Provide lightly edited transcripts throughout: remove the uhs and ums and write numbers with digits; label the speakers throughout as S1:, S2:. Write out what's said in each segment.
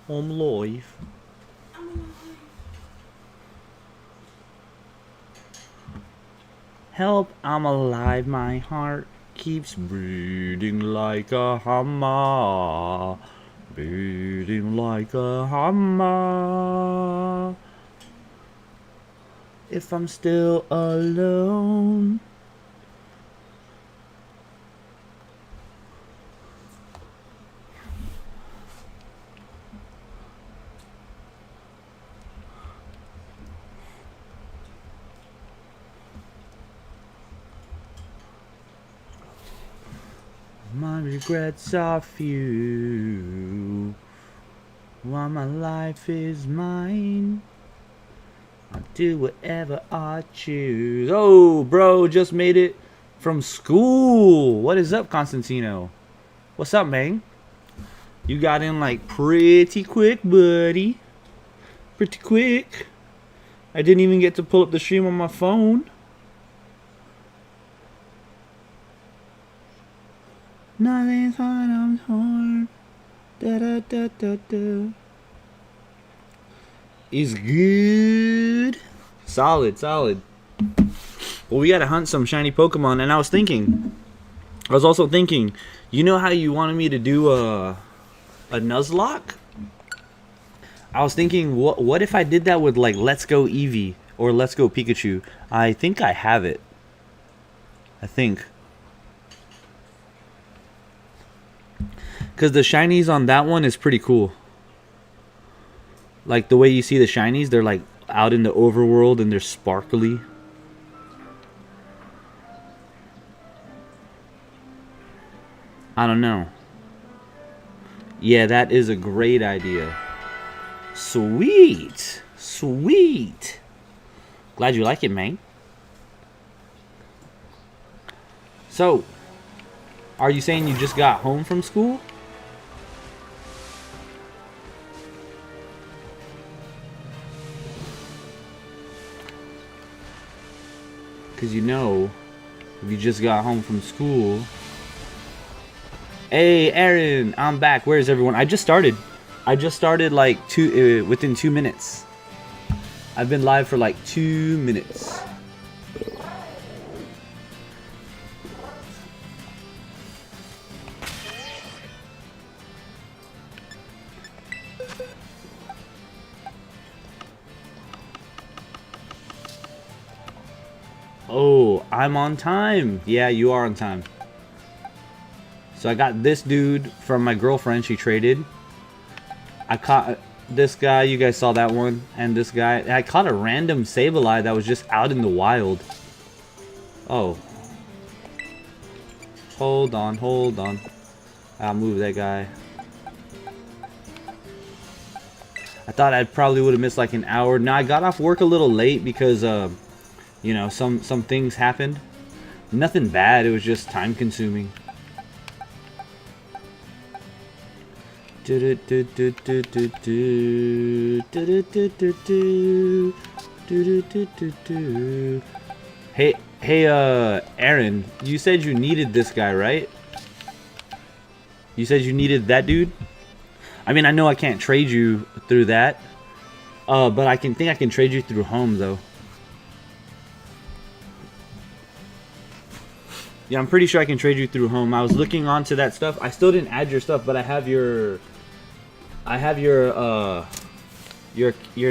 S1: I'm live. Help, I'm alive. My heart keeps beating like a hammer. Beating like a hammer. If I'm still alone. My regrets are few, while my life is mine. I'll do whatever I choose. Oh, bro, just made it from school. What is up, Constantino? What's up, man? You got in like pretty quick, buddy. Pretty quick. I didn't even get to pull up the stream on my phone. Nothing's hard, I'm torn. Da da da da da. Is good. Solid, solid. Well, we gotta hunt some shiny Pokemon, and I was also thinking, you know how you wanted me to do a Nuzlocke? I was thinking, what if I did that with like Let's Go Eevee or Let's Go Pikachu? I think I have it. I think. Because the shinies on that one is pretty cool. Like the way you see the shinies, they're like out in the overworld and they're sparkly. I don't know. Yeah, that is a great idea. Sweet. Sweet. Glad you like it, man. So, are you saying you just got home from school? Because you know, if you just got home from school... Hey, Aaron, I'm back. Where's everyone? I just started like within 2 minutes. I've been live for like 2 minutes. Oh, I'm on time. Yeah, you are on time. So I got this dude from my girlfriend. She traded. I caught this guy. You guys saw that one. And this guy. I caught a random Sableye that was just out in the wild. Oh. Hold on, hold on. I'll move that guy. I thought I probably would have missed like an hour. Now I got off work a little late because you know, some things happened. Nothing bad, it was just time consuming. Hey, Aaron, you said you needed this guy, right? You said you needed that dude? I mean, I know I can't trade you through that. But I think I can trade you through home though. Yeah, I'm pretty sure I can trade you through home. I was looking onto that stuff. I still didn't add your stuff, but I have your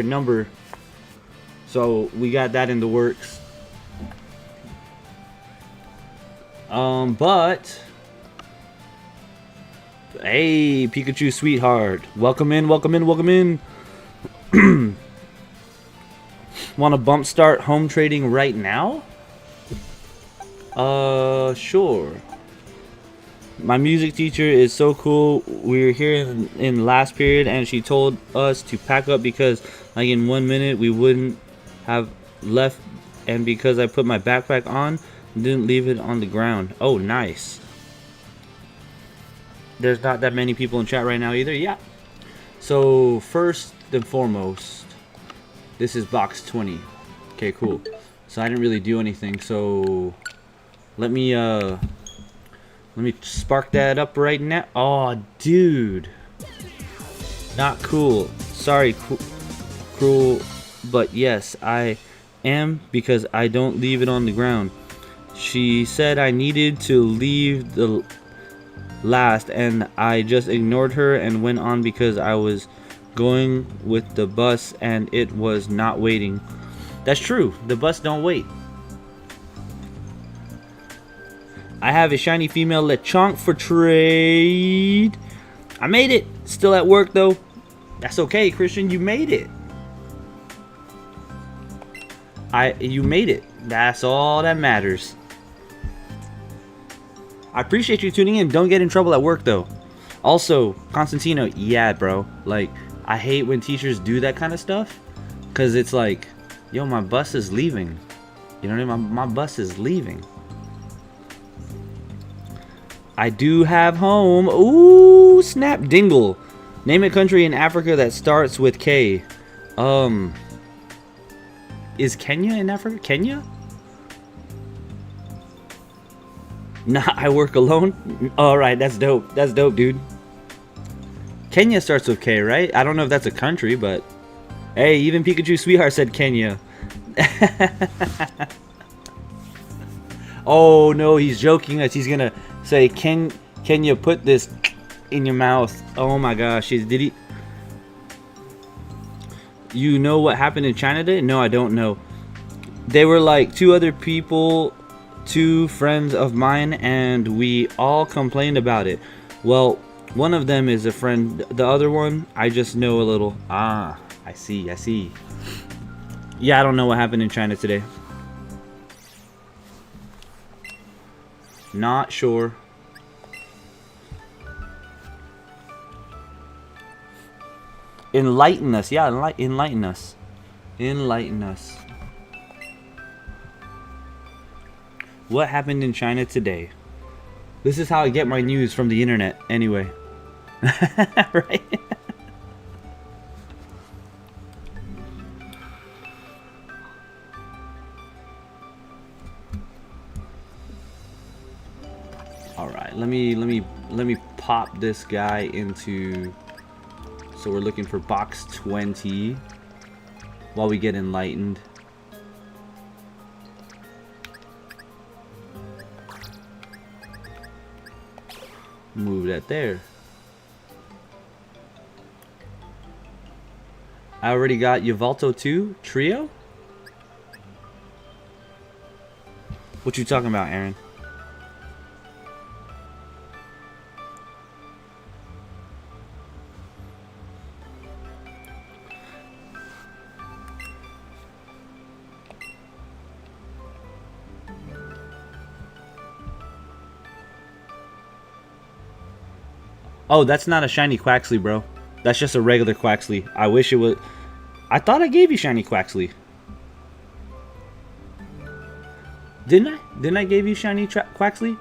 S1: number. So we got that in the works. But hey, Pikachu sweetheart. Welcome in, welcome in, welcome in. Want to bump start home trading right now? Sure. My music teacher is so cool. We were here in last period and she told us to pack up because like in 1 minute we wouldn't have left, and because I put my backpack on, didn't leave it on the ground. Oh, nice. There's not that many people in chat right now either. Yeah. So first and foremost, this is box 20. Okay, cool. So I didn't really do anything, so let me spark that up right now. Oh, dude. Not cool. Sorry, cruel, but yes, I am because I don't leave it on the ground. She said I needed to leave the last, and I just ignored her and went on because I was going with the bus and it was not waiting. That's true. The bus don't wait. I have a shiny female Lechonk for trade. I made it. Still at work though. That's okay, Christian. You made it. You made it. That's all that matters. I appreciate you tuning in. Don't get in trouble at work though. Also, Constantino, yeah, bro. Like, I hate when teachers do that kind of stuff, cause it's like, yo, my bus is leaving. You know what I mean? My bus is leaving. I do have home. Ooh, snap dingle. Name a country in Africa that starts with K. Is Kenya in Africa? Kenya? Nah, I work alone. Alright, that's dope. That's dope, dude. Kenya starts with K, right? I don't know if that's a country, but... Hey, even Pikachu Sweetheart said Kenya. Oh, no, he's joking us. He's gonna say, can you put this in your mouth? Oh my gosh, did he... You know what happened in China today? No, I don't know. They were like two other people, two friends of mine, and we all complained about it. Well, one of them is a friend. The other one, I just know a little. Ah, I see, I see. Yeah, I don't know what happened in China today. Not sure. Enlighten us. Yeah, enlighten us. Enlighten us. What happened in China today? This is how I get my news from the internet, anyway. Right? All right, let me pop this guy into. So we're looking for box 20 while we get enlightened. Move that there. I already got Yveltal 2 trio. What you talking about, Aaron? Oh, that's not a shiny Quaxley, bro. That's just a regular Quaxley. I wish it would. I thought I gave you shiny Quaxley. Didn't I? Didn't I give you shiny Quaxley?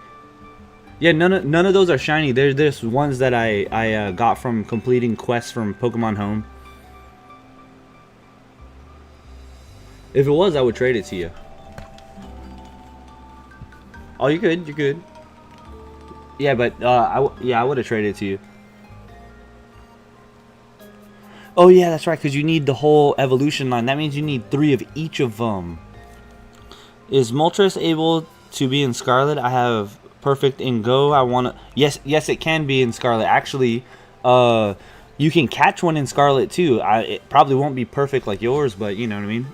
S1: Yeah, none of those are shiny. There's ones that I got from completing quests from Pokemon Home. If it was, I would trade it to you. Oh, you're good. You're good. Yeah, but I would have traded it to you. Oh yeah, that's right, because you need the whole evolution line. That means you need 3 of each of them. Is Moltres able to be in Scarlet? I have Perfect in Go. I want to... Yes, it can be in Scarlet. Actually, you can catch one in Scarlet too. It probably won't be perfect like yours, but you know what I mean.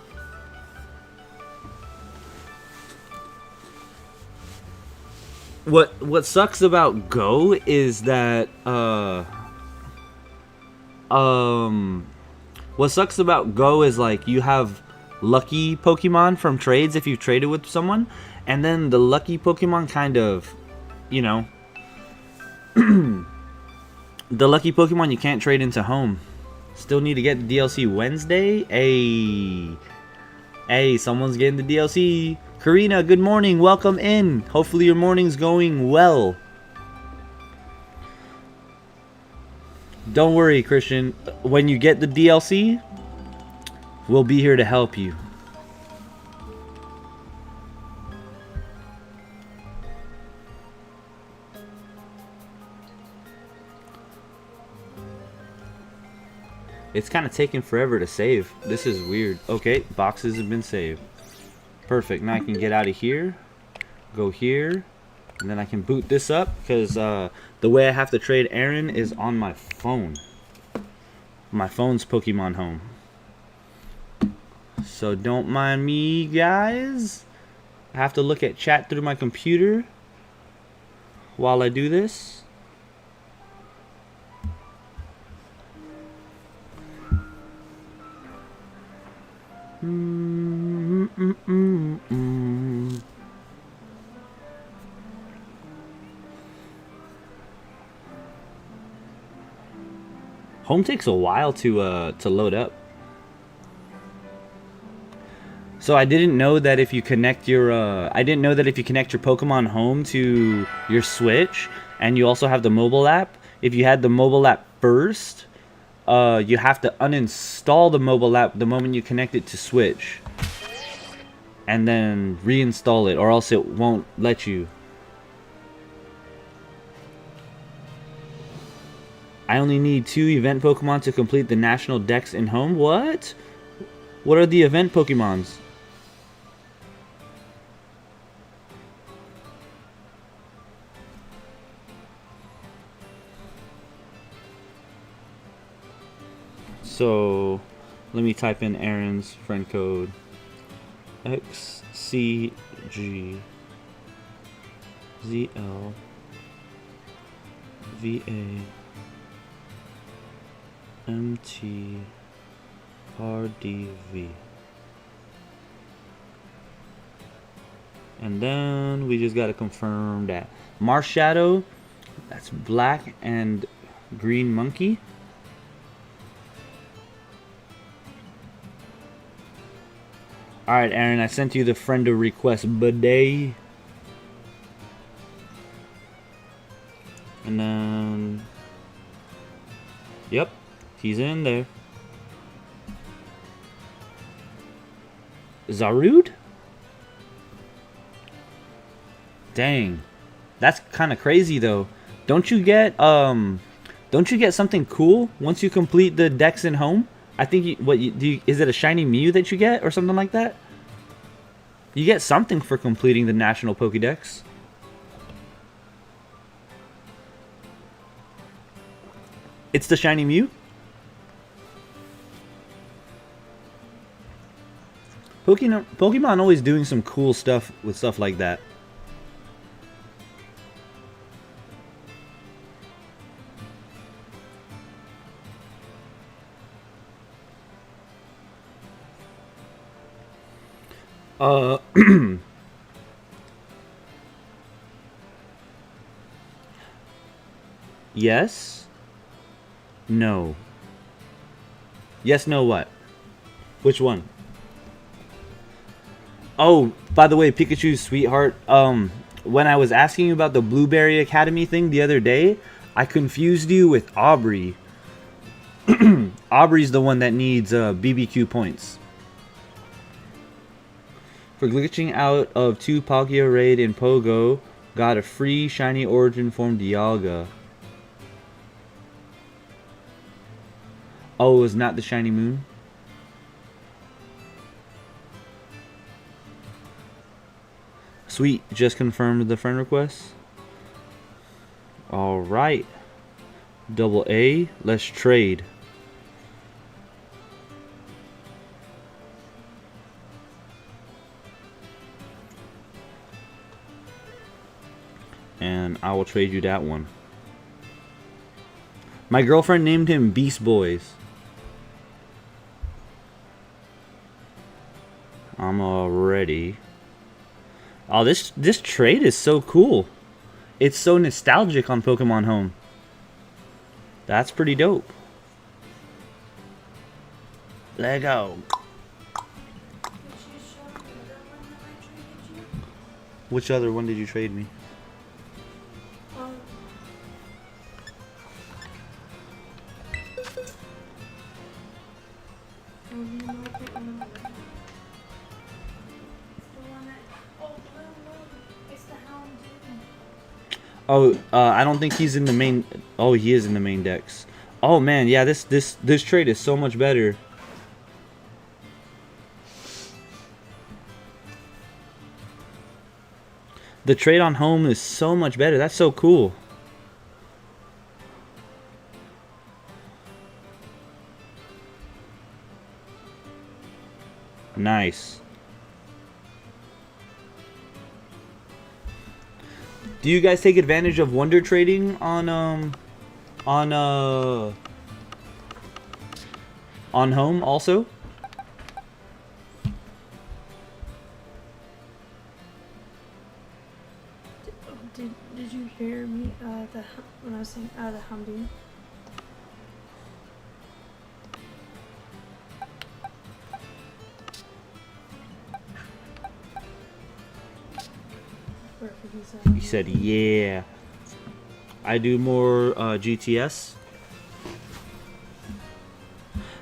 S1: What sucks about Go is that what sucks about Go is like you have lucky Pokemon from trades if you traded with someone, and then the lucky Pokemon kind of, you know, the lucky Pokemon you can't trade into home. Still need to get the DLC Wednesday. Hey, someone's getting the DLC. Karina, good morning. Welcome in. Hopefully your morning's going well. Don't worry, Christian. When you get the DLC, we'll be here to help you. It's kind of taking forever to save. This is weird. Okay, boxes have been saved. Perfect. Now I can get out of here. Go here. And then I can boot this up. Because the way I have to trade Aaron is on my phone. My phone's Pokemon Home. So don't mind me, guys. I have to look at chat through my computer while I do this. Home takes a while to load up. So I didn't know that if you connect your Pokemon Home to your Switch and you also have the mobile app, if you had the mobile app first, you have to uninstall the mobile app the moment you connect it to Switch. And then reinstall it, or else it won't let you. I only need 2 event Pokemon to complete the national Dex in Home. What? What are the event Pokemons? So, let me type in Aaron's friend code. XCGZLVA MTRDV. And then we just gotta confirm that Marshadow, that's black and green monkey. Alright, Aaron, I sent you the friend request bidet. And then... Yep, he's in there. Zarude? Dang. That's kind of crazy, though. Don't you get something cool once you complete the Dex in Home? I think is it a shiny Mew that you get or something like that? You get something for completing the National Pokedex. It's the shiny Mew? Pokemon always doing some cool stuff with stuff like that. Yes. No. Yes, no, what? Which one? Oh, by the way, Pikachu's sweetheart, when I was asking you about the Blueberry Academy thing the other day, I confused you with Aubrey. Aubrey's the one that needs BBQ points. For glitching out of 2 Palkia raid in Pogo, got a free shiny origin form Dialga. Oh, it was not the shiny moon? Sweet, just confirmed the friend request. Alright. Double A, let's trade. And I will trade you that one. My girlfriend named him Beast Boys. I'm all ready. Oh, this trade is so cool. It's so nostalgic on Pokemon Home. That's pretty dope. Let go. Which other one did you trade me? Oh, I don't think he's in the main... Oh, he is in the main Dex. Oh man, yeah, this trade is so much better. The trade on home is so much better. That's so cool. Nice. Do you guys take advantage of wonder trading on home also?
S2: Did you hear me when I was saying the Humvee?
S1: He said, yeah. I do more GTS.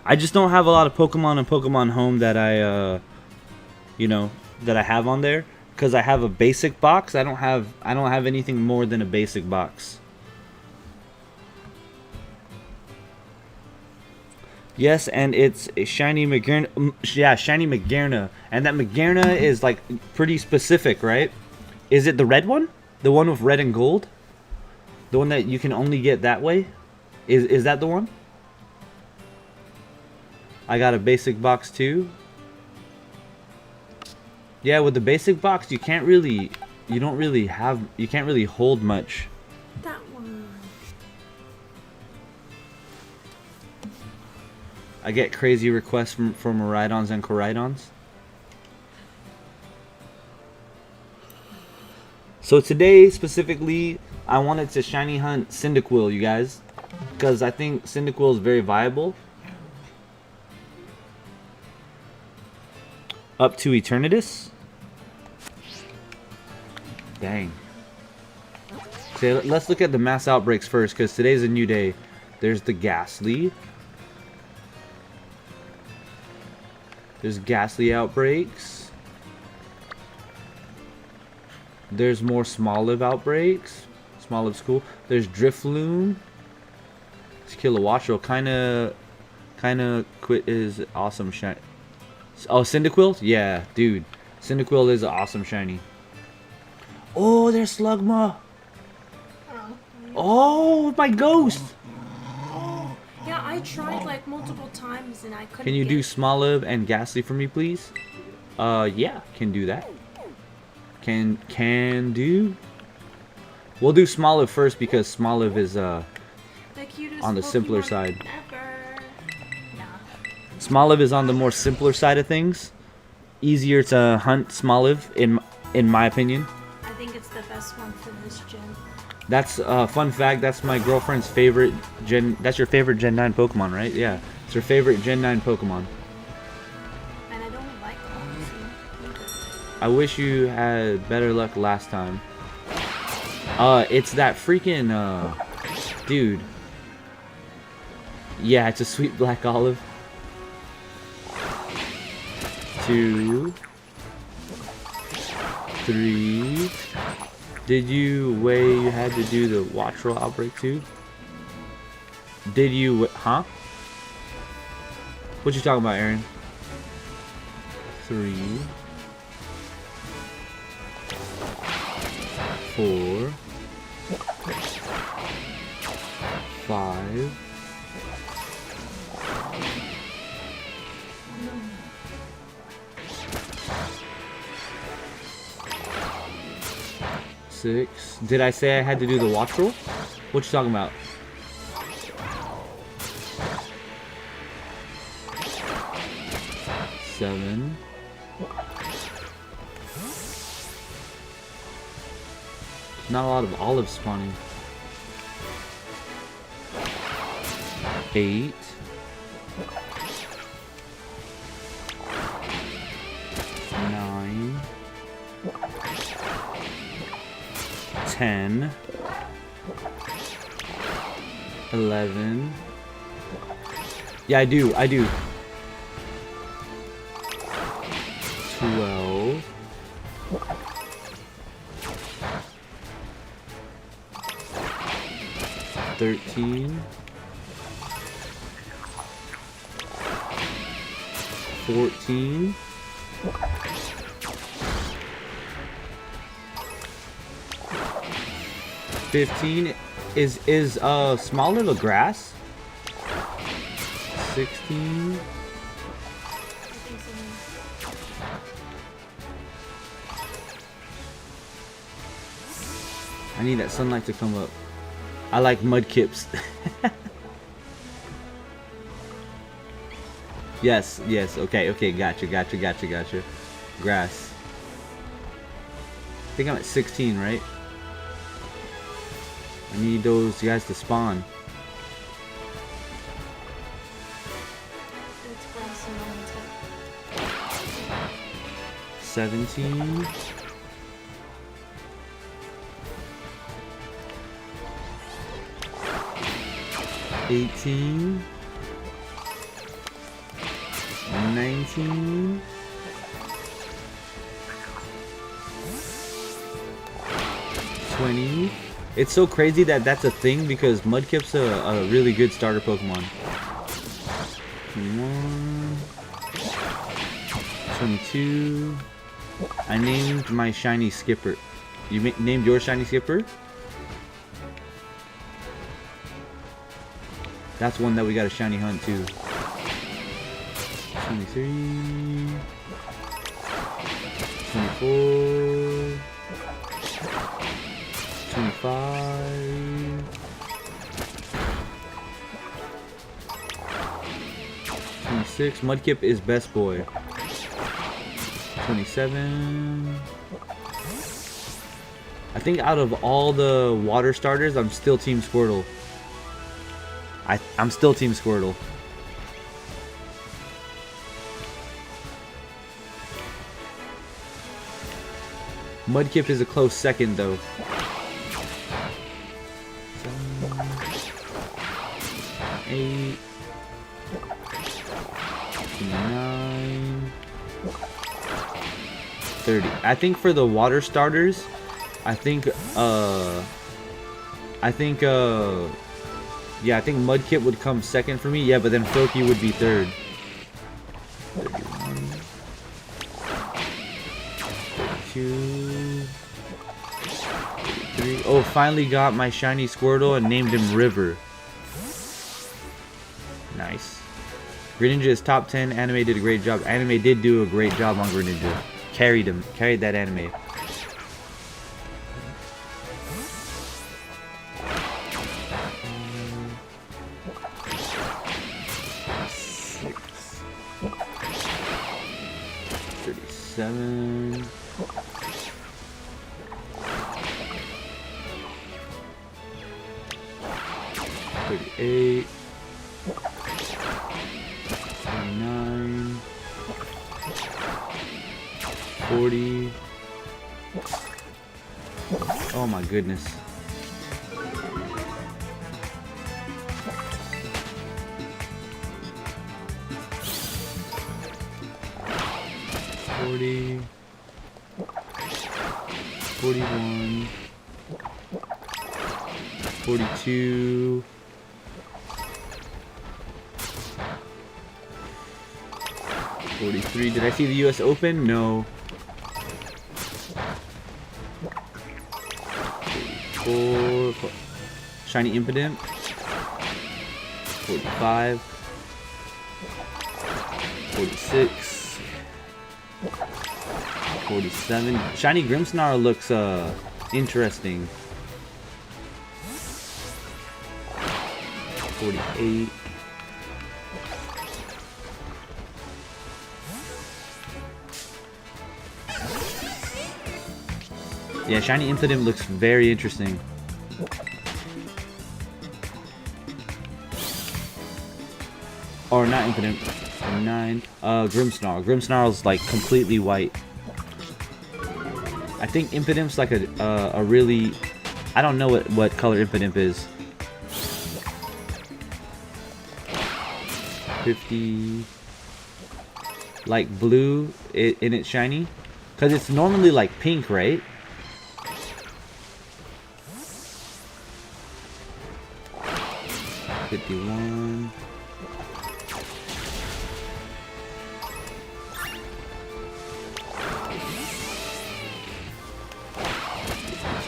S1: I just don't have a lot of Pokemon and Pokemon Home that I, that I have on there. Because I have a basic box. I don't have anything more than a basic box. Yes, and it's a shiny Magearna. Yeah, shiny Magearna. And that Magearna is like pretty specific, right? Is it the red one? The one with red and gold? The one that you can only get that way? Is that the one? I got a basic box too. Yeah, with the basic box you can't really hold much.
S2: That one.
S1: I get crazy requests from Miraidons and Koraidons. So today, specifically, I wanted to shiny hunt Cyndaquil, you guys. Because I think Cyndaquil is very viable. Up to Eternatus. Dang. So let's look at the mass outbreaks first, because today's a new day. There's the Ghastly. There's Ghastly outbreaks. There's more Smolive outbreaks. Smolive's cool. There's Drifloon. This Kilowattrel kinda quit is awesome shiny. Oh, Cyndaquil? Yeah, dude. Cyndaquil is an awesome shiny. Oh, there's Slugma. Oh, my ghost.
S2: Oh, yeah, I tried like multiple times and I couldn't.
S1: Can you do Smolive and Ghastly for me, please? Yeah, can do that. Can do. We'll do Smolive first because Smolive is on the simpler side.
S2: Ever. Nah.
S1: Smolive is on the more simpler side of things. Easier to hunt Smolive in my opinion.
S2: I think it's the best one for this gen.
S1: That's fun fact. That's my girlfriend's favorite Gen. That's your favorite Gen 9 Pokemon, right? Yeah, it's her favorite Gen 9 Pokemon.
S2: And I don't like
S1: I wish you had better luck last time. It's that freaking dude. Yeah, it's a sweet black olive. 2, 3. Did you you had to do the Wattrel outbreak too? Did you huh? What you talking about, Aaron? 3, 4, 5. 6. Did I say I had to do the Wattrel? What you talking about? 7. 'Not a lot of olives spawning. 8. 9. 10. 11. Yeah, I do. 12. 13. 14. 15. Is Smolive a grass? 16.
S2: I think so.
S1: I need that sunlight to come up. I like mudkips. Yes, yes, okay, gotcha. Grass. I think I'm at 16, right? I need those guys to spawn.
S2: It's grass and on the top.
S1: 17. 18. 19. 20. It's so crazy that that's a thing because Mudkip's a really good starter Pokemon. 21. 22. I named my shiny Skipper. You named your shiny Skipper? That's one that we got a shiny hunt too. 23. 24. 25. 26. Mudkip is best boy. 27. I think out of all the water starters, I'm still Team Squirtle. I'm still Team Squirtle. Mudkip is a close second though. 8, 9, 30. I think for the water starters, I think Mudkip would come second for me. Yeah, but then Froakie would be third. 31, 32, 33. Oh, finally got my shiny Squirtle and named him River. Nice. Greninja is top 10. Anime did a great job. Anime did do a great job on Greninja. Carried that anime. Seven. 38. 39. 40. Oh my goodness. 40, 41, 42, 43. Did I see the US Open? No. 44. Shiny Impidimp. 45. 46. 47. Shiny Grimmsnarl looks interesting. 48. Yeah, shiny Impidimp looks very interesting. Or not Impidimp. 9. Grimmsnarl. Grimmsnarl's like completely white. I think Impidimp's like a really... I don't know what color Impidimp is. 50... Like blue in its shiny? Because it's normally like pink, right? $51...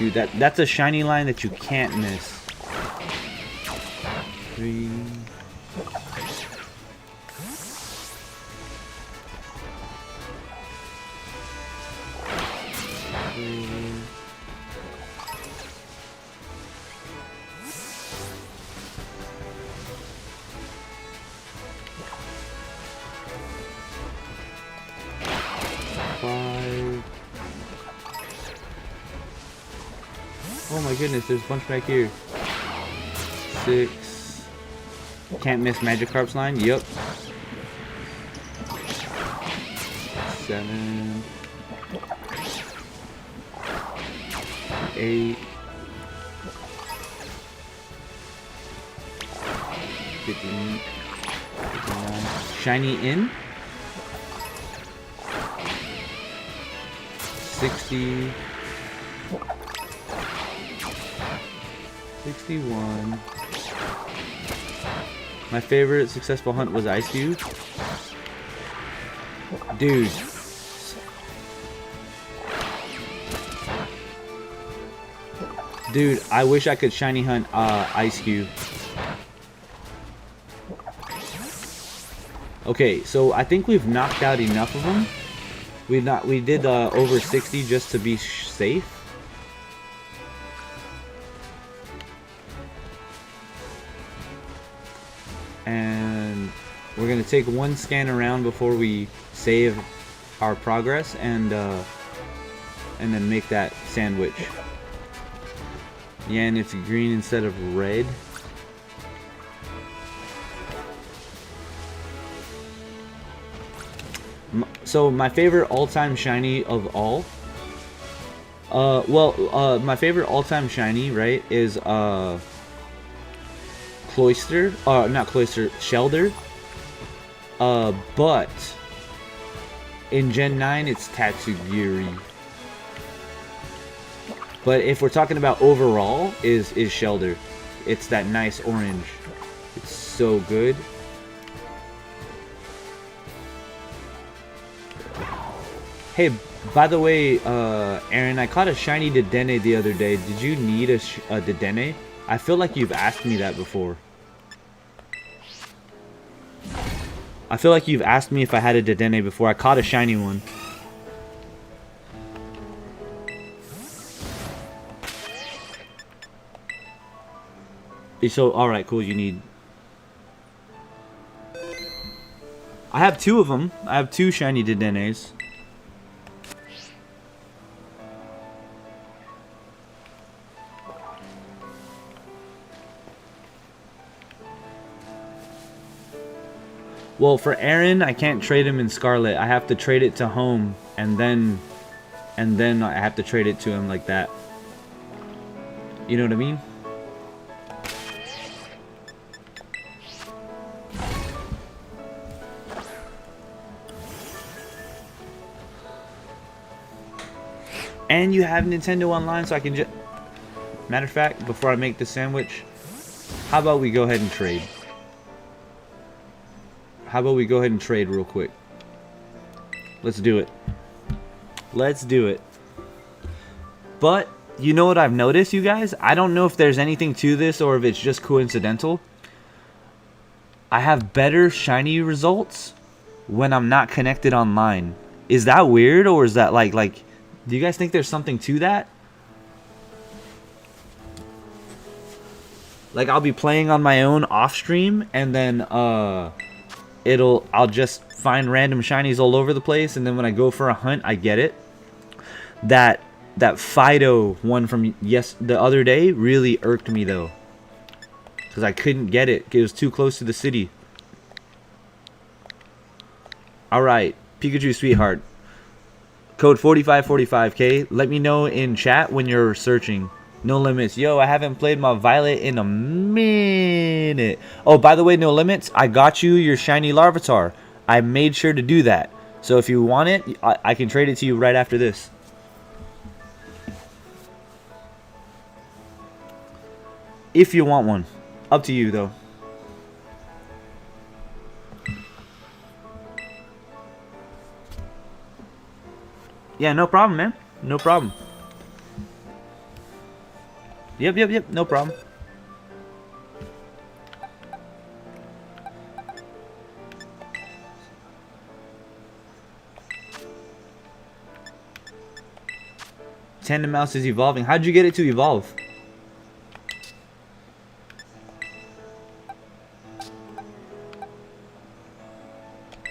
S1: Dude, that's a shiny line that you can't miss. 3. 5. Oh my goodness, there's a bunch back here. 6. Can't miss Magikarp's line. Yup. 7. 8. 59. Shiny in. 60. 61. My favorite successful hunt was Ice Cube. Dude. Dude, I wish I could shiny hunt Ice Cube. Okay, so I think we've knocked out enough of them. We did over 60 just to be safe. And we're gonna take one scan around before we save our progress and then make that sandwich. Yeah, and it's green instead of red. So my favorite all-time shiny of all. My favorite all-time shiny, right, is Cloyster. Not Cloyster, Shelder. But in Gen 9, it's Tatsugiri. But if we're talking about overall, is Shelder. It's that nice orange. It's so good. Hey, by the way, Aaron, I caught a shiny Dedenne the other day. Did you need a Dedenne? I feel like you've asked me that before. I feel like you've asked me if I had a Dedenne before. I caught a shiny one. So, alright, cool, you need... I have 2 of them. I have 2 shiny Dedennes. Well, for Aaron, I can't trade him in Scarlet. I have to trade it to home, and then I have to trade it to him like that. You know what I mean? And you have Nintendo Online, so I can just... Matter of fact, before I make the sandwich, how about we go ahead and trade? How about we go ahead and trade real quick? Let's do it. Let's do it. But, you know what I've noticed, you guys? I don't know if there's anything to this or if it's just coincidental. I have better shiny results when I'm not connected online. Is that weird, or is that like... Do you guys think there's something to that? Like, I'll be playing on my own off stream, and then I'll just find random shinies all over the place, and then when I go for a hunt, I get it. That Fido one from the other day really irked me though, because I couldn't get it. It was too close to the city. All right, Pikachu sweetheart. Code 4545K. Let me know in chat when you're searching. No Limits. Yo, I haven't played my Violet in a minute. Oh, by the way, No Limits, I got you your shiny Larvitar. I made sure to do that. So if you want it, I can trade it to you right after this. If you want one. Up to you, though. Yeah, no problem, man. No problem. Yep. No problem. Tandem Mouse is evolving. How'd you get it to evolve?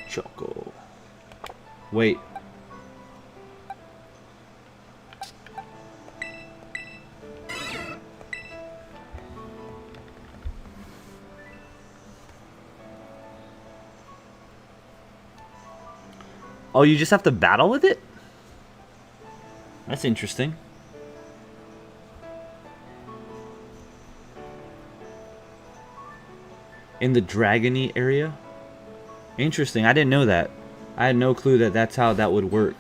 S1: Choco. Wait. Oh, you just have to battle with it? That's interesting. In the Dragony area? Interesting. I didn't know that. I had no clue that that's how that would work.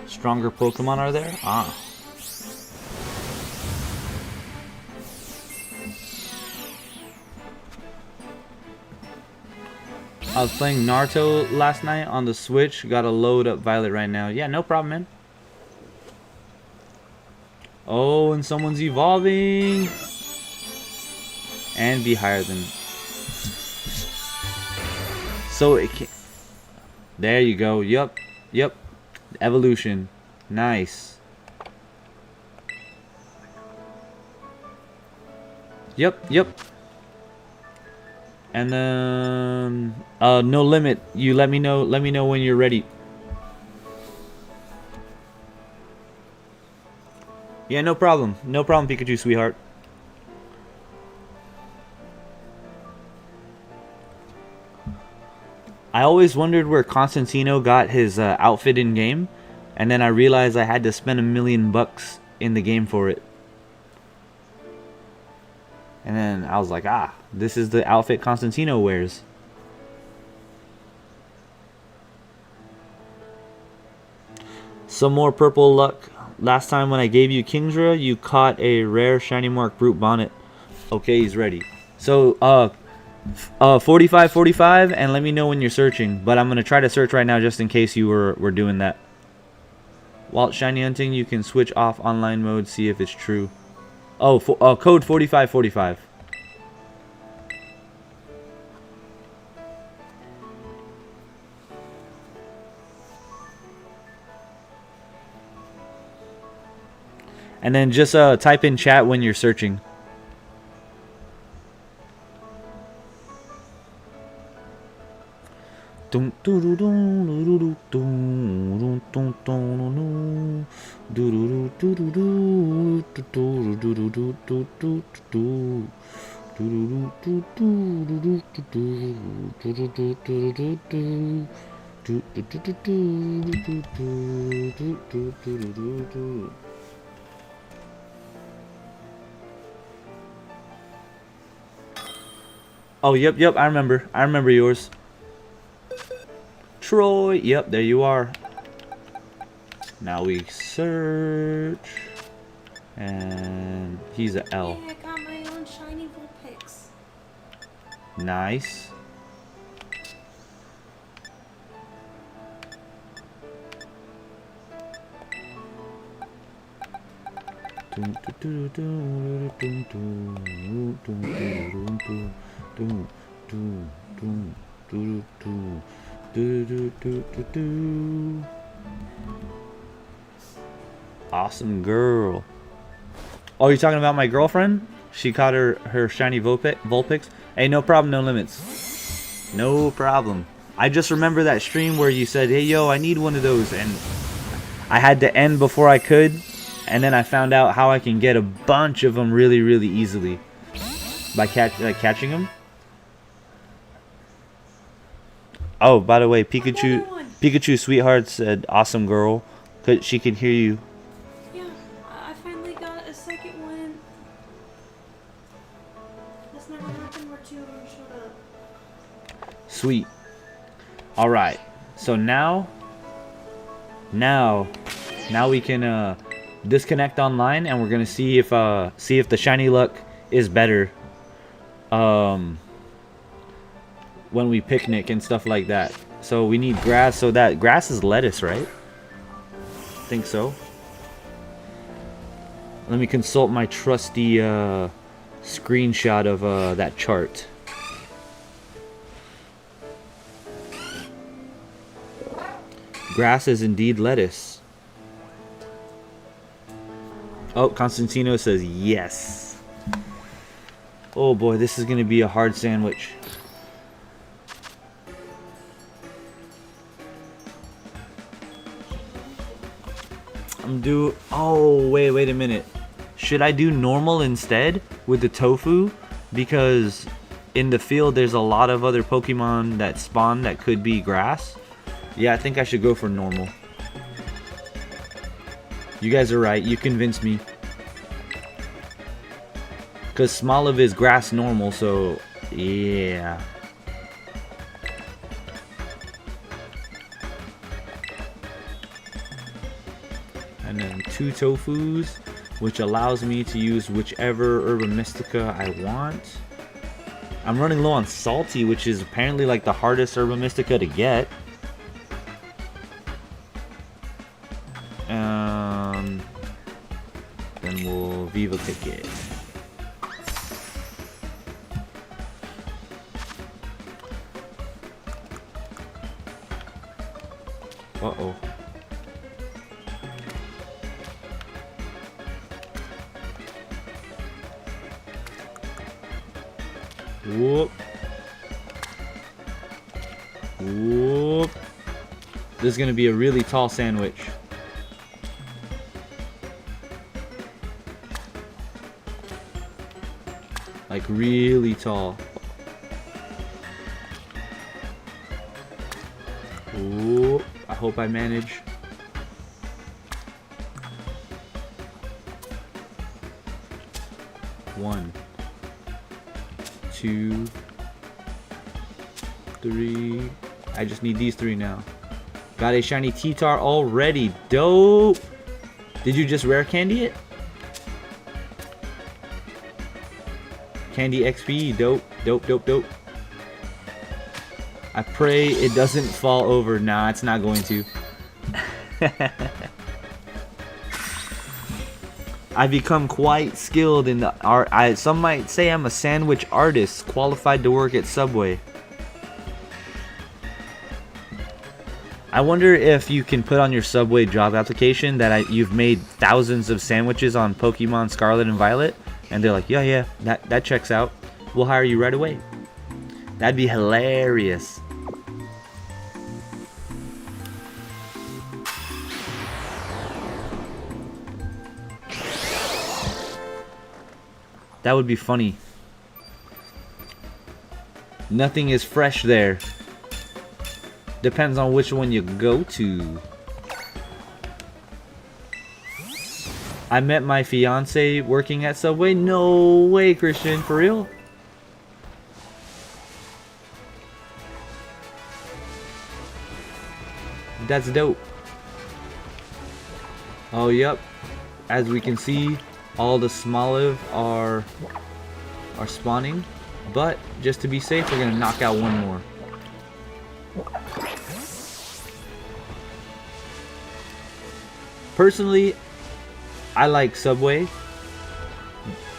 S1: Stronger Pokemon are there? Ah. I was playing Naruto last night on the Switch. Gotta load up Violet right now. Yeah, no problem, man. Oh, and someone's evolving. And be higher than. So it can. There you go. Yup. Evolution. Nice. Yep. And then no limit. You let me know when you're ready. Yeah, no problem. No problem, Pikachu, sweetheart. I always wondered where Constantino got his outfit in game, and then I realized I had to spend $1 million in the game for it. And then I was like, ah, this is the outfit Constantino wears. Some more purple luck. Last time when I gave you Kingdra, you caught a rare shiny mark brute bonnet. Okay, he's ready. So 45 and let me know when you're searching, but I'm gonna try to search right now just in case you were doing that. While shiny hunting, you can switch off online mode, see if it's true. Oh, code 4545. And then just type in chat when you're searching. Oh, yep, I remember yours. Troy, yep, there you are. Now we search. And he's a L.
S2: Hey, I got my own shiny Vulpix.
S1: Nice. Awesome girl. Oh, you're talking about my girlfriend? She caught her shiny Vulpix. Hey, no problem, no limits. No problem. I just remember that stream where you said, hey, yo, I need one of those. And I had to end before I could. And then I found out how I can get a bunch of them really, really easily. By catching them. Oh, by the way, Pikachu Sweetheart said, awesome girl. She can hear you.
S2: Yeah, I finally got a second one. That's never happened where two of them showed up.
S1: Sweet. Alright. So now we can disconnect online and we're gonna see if the shiny luck is better when we picnic and stuff like that. So we need grass. So that grass is lettuce, right? think so. Let me consult my trusty screenshot of that chart. Grass is indeed lettuce. Oh, Constantino says yes. Oh boy, this is gonna be a hard sandwich. Oh, wait a minute. Should I do normal instead with the tofu? Because in the field there's a lot of other Pokemon that spawn that could be grass. Yeah, I think I should go for normal. You guys are right. You convinced me. Because Smolive is grass normal, so yeah. And then 2 tofus, which allows me to use whichever Herba Mystica I want. I'm running low on Salty, which is apparently like the hardest Herba Mystica to get. Then we'll Viva Kick it. Uh-oh. Whoop. Whoop. This is going to be a really tall sandwich. Like really tall. Whoop. I hope I manage. One, 2, 3. I just need these 3 now. Got a shiny T-Tar already. Dope. Did you just rare candy it? Candy XP. Dope. Dope, dope, dope. I pray it doesn't fall over. Nah, it's not going to. I've become quite skilled in the art. Some might say I'm a sandwich artist, qualified to work at Subway. I wonder if you can put on your Subway job application that you've made thousands of sandwiches on Pokemon Scarlet and Violet, and they're like, yeah, that checks out. We'll hire you right away. That'd be hilarious. That would be funny. Nothing is fresh there. Depends on which one you go to. I met my fiance working at Subway. No way, Christian. For real? That's dope. Oh, yep. As we can see, all the Smolive are spawning. But just to be safe, we're going to knock out one more. Personally, I like Subway,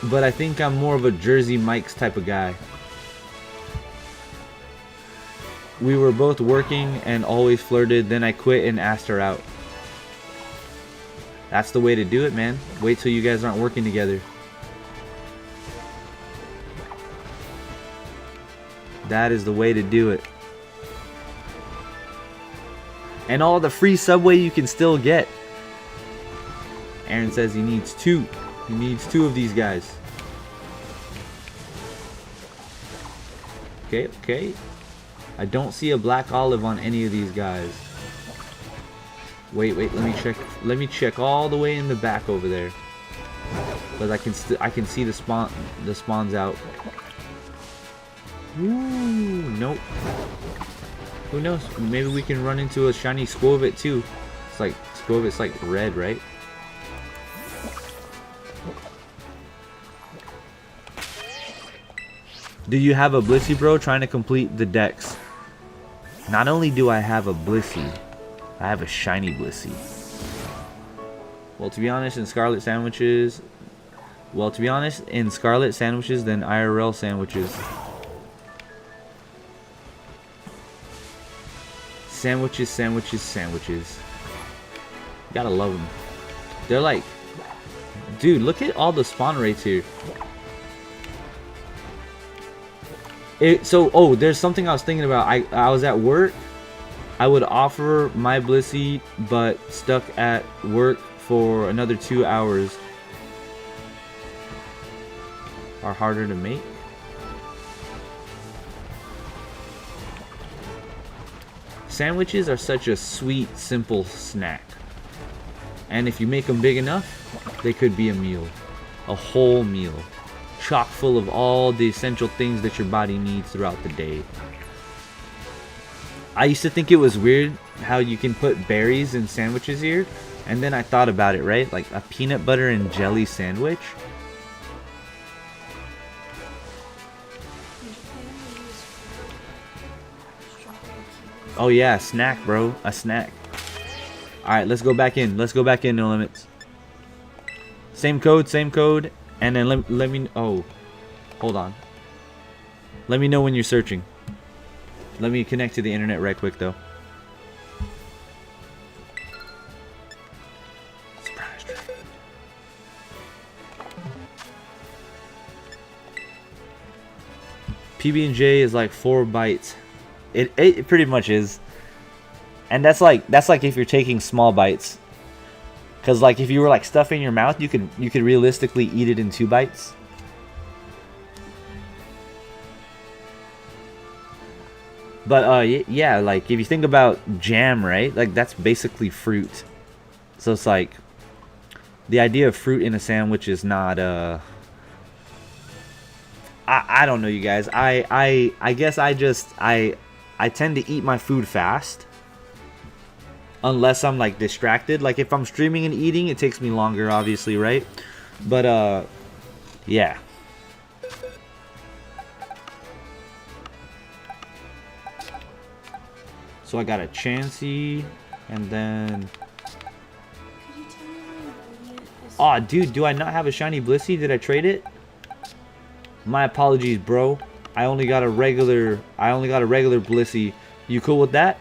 S1: but I think I'm more of a Jersey Mike's type of guy. We were both working and always flirted, then I quit and asked her out. That's the way to do it, man. Wait till you guys aren't working together. That is the way to do it. And all the free Subway you can still get. Aaron says he needs 2. He needs 2 of these guys. Okay, okay. I don't see a black olive on any of these guys. Wait, let me check. Let me check all the way in the back over there. Because I can see the spawns out. Ooh, nope. Who knows? Maybe we can run into a shiny Squovit too. It's like Squovit's like red, right? Do you have a Blissey, bro? Trying to complete the Dex. Not only do I have a Blissey, I have a shiny Blissey. Well, to be honest, in Scarlet sandwiches... Well, to be honest, in Scarlet sandwiches than IRL sandwiches. Sandwiches, sandwiches, sandwiches. Gotta love them. They're like... Dude, look at all the spawn rates here. Oh, there's something I was thinking about. I was at work. I would offer my Blissey, but stuck at work for another 2 hours. Are harder to make. Sandwiches are such a sweet, simple snack. And if you make them big enough, they could be a meal. A whole meal. Chock full of all the essential things that your body needs throughout the day. I used to think it was weird how you can put berries in sandwiches here. And then I thought about it, right? Like a peanut butter and jelly sandwich. Oh yeah, a snack, bro. A snack. Alright, let's go back in. Let's go back in, No Limits. Same code, same code. And then let me... Oh, hold on. Let me know when you're searching. Let me connect to the internet right quick, though. Surprise traffic. PB&J is like 4 bites. It pretty much is. And that's like if you're taking small bites. Cause like if you were like stuffing your mouth, you could realistically eat it in 2 bites. But yeah, like if you think about jam, right? Like that's basically fruit. So it's like the idea of fruit in a sandwich is not I don't know, you guys. I guess I tend to eat my food fast. Unless I'm like distracted. Like if I'm streaming and eating, it takes me longer, obviously, right? But yeah. So I got a Chansey, and then... Aw, dude, do I not have a shiny Blissey? Did I trade it? My apologies, bro. I only got a regular Blissey. You cool with that?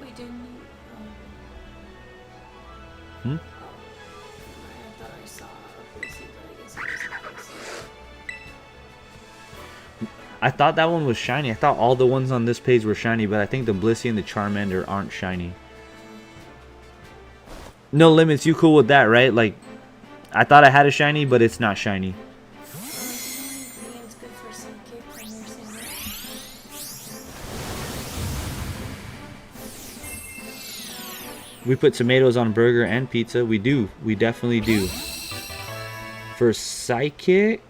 S2: Wait, didn't you?
S1: Hmm?
S2: I thought I saw a Blissey, but I guess it wasn't Blissey.
S1: I thought that one was shiny. I thought all the ones on this page were shiny, but I think the Blissey and the Charmander aren't shiny. No Limits, you cool with that, right? Like, I thought I had a shiny, but it's not shiny. We put tomatoes on burger and pizza. We do. We definitely do. For Psychic,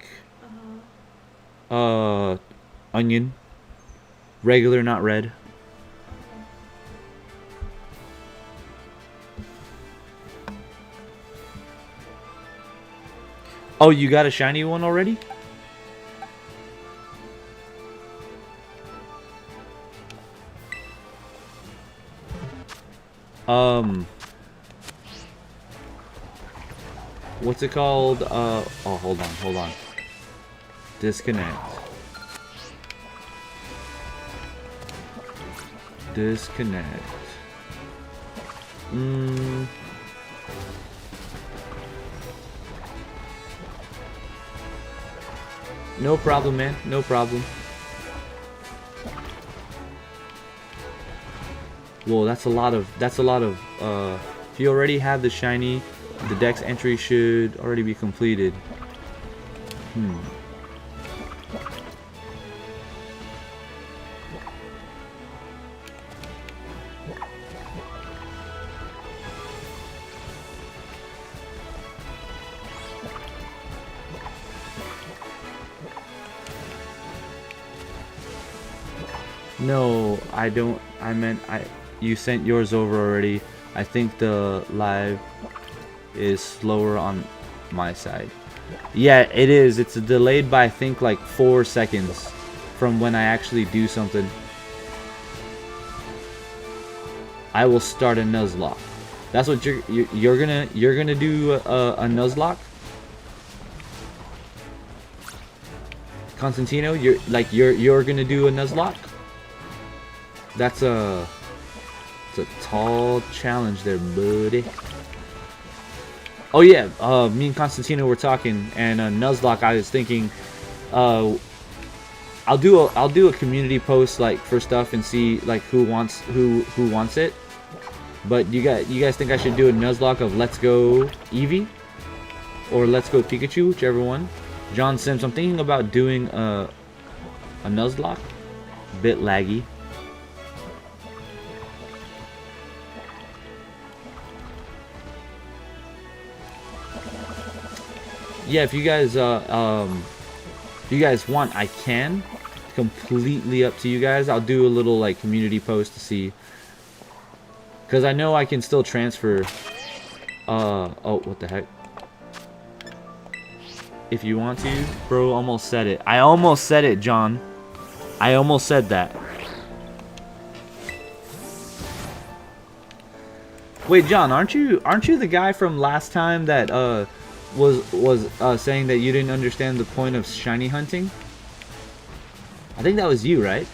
S1: onion. Regular, not red. Oh, you got a shiny one already? What's it called? Oh, hold on. Disconnect. No problem, man. No problem. Whoa, that's a lot of, if you already have the shiny, the dex entry should already be completed. No, I don't. I meant you sent yours over already. I think the live is slower on my side. Yeah, it is. It's delayed by I think like 4 seconds from when I actually do something. I will start a Nuzlocke. That's what you're gonna do a Nuzlocke? Constantino, you're gonna do a Nuzlocke? It's a tall challenge there, buddy. Oh yeah, me and Constantino were talking, and Nuzlocke, I was thinking, I'll do a community post like for stuff and see like who wants it. But you guys think I should do a Nuzlocke of Let's Go Eevee or Let's Go Pikachu, whichever one? John Sims, I'm thinking about doing a Nuzlocke. Bit laggy. Yeah, if you guys want, I can. Completely up to you guys. I'll do a little like community post to see, because I know I can still transfer. Oh, what the heck? If you want to, bro, almost said it. I almost said it, John. I almost said that. Wait, John, aren't you the guy from last time that was saying that you didn't understand the point of shiny hunting? I think that was you, right?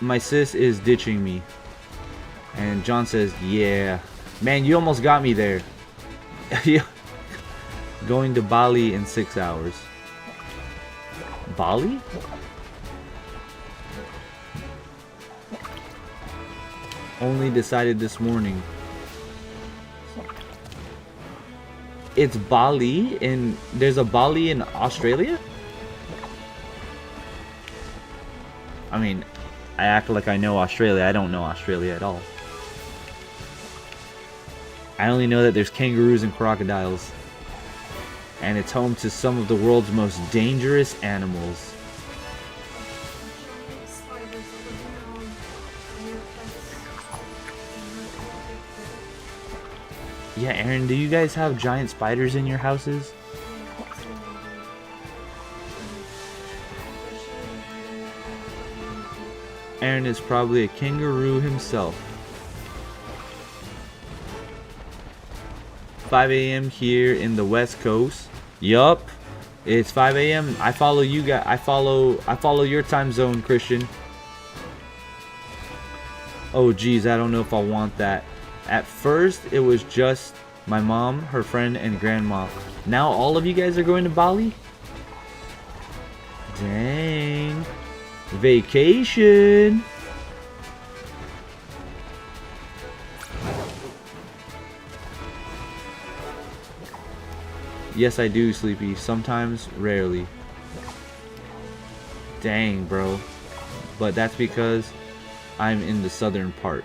S1: My sis is ditching me. And John says, yeah. Man, you almost got me there. Going to Bali in 6 hours. Bali? Only decided this morning. It's Bali there's a Bali in Australia? I mean, I act like I know Australia. I don't know Australia at all. I only know that there's kangaroos and crocodiles. And it's home to some of the world's most dangerous animals. Yeah, Aaron, do you guys have giant spiders in your houses? Aaron is probably a kangaroo himself. 5 a.m. here in the West Coast. Yup, it's 5 a.m. I follow you guys. I follow your time zone, Christian. Oh geez, I don't know if I want that. At first, it was just my mom, her friend, and grandma. Now all of you guys are going to Bali? Dang. Vacation. Yes, I do, Sleepy. Sometimes, rarely. Dang, bro. But that's because I'm in the southern part.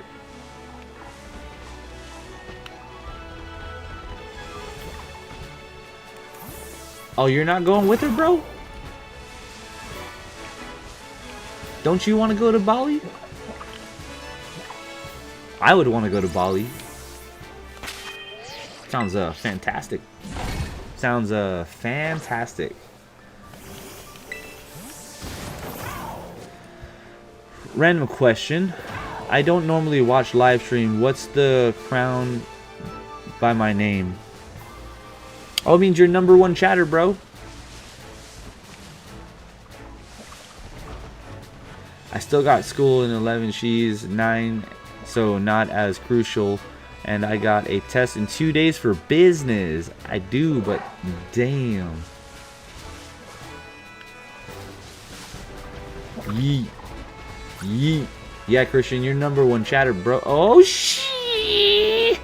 S1: Oh, you're not going with her, bro? Don't you want to go to Bali? I would want to go to Bali. Sounds fantastic. Sounds fantastic. Random question. I don't normally watch live stream. What's the crown by my name? Oh, it means you're #1 chatter, bro. I still got school in 11. She's 9, so not as crucial. And I got a test in 2 days for business. I do, but damn. Yeet. Yeet. Yeah, Christian, you're #1 chatter, bro. Oh, shit.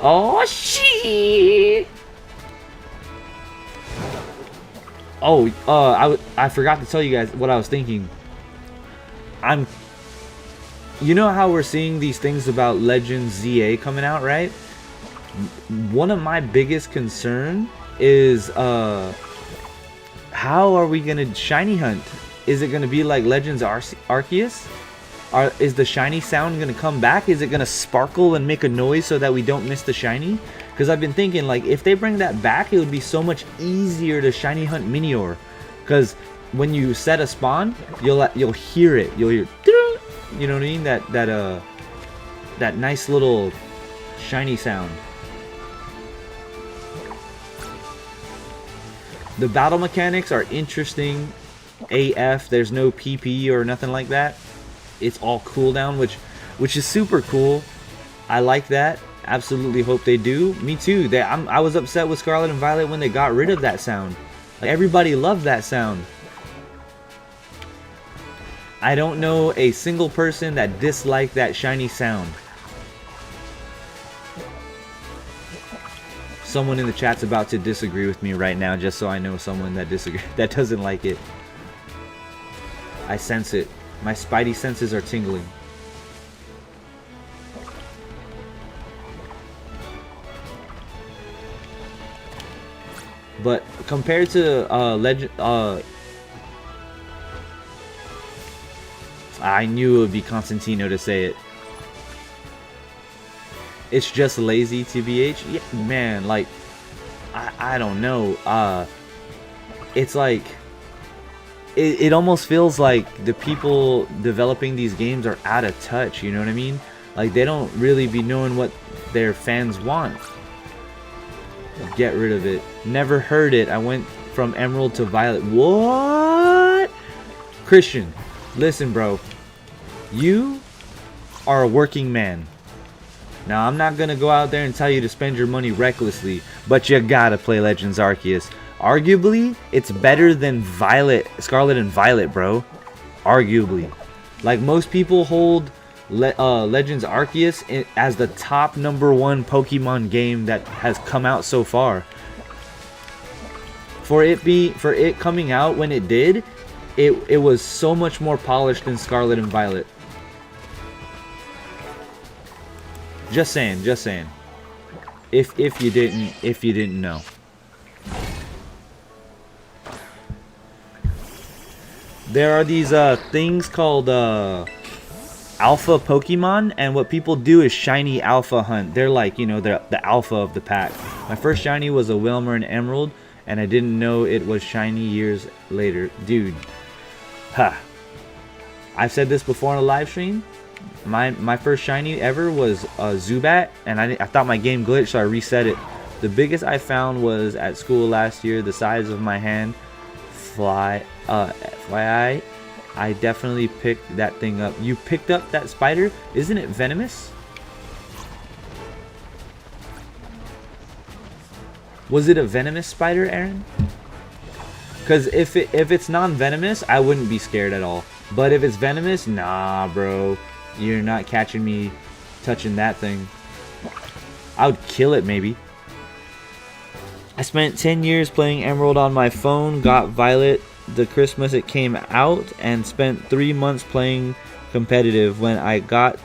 S1: Oh, shit. Oh, I forgot to tell you guys what I was thinking. You know how we're seeing these things about Legends ZA coming out, right? One of my biggest concern is how are we gonna shiny hunt? Is it gonna be like Legends Arceus? Is the shiny sound gonna come back? Is it gonna sparkle and make a noise so that we don't miss the shiny? Because I've been thinking, like, if they bring that back, it would be so much easier to shiny hunt Minior. Because when you set a spawn, you'll hear it. You'll hear, you know what I mean? That nice little shiny sound. The battle mechanics are interesting AF. There's no PP or nothing like that. It's all cooldown, which is super cool. I like that. Absolutely hope they do. Me too. I was upset with Scarlet and Violet when they got rid of that sound. Like, everybody loved that sound. I don't know a single person that disliked that shiny sound. Someone in the chat's about to disagree with me right now, just so I know someone that doesn't like it. I sense it. My spidey senses are tingling. But compared to I knew it would be Constantino to say it. It's just lazy, TBH. Yeah, man, like, I don't know. It's like, it almost feels like the people developing these games are out of touch, you know what I mean? Like, they don't really be knowing what their fans want. Get rid of it. Never heard it. I went from Emerald to Violet. What? Christian, listen, bro. You are a working man. Now, I'm not going to go out there and tell you to spend your money recklessly, but you gotta play Legends Arceus. Arguably, it's better than Violet, Scarlet and Violet, bro. Arguably. Like, most people hold Legends Arceus as the top #1 Pokemon game that has come out so far. For it coming out when it did, it was so much more polished than Scarlet and Violet. Just saying. If you didn't know. There are these things called alpha Pokemon, and what people do is shiny alpha hunt. They're like, you know, they're the alpha of the pack. My first shiny was a Wilmer and Emerald, and I didn't know it was shiny years later. Dude. Ha. I've said this before on a live stream. My first shiny ever was a Zubat, and I thought my game glitched, so I reset it. The biggest I found was at school last year, the size of my hand. FYI, I definitely picked that thing up. You picked up that spider? Isn't it venomous? Was it a venomous spider, Aaron? Because if it's non-venomous, I wouldn't be scared at all. But if it's venomous, nah, bro. You're not catching me touching that thing. I would kill it, maybe. I spent 10 years playing Emerald on my phone, got Violet the Christmas it came out, and spent 3 months playing competitive when I got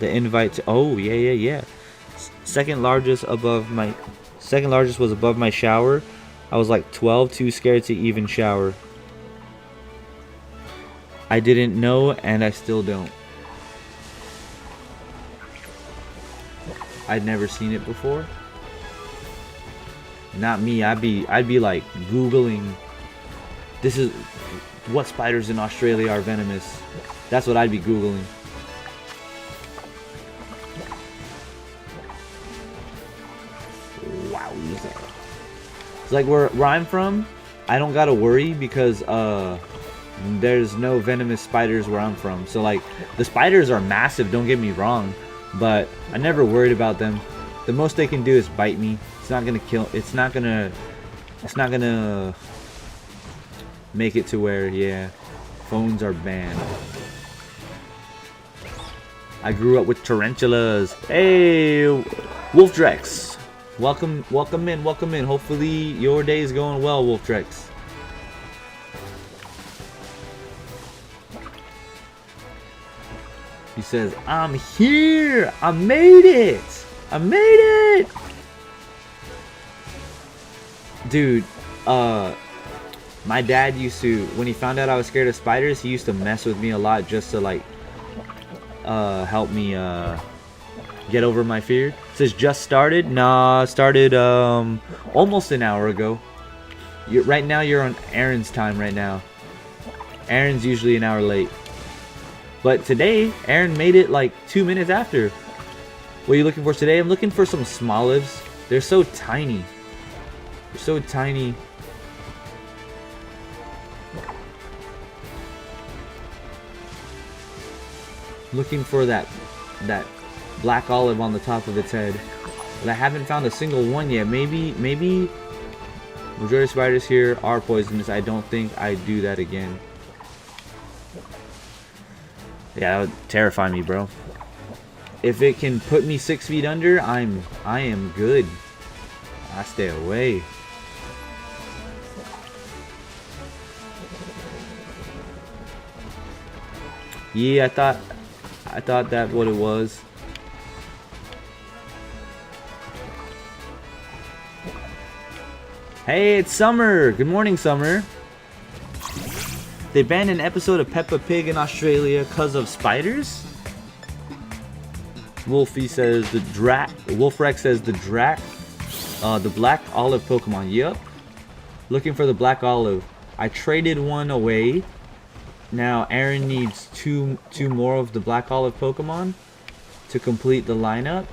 S1: the invite to... Oh, yeah. Second largest was above my shower. I was like 12, too scared to even shower. I didn't know, and I still don't. I'd never seen it before. Not me. I'd be like Googling. This is what spiders in Australia are venomous. That's what I'd be Googling. Wow. It's like where I'm from, I don't gotta worry because there's no venomous spiders where I'm from. So like the spiders are massive, don't get me wrong, but I never worried about them. The most they can do is bite me. It's not gonna kill. It's not gonna make it to where, yeah, phones are banned. I grew up with tarantulas. Hey, Wolfdrex, welcome in. Hopefully your day is going well, Wolfdrex. He says, I'm here! I made it! I made it! Dude, my dad used to, when he found out I was scared of spiders, he used to mess with me a lot just to like help me get over my fear. It says just started. Nah, started almost an hour ago. Right now you're on Aaron's time right now. Aaron's usually an hour late. But today, Aaron made it like 2 minutes after. What are you looking for today? I'm looking for some Smolives. They're so tiny. They're so tiny. Looking for that black olive on the top of its head. But I haven't found a single one yet. Maybe majority of spiders here are poisonous. I don't think I do that again. Yeah, that would terrify me, bro. If it can put me 6 feet under, I am good. I stay away. Yeah, I thought that's what it was. Hey, it's Summer. Good morning, Summer. They banned an episode of Peppa Pig in Australia because of spiders? Wolfie says the Wolfrex says the black olive Pokemon. Yup. Looking for the black olive. I traded one away. Now Aaron needs two more of the black olive Pokemon to complete the lineup.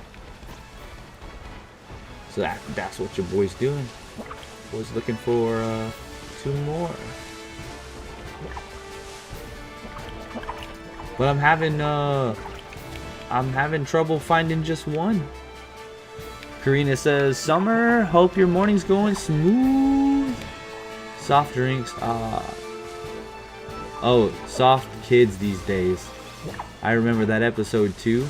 S1: So that's what your boy's doing. Boy's looking for 2 more. But I'm having trouble finding just one. Karina says, Summer, hope your morning's going smooth. Soft drinks. Oh, soft kids these days. I remember that episode too.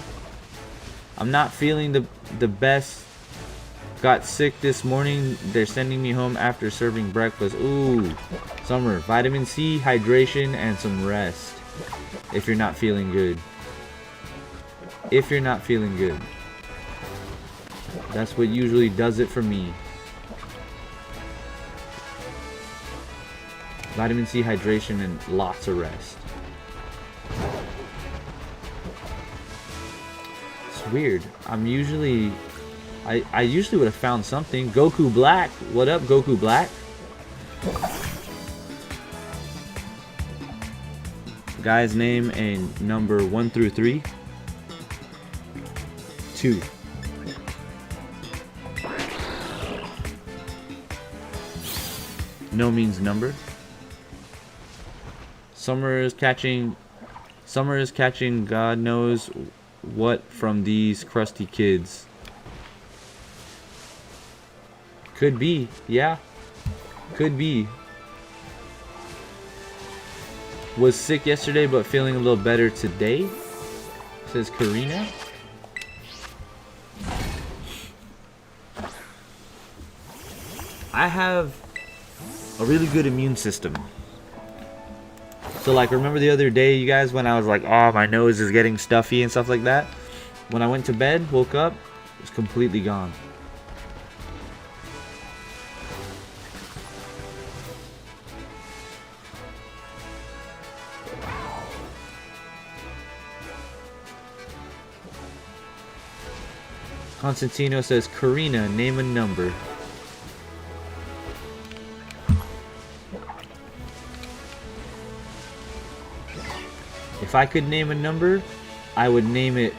S1: I'm not feeling the best. Got sick this morning. They're sending me home after serving breakfast. Ooh, Summer, vitamin C, hydration, and some rest. If you're not feeling good. If you're not feeling good. That's what usually does it for me. Vitamin C, hydration, and lots of rest. It's weird. I usually would have found something. Goku Black. What up, Goku Black? Guy's name and number 1 through 3. 2. No means number. Summer is catching God knows what from these crusty kids. Could be, yeah. Could be. Was sick yesterday but feeling a little better today, says Karina. I have a really good immune system. So like, remember the other day, you guys, when I was like, oh, my nose is getting stuffy and stuff like that? When I went to bed, woke up, it was completely gone. Constantino says, Karina, name a number. If I could name a number, I would name it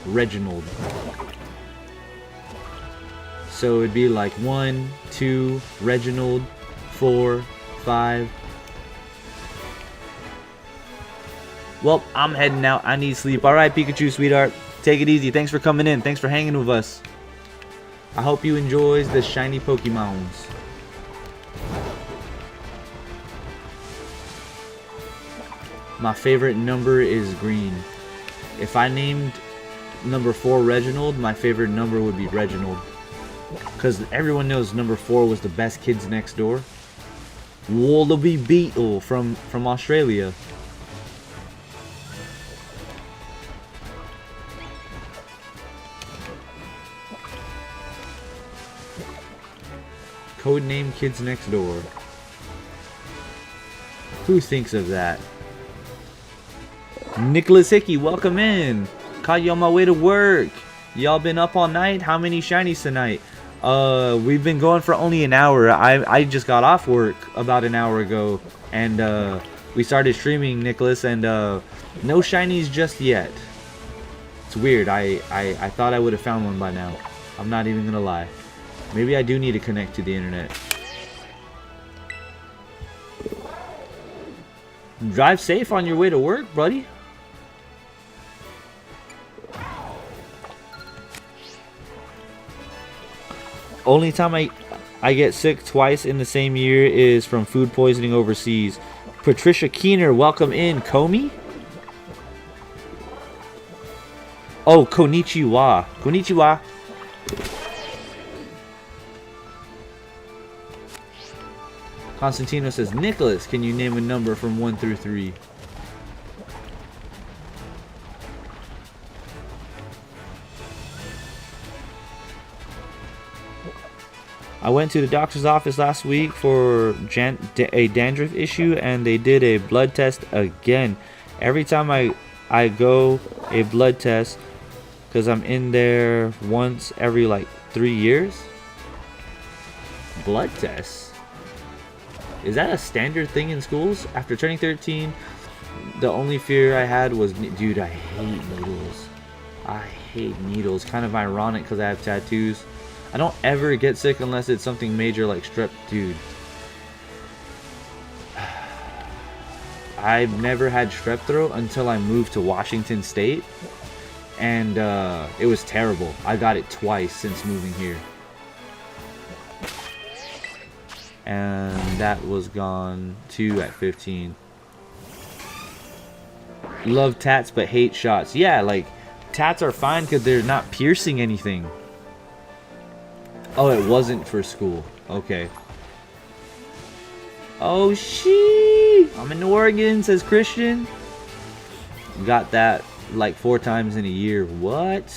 S1: Reginald. So it'd be like 1, 2, Reginald, 4, 5. Well, I'm heading out. I need sleep. Alright, Pikachu, sweetheart. Take it easy. Thanks for coming in. Thanks for hanging with us. I hope you enjoy the shiny Pokemons. My favorite number is green. If I named number 4 Reginald, my favorite number would be Reginald. Because everyone knows number 4 was the best kids next door. Wallaby Beetle from Australia. Codename Kids Next Door. Who thinks of that? Nicholas Hickey, welcome in. Caught you on my way to work. Y'all been up all night? How many shinies tonight? We've been going for only an hour. I just got off work about an hour ago, and we started streaming, Nicholas, and no shinies just yet. It's weird. I thought I would have found one by now. I'm not even gonna lie. Maybe I do need to connect to the internet. Drive safe on your way to work, buddy. Only time I get sick twice in the same year is from food poisoning overseas. Patricia Keener, welcome in. Komi? Oh, konnichiwa. Konnichiwa. Constantino says, Nicholas, can you name a number from 1 through 3? I went to the doctor's office last week for a dandruff issue, and they did a blood test again. Every time I go a blood test, because I'm in there once every like 3 years. Blood tests? Is that a standard thing in schools? After turning 13, the only fear I had was, dude, I hate needles. I hate needles. Kind of ironic because I have tattoos. I don't ever get sick unless it's something major like strep, dude. I've never had strep throat until I moved to Washington State. And it was terrible. I got it twice since moving here. And that was gone too at 15. Love tats but hate shots. Yeah, like tats are fine because they're not piercing anything. Oh, it wasn't for school. Okay. Oh, I'm in Oregon, says Christian. Got that like 4 times in a year. What?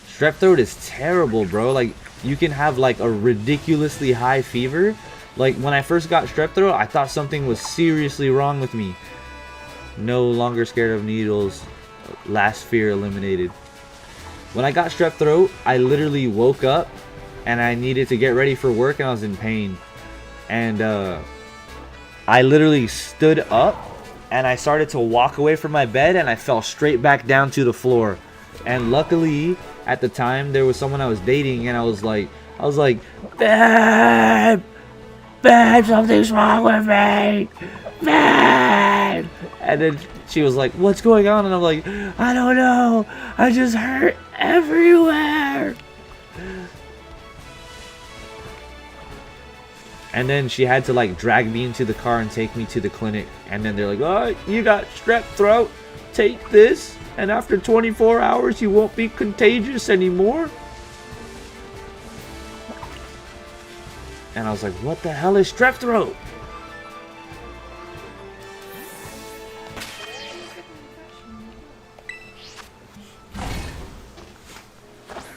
S1: Strep throat is terrible, bro. Like, you can have like a ridiculously high fever. Like, when I first got strep throat, I thought something was seriously wrong with me. No longer scared of needles. Last fear eliminated. When I got strep throat, I literally woke up and I needed to get ready for work and I was in pain. And I literally stood up and I started to walk away from my bed and I fell straight back down to the floor. And luckily, at the time, there was someone I was dating and I was like, babe, something's wrong with me, babe. And then she was like, what's going on? And I'm like, I don't know, I just hurt everywhere. And then she had to like drag me into the car and take me to the clinic. And then they're like, oh, you got strep throat, take this, and after 24 hours you won't be contagious anymore. And I was like, what the hell is strep throat?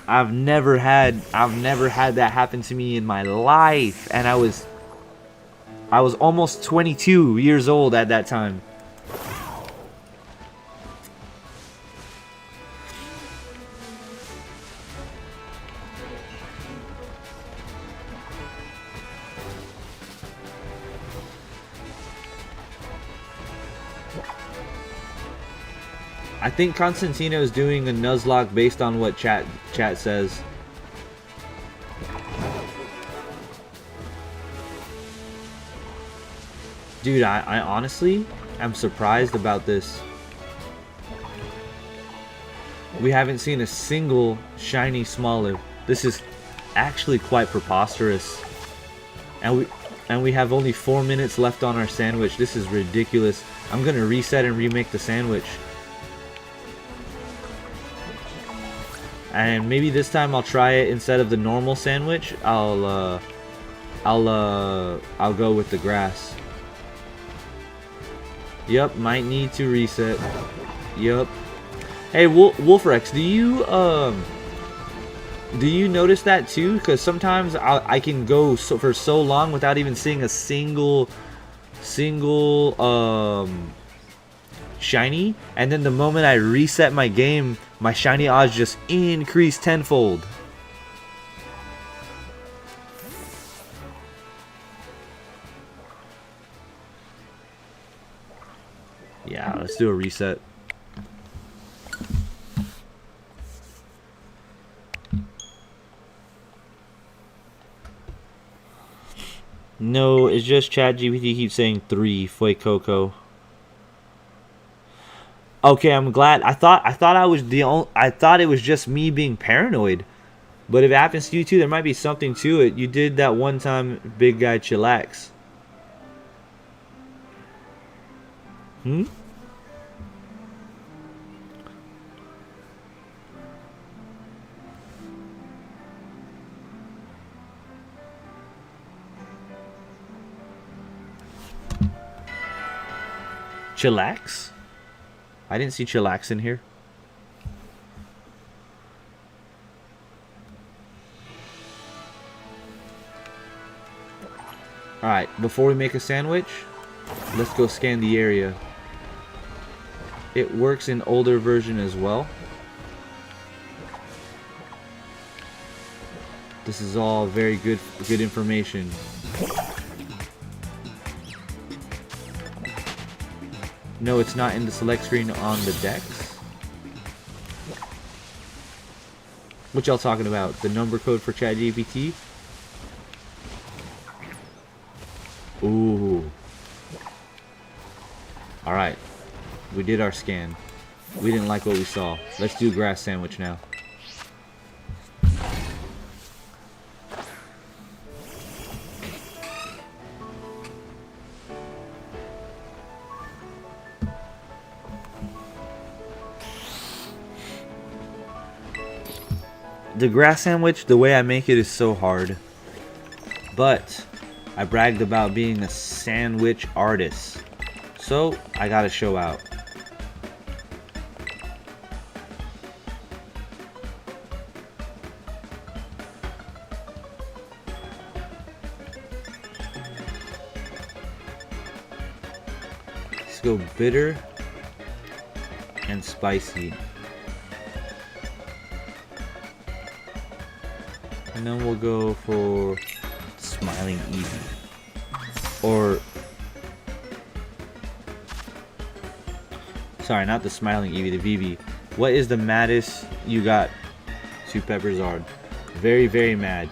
S1: I've never had that happen to me in my life, and I was almost 22 years old at that time. I think Constantino is doing a Nuzlocke based on what chat says. Dude, I honestly am surprised about this. We haven't seen a single shiny Smolive. This is actually quite preposterous. And we have only 4 minutes left on our sandwich. This is ridiculous. I'm gonna reset and remake the sandwich. And maybe this time I'll try it instead of the normal sandwich. I'll go with the grass. Yup, might need to reset. Yup. Hey, Wolfrex, do you notice that too? Because sometimes I can go for so long without even seeing a single shiny, and then the moment I reset my game, my shiny odds just increased tenfold. Yeah, let's do a reset. No, it's just ChatGPT keeps saying 3 Foi Coco. Okay, I'm glad. I thought I was the only. I thought it was just me being paranoid. But if it happens to you too, there might be something to it. You did that one time, big guy, chillax. Hmm? Chillax? I didn't see chillax in here. Alright, before we make a sandwich, let's go scan the area. It works in older version as well. This is all very good information. No, it's not in the select screen on the Dex. What y'all talking about? The number code for ChatGPT? Ooh. Alright. We did our scan. We didn't like what we saw. Let's do grass sandwich now. The grass sandwich, the way I make it is so hard. But I bragged about being a sandwich artist. So I gotta show out. Let's go bitter and spicy. And then we'll go for Smiling Eevee. Or... Sorry, not the Smiling Eevee, the VV. What is the maddest you got to Pepperzard? Very, very mad.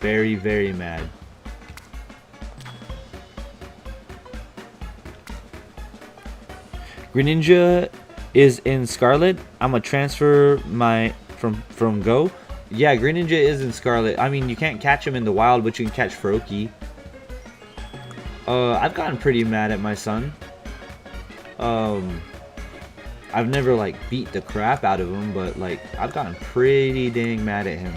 S1: Very, very mad. Greninja is in Scarlet. I'm gonna transfer my from Go. Yeah, Greninja is in Scarlet. I mean, you can't catch him in the wild, but you can catch Froakie. I've gotten pretty mad at my son. I've never, like, beat the crap out of him, but, like, I've gotten pretty dang mad at him.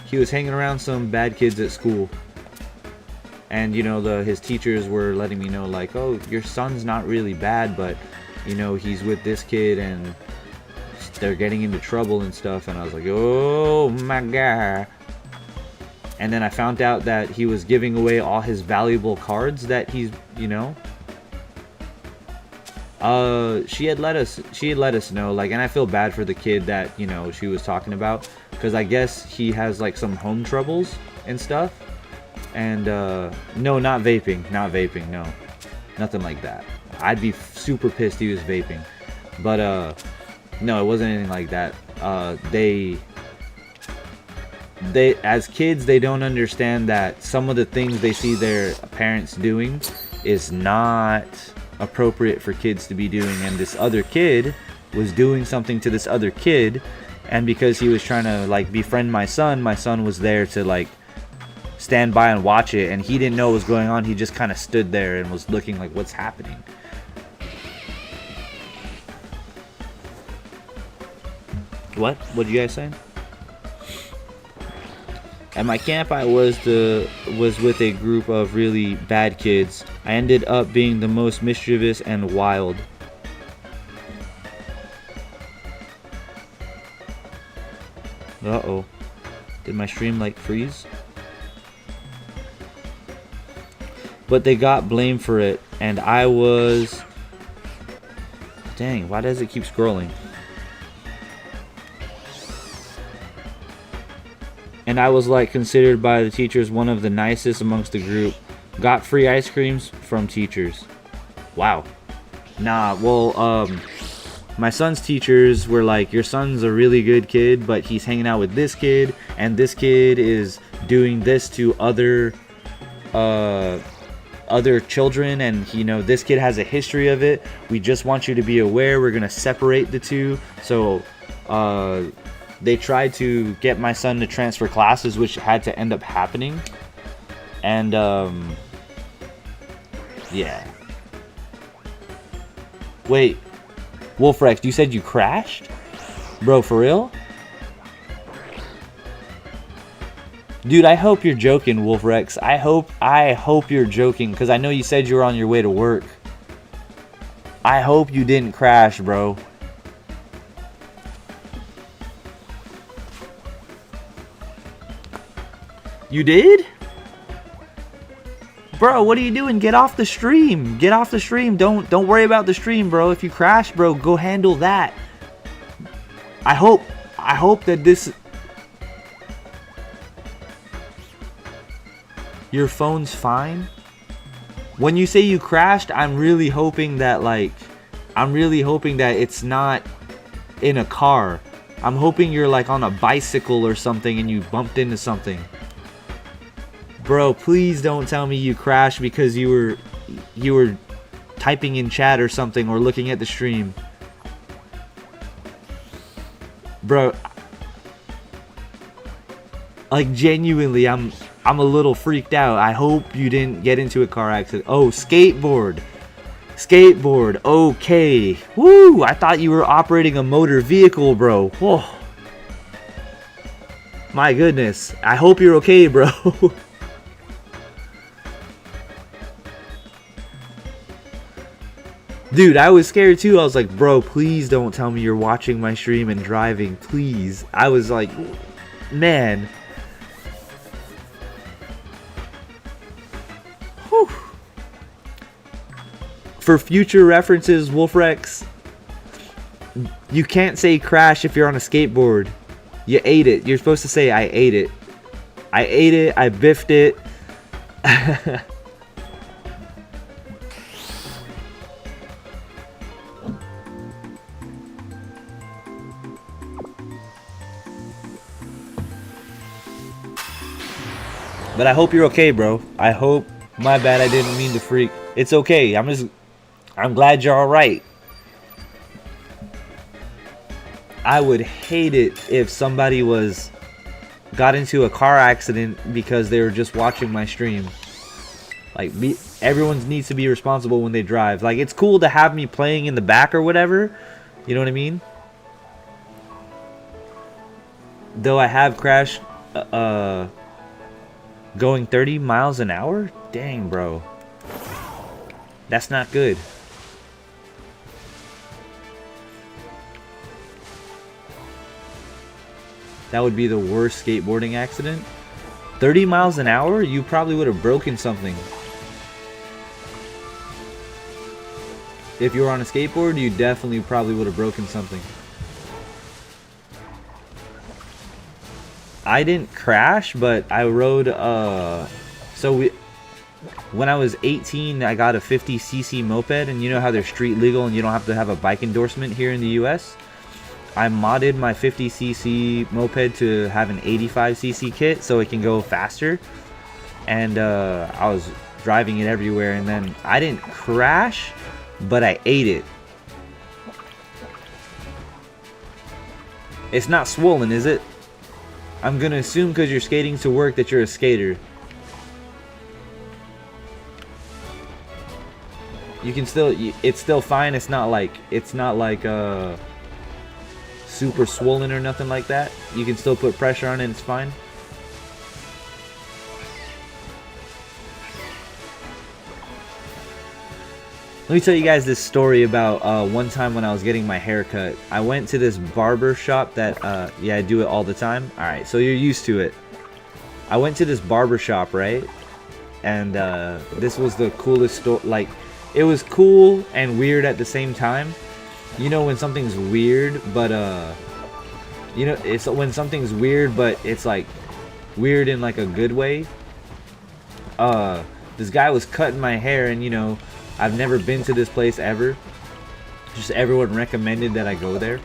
S1: He was hanging around some bad kids at school. And, you know, his teachers were letting me know, like, oh, your son's not really bad, but... you know, he's with this kid and they're getting into trouble and stuff. And I was like, oh my god. And then I found out that he was giving away all his valuable cards that he's, you know. She had let us know, like, and I feel bad for the kid that, you know, she was talking about. Because I guess he has, like, some home troubles and stuff. And, no, not vaping, no. Nothing like that. I'd be super pissed he was vaping. But, no, it wasn't anything like that. They, as kids, they don't understand that some of the things they see their parents doing is not appropriate for kids to be doing. And this other kid was doing something to this other kid. And because he was trying to, like, befriend my son was there to, like, stand by and watch it. And he didn't know what was going on. He just kind of stood there and was looking like, what's happening? What did you guys say? At my camp, I was with a group of really bad kids. I ended up being the most mischievous and wild. Uh-oh. Did my stream, like, freeze? but they got blamed for it, and I was... Dang, why does it keep scrolling? And I was like considered by the teachers one of the nicest amongst the group. Got free ice creams from teachers. Wow. Nah, well, my son's teachers were like, your son's a really good kid, but he's hanging out with this kid, and this kid is doing this to other children, and you know, this kid has a history of it. We just want you to be aware. We're gonna separate the two. So they tried to get my son to transfer classes, which had to end up happening. And yeah. Wait, Wolfrex, you said you crashed? Bro, for real? Dude, I hope you're joking, Wolfrex. I hope you're joking, because I know you said you were on your way to work. I hope you didn't crash, bro. You did? Bro, what are you doing? Get off the stream. Get off the stream. Don't worry about the stream, bro. If you crash, bro, go handle that. I hope that this... Your phone's fine? When you say you crashed, I'm really hoping that it's not in a car. I'm hoping you're like on a bicycle or something and you bumped into something. Bro, please don't tell me you crashed because you were typing in chat or something, or looking at the stream. Bro, like genuinely, I'm a little freaked out. I hope you didn't get into a car accident. Oh, skateboard. Skateboard. Okay. Woo! I thought you were operating a motor vehicle, bro. Whoa. My goodness. I hope you're okay, bro. Dude, I was scared too. I was like, bro, please don't tell me you're watching my stream and driving. Please. I was like, man. Whew. For future references, Wolfrex, you can't say crash if you're on a skateboard. You ate it. You're supposed to say, I ate it. I ate it. I biffed it. But I hope you're okay, bro. I hope. My bad, I didn't mean to freak. It's okay. I'm glad you're alright. I would hate it if somebody got into a car accident because they were just watching my stream. Like, everyone needs to be responsible when they drive. Like, it's cool to have me playing in the back or whatever. You know what I mean? Though I have crashed, going 30 miles an hour? Dang, bro. That's not good. That would be the worst skateboarding accident. 30 miles an hour? You probably would have broken something. If you were on a skateboard, you definitely probably would have broken something. I didn't crash, but I rode, when I was 18, I got a 50cc moped, and you know how they're street legal and you don't have to have a bike endorsement here in the US? I modded my 50cc moped to have an 85cc kit so it can go faster, and I was driving it everywhere, and then I didn't crash, but I ate it. It's not swollen, is it? I'm gonna assume because you're skating to work that you're a skater. You can still, it's still fine. It's not like super swollen or nothing like that. You can still put pressure on it and it's fine. Let me tell you guys this story about one time when I was getting my hair cut. I went to this barber shop that, yeah, I do it all the time. Alright, so you're used to it. I went to this barber shop, right? and this was the coolest store. Like, it was cool and weird at the same time. You know when something's weird, but you know, it's when something's weird, but it's like weird in like a good way. This guy was cutting my hair, and you know, I've never been to this place ever. Just everyone recommended that I go there,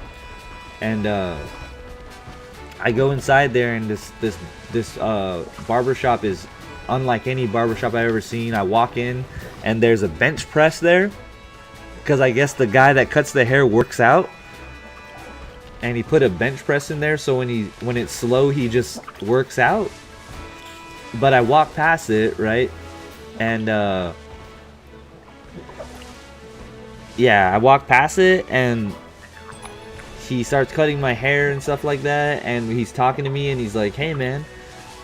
S1: and I go inside there, and this barbershop is unlike any barbershop I've ever seen. I walk in, and there's a bench press there, because I guess the guy that cuts the hair works out, and he put a bench press in there, so when it's slow, he just works out. But I walk past it, right, and yeah, I walk past it, and he starts cutting my hair and stuff like that, and he's talking to me, and he's like, "Hey man,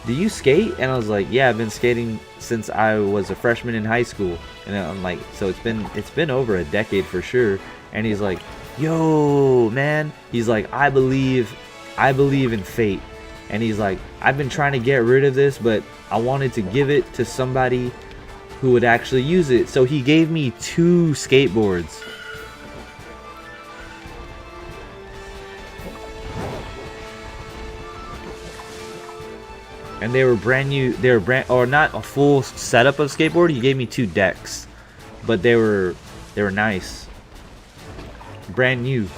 S1: do you skate?" And I was like, "Yeah, I've been skating since I was a freshman in high school." And I'm like, so it's been over a decade for sure. And he's like, "Yo man," he's like, I believe in fate." And he's like, "I've been trying to get rid of this, but I wanted to give it to somebody who would actually use it." So he gave me 2 skateboards. And they were brand new. They were or not a full setup of skateboard. He gave me 2 decks, but they were nice, brand new.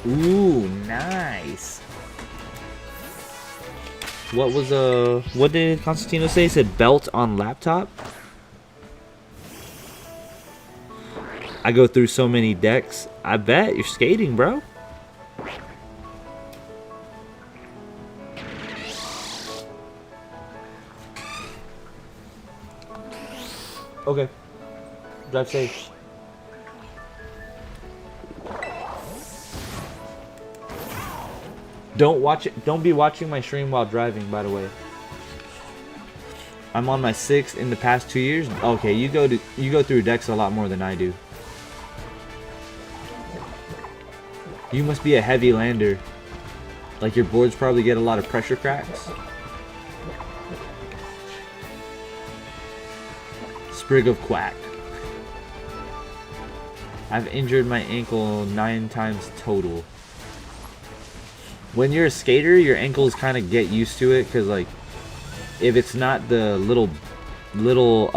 S1: Ooh, nice. What did Constantino say? He said belt on laptop. I go through so many decks. I bet you're skating, bro. Okay. Drive safe. Don't be watching my stream while driving, by the way. I'm on my 6th in the past 2 years. Okay, you go through decks a lot more than I do. You must be a heavy lander. Like your boards probably get a lot of pressure cracks. Sprig of Quack. I've injured my ankle 9 times total. When you're a skater, your ankles kind of get used to it, because like if it's not the little metal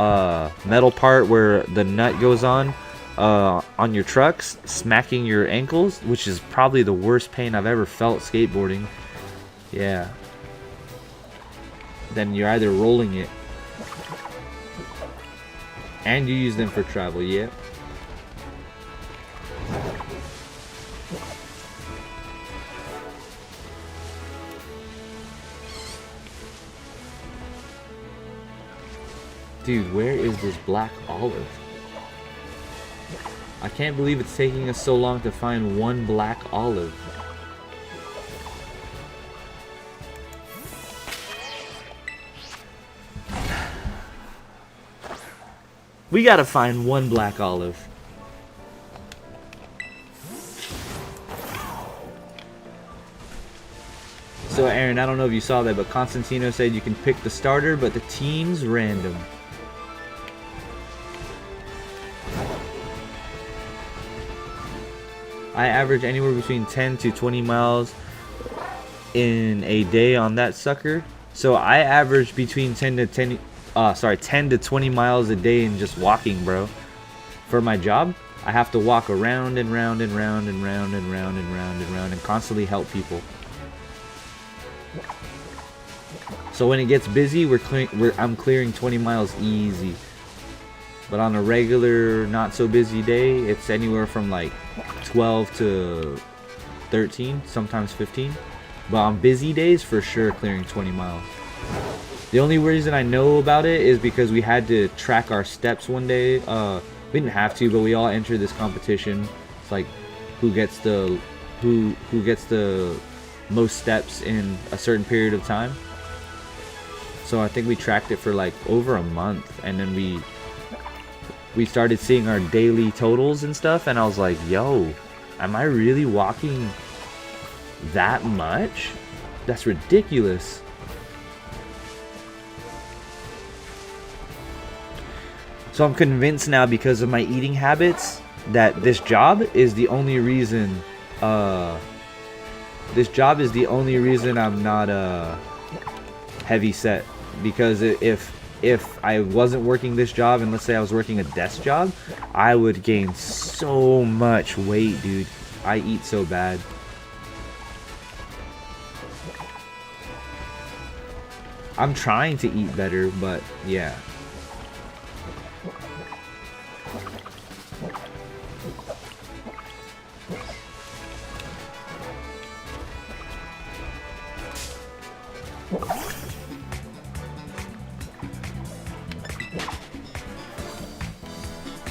S1: part where the nut goes on your trucks, smacking your ankles, which is probably the worst pain I've ever felt skateboarding. Yeah. Then you're either rolling it and you use them for travel. Yep. Dude, where is this black olive? I can't believe it's taking us so long to find one black olive. We gotta find one black olive. So Aaron, I don't know if you saw that, but Constantino said you can pick the starter, but the team's random. I average anywhere between 10 to 20 miles in a day on that sucker. So I average between 10 to 20 miles a day in just walking, bro. For my job, I have to walk around and round and round and round and round and round and round and constantly help people. So when it gets busy, I'm clearing 20 miles easy. But on a regular, not so busy day, it's anywhere from like 12 to 13, sometimes 15. But on busy days, for sure, clearing 20 miles. The only reason I know about it is because we had to track our steps one day. We didn't have to, but we all entered this competition. It's like who gets the most steps in a certain period of time. So I think we tracked it for like over a month, and then we we started seeing our daily totals and stuff, and I was like, yo, am I really walking that much? That's ridiculous. So I'm convinced now, because of my eating habits, that this job is the only reason I'm not heavy set. Because if I wasn't working this job, and let's say I was working a desk job, I would gain so much weight, dude. I eat so bad. I'm trying to eat better, but yeah.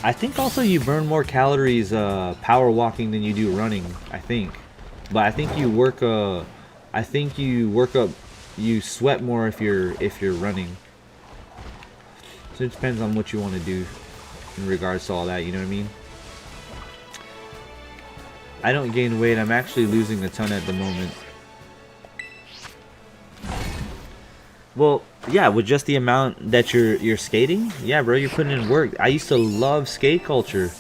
S1: I think also you burn more calories power walking than you do running, I think. But I think you work up, you sweat more if you're running. So it depends on what you want to do in regards to all that, you know what I mean? I don't gain weight. I'm actually losing a ton at the moment. Well, yeah, with just the amount that you're skating, yeah, bro, you're putting in work. I used to love skate culture.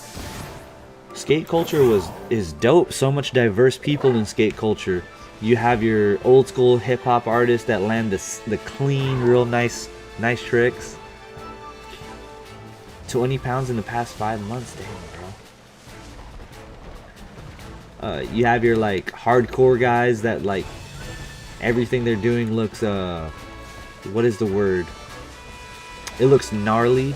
S1: Skate culture is dope. So much diverse people in skate culture. You have your old school hip hop artists that land the clean, real nice tricks. 20 pounds in the past 5 months, damn, bro. You have your like hardcore guys that like everything they're doing looks what is the word? It looks gnarly.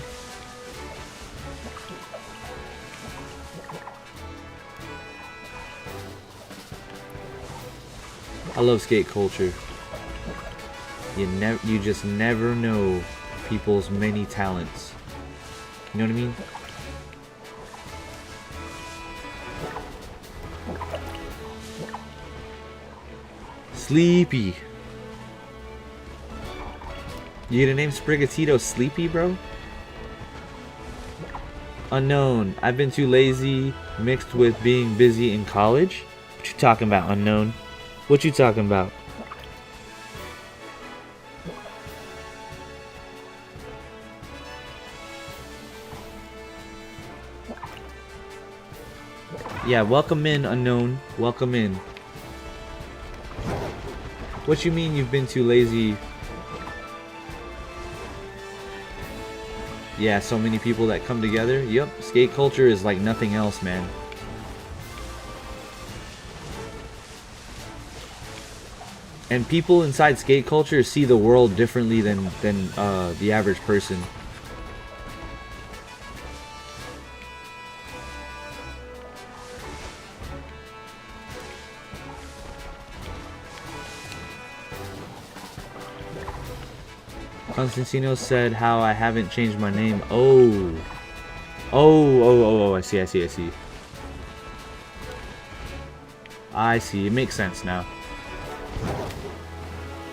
S1: I love skate culture. You just never know people's many talents. You know what I mean? Sleepy. You gonna name Sprigatito Sleepy, bro? Unknown. I've been too lazy mixed with being busy in college. What you talking about, Unknown? What you talking about? Yeah, welcome in, Unknown. Welcome in. What you mean you've been too lazy? Yeah, so many people that come together. Yep, skate culture is like nothing else, man. And people inside skate culture see the world differently than the average person. Constantino said how I haven't changed my name. Oh, I see. I see. It makes sense now.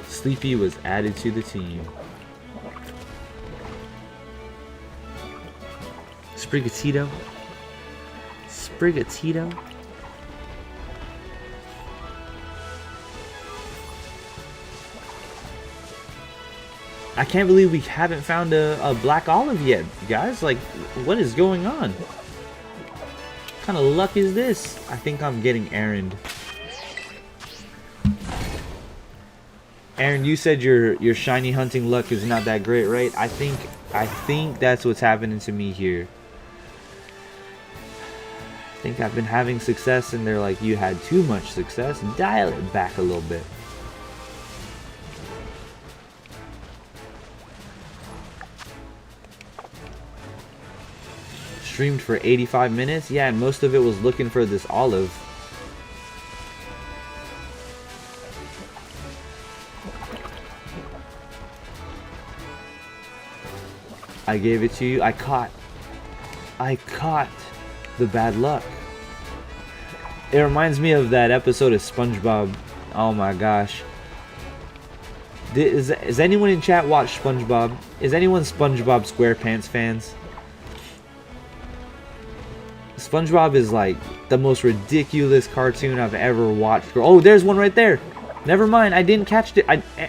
S1: Sleepy was added to the team. Sprigatito. I can't believe we haven't found a black olive yet, guys. Like, what is going on? What kind of luck is this? I think I'm getting Aaroned. Aaron, you said your shiny hunting luck is not that great, right? I think that's what's happening to me here. I think I've been having success, and they're like, you had too much success. Dial it back a little bit. Streamed for 85 minutes. Yeah, and most of it was looking for this olive. I gave it to you. I caught the bad luck. It reminds me of that episode of Spongebob. Oh my gosh. Is anyone in chat watch SpongeBob? Is anyone SpongeBob SquarePants fans? SpongeBob is like the most ridiculous cartoon I've ever watched. Oh, there's one right there. Never mind, I didn't catch it.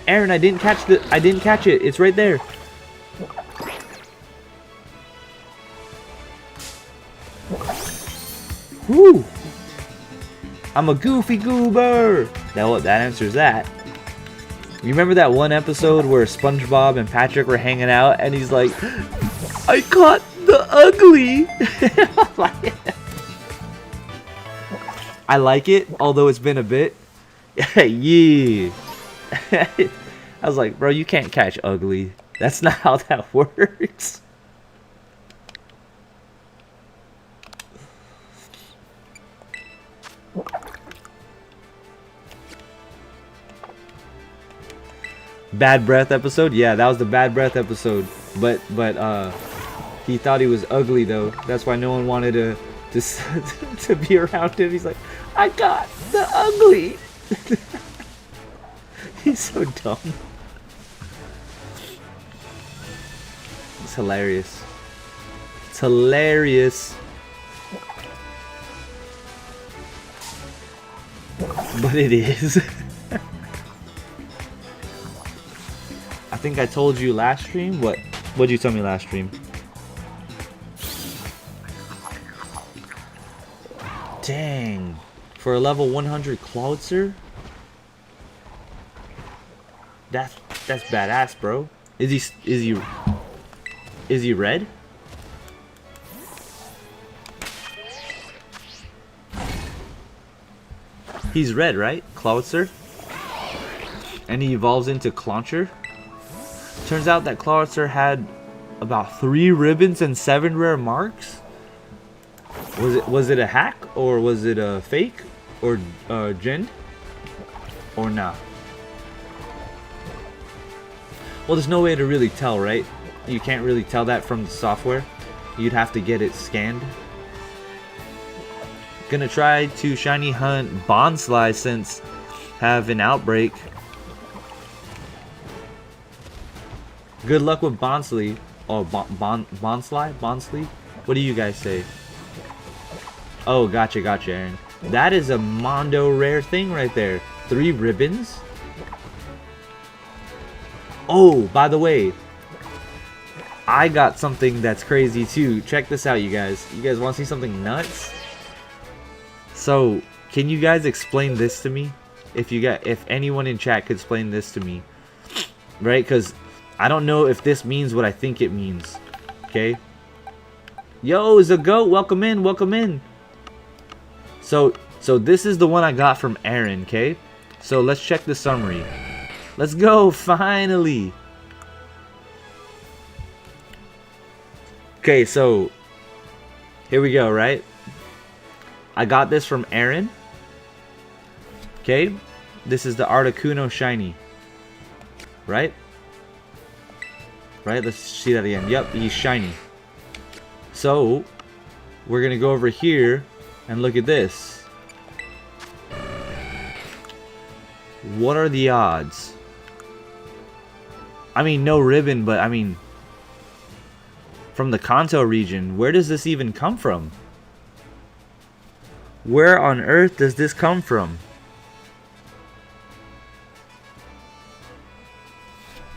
S1: Aaron, I didn't catch it. It's right there. Woo! I'm a goofy goober. That answers that. You remember that one episode where SpongeBob and Patrick were hanging out and he's like, I caught the ugly. I like it, although it's been a bit. Yeah. I was like, bro, you can't catch ugly. That's not how that works. Bad breath episode? Yeah, that was the bad breath episode. But he thought he was ugly though. That's why no one wanted to be around him. He's like, I got the ugly. He's so dumb. It's hilarious. It's hilarious. But it is. I think I told you last stream. What'd you tell me last stream? Dang. For a level 100 Cloudster? That's badass, bro. Is he red? He's red, right? Cloudster? And he evolves into Clauncher? Turns out that Cloudster had about 3 ribbons and 7 rare marks? Was it a hack? Or was it a fake? Or gen? Or nah? Well, there's no way to really tell, right? You can't really tell that from the software. You'd have to get it scanned. Gonna try to shiny hunt Bonsly since have an outbreak. Good luck with Bonsly. Oh, Bonsly? What do you guys say? Oh, gotcha, Aaron. That is a Mondo rare thing right there. 3 ribbons. Oh, by the way, I got something that's crazy too. Check this out, you guys. You guys want to see something nuts? So, can you guys explain this to me? If anyone in chat could explain this to me, right? Because I don't know if this means what I think it means. Okay. Yo, Zagoat, welcome in, welcome in. So this is the one I got from Aaron. Okay. So let's check the summary. Let's go, finally. Okay, so here we go, right? I got this from Aaron. Okay, this is the Articuno shiny. Right? Right, let's see that again. Yep, he's shiny. So, we're gonna go over here and look at this. What are the odds? I mean, no ribbon, but I mean, from the Kanto region, where does this even come from? Where on earth does this come from?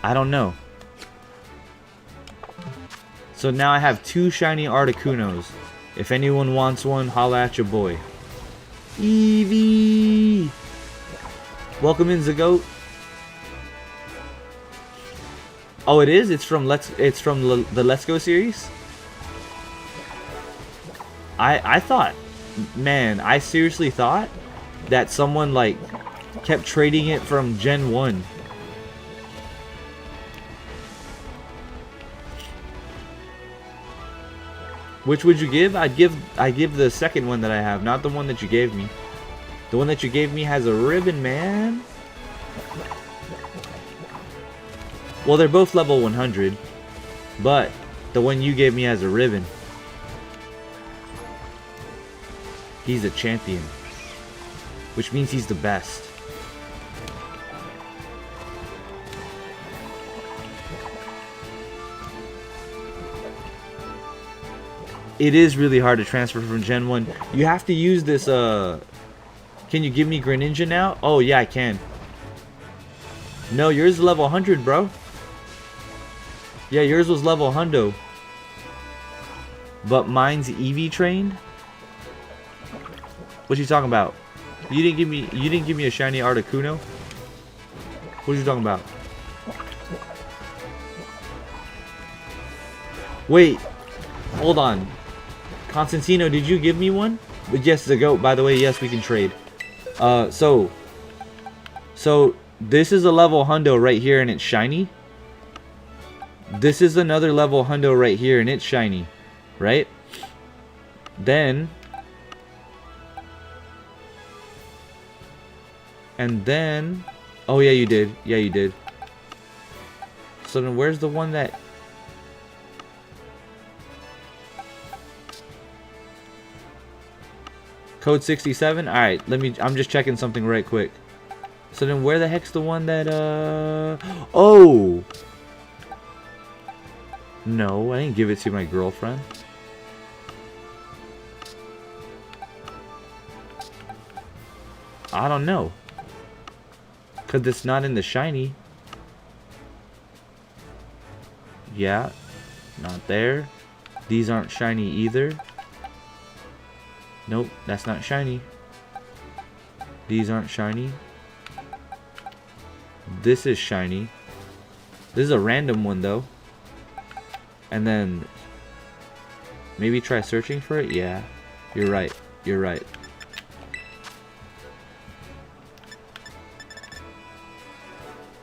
S1: I don't know. So now I have 2 shiny Articunos. If anyone wants one, holla at your boy. Eevee! Welcome in, Zagoat. Oh, it is? It's from the Let's Go series? I thought, man, I seriously thought that someone like kept trading it from Gen 1. Which would you give? I'd give the second one that I have, not the one that you gave me. The one that you gave me has a ribbon, man. Well, they're both level 100, but the one you gave me has a ribbon. He's a champion, which means he's the best. it is really hard to transfer from Gen 1. You have to use this, Can you give me Greninja now? Oh, yeah, I can. No, yours is level 100, bro. Yeah, yours was level 100. But mine's EV trained? What you talking about? You didn't give me a shiny Articuno? What you talking about? Wait. Hold on. Constantino, did you give me one? But yes, the goat, by the way, yes, we can trade. So this is a level hundo right here and it's shiny. This is another level hundo right here and it's shiny, right? Then oh yeah, you did. Yeah, you did. So then where's the one that code 67? Alright, I'm just checking something right quick. So then where the heck's the one that oh no, I didn't give it to my girlfriend. I don't know. Cause it's not in the shiny. Yeah, not there. These aren't shiny either. Nope, that's not shiny. These aren't shiny. This is shiny. This is a random one though. And then maybe try searching for it. Yeah, you're right. You're right.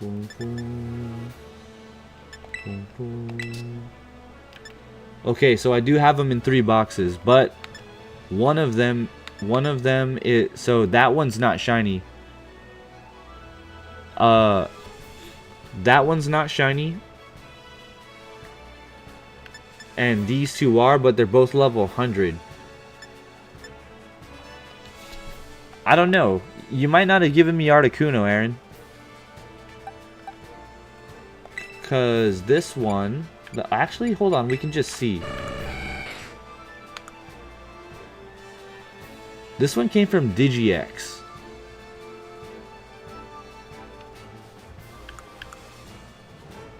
S1: Boom, boom. Boom, boom. Okay, so I do have them in 3 boxes, but one of them is, so that one's not shiny. That one's not shiny. And these two are, but they're both level 100. I don't know. You might not have given me Articuno, Aaron. Because this one... Actually, hold on. We can just see. This one came from DigiX.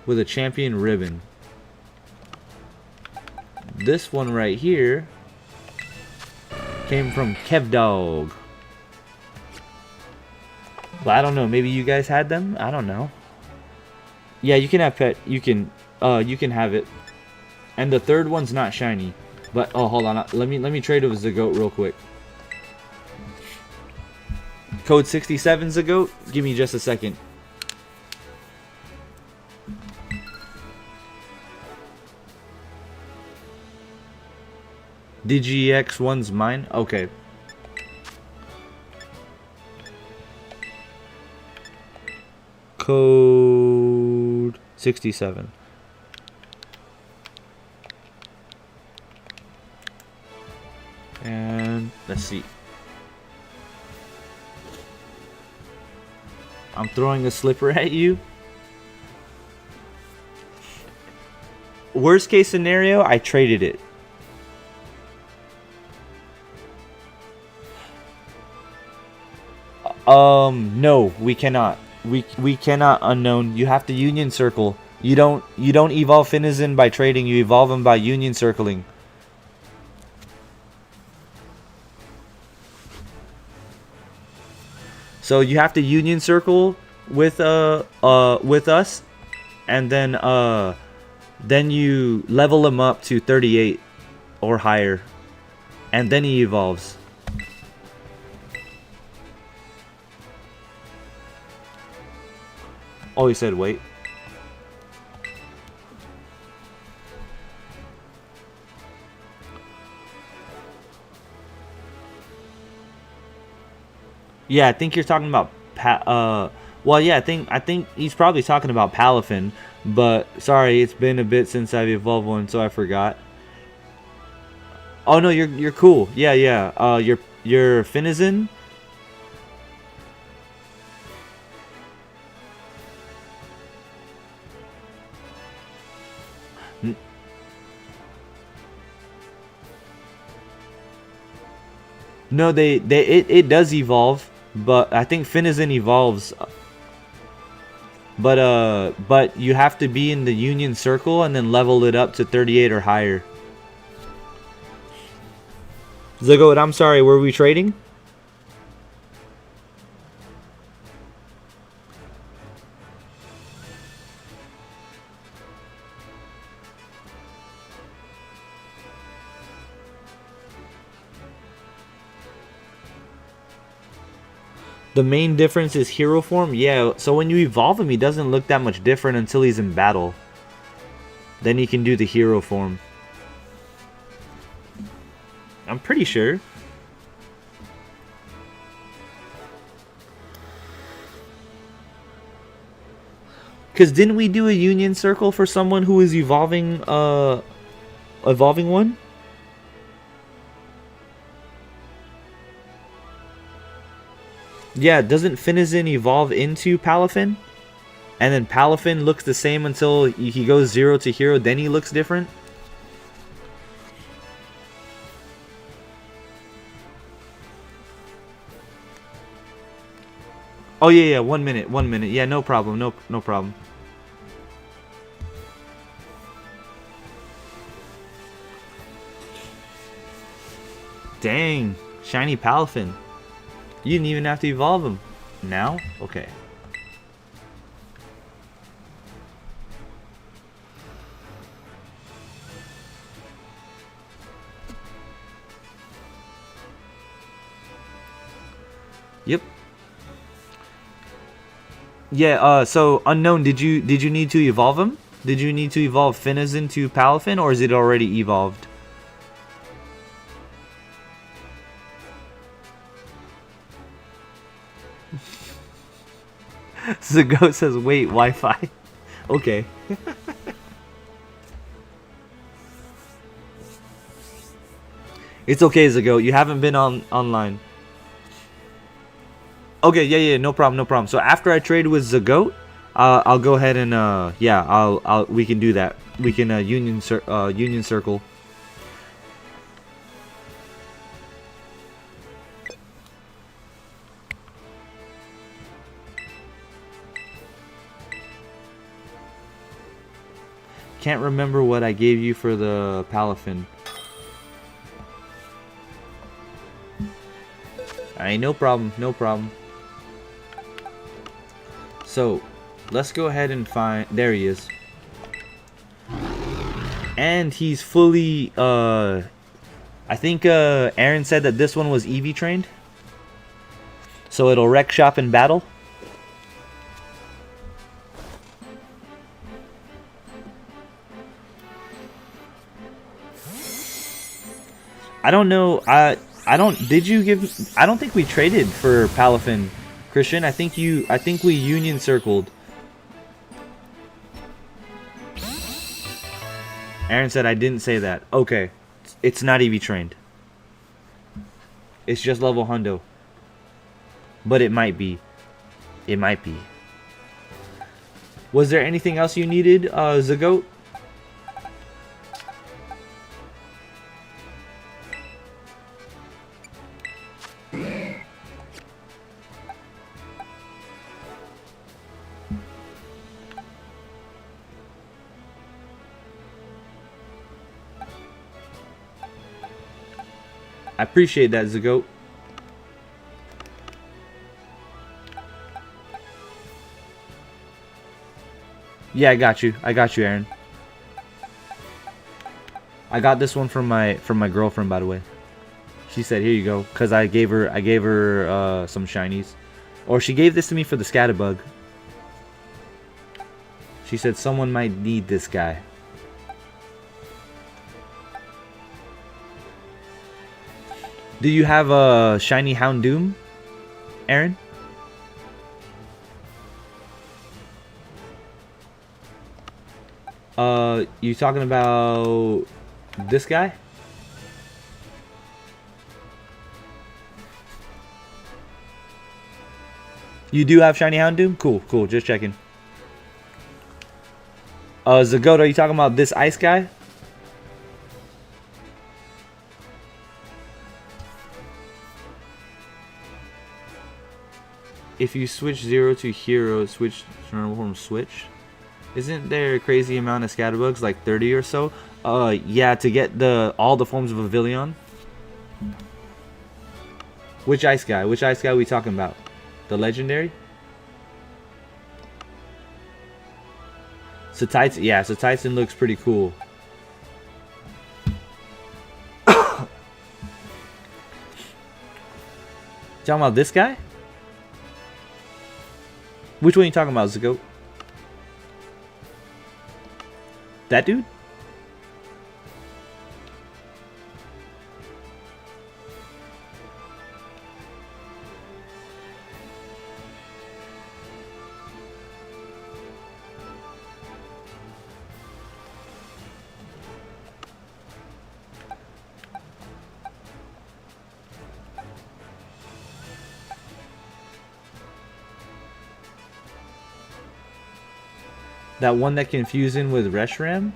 S1: With a champion ribbon. This one right here came from KevDog. But I don't know. Maybe you guys had them? I don't know. Yeah, you can have pet. You can have it. And the third one's not shiny. But oh, hold on. Let me trade it with Zagoat real quick. Code 67 Zagoat. Give me just a second. DGX one's mine? Okay. Code 67. And let's see. I'm throwing a slipper at you. Worst case scenario, I traded it. No, we cannot. We cannot, unknown. You have to union circle. You don't evolve Finizen by trading. You evolve him by union circling. So you have to union circle with us, and then you level him up to 38 or higher, and then he evolves. Oh, he said wait. Yeah, I think you're talking about well, yeah, I think he's probably talking about Palafin, but sorry, it's been a bit since I've evolved one, so I forgot. Oh no, you're cool. Yeah, yeah. Your Finizen. No, it does evolve, but I think Finizen evolves. But you have to be in the Union Circle and then level it up to 38 or higher. Zagoat, I'm sorry, were we trading? The main difference is hero form? Yeah, so when you evolve him, he doesn't look that much different until he's in battle. Then he can do the hero form. I'm pretty sure. Because didn't we do a Union Circle for someone who is evolving, evolving one? Yeah, doesn't Finizen evolve into Palafin? And then Palafin looks the same until he goes 0 to hero, then he looks different? Oh yeah, 1 minute, 1 minute. Yeah, no problem, no problem. Dang, shiny Palafin. You didn't even have to evolve him. Now? Okay. Yep. Yeah, so Unknown, did you need to evolve him? Did you need to evolve Finizen to Palafin, or is it already evolved? Zago says, wait, Wi-Fi. Okay. It's okay, Zago. You haven't been online. Okay, yeah, no problem. So after I trade with Zagoat, I'll go ahead and yeah, we can do that. We can Union Circle. Can't remember what I gave you for the Palafin. Alright, no problem. So, let's go ahead and find... There he is. And he's fully... I think Aaron said that this one was EV trained. So it'll wreck shop in battle. I don't know. I don't think we traded for Palafin, Christian. I think we Union Circled. Aaron said I didn't say that. Okay. It's not EV trained. It's just level hundo. But it might be. It might be. Was there anything else you needed, Zagoat? I appreciate that, Zagoat. Yeah, I got you, Aaron. I got this one from my girlfriend, by the way. She said, "Here you go," because I gave her some shinies, or she gave this to me for the Scatterbug. She said someone might need this guy. Do you have a shiny Houndoom, Aaron? You talking about this guy? You do have shiny Houndoom? Cool, just checking. Zagoat, are you talking about this ice guy? if you switch 0 to hero, switch to normal form switch. Isn't there a crazy amount of scatterbugs, like 30 or so? Yeah, to get all the forms of Avilion. Which ice guy? Which ice guy are we talking about? The legendary? So Titan, yeah, so Titan looks pretty cool. Talking about this guy? Which one are you talking about, Zago? That dude? That one that confusing with Reshiram?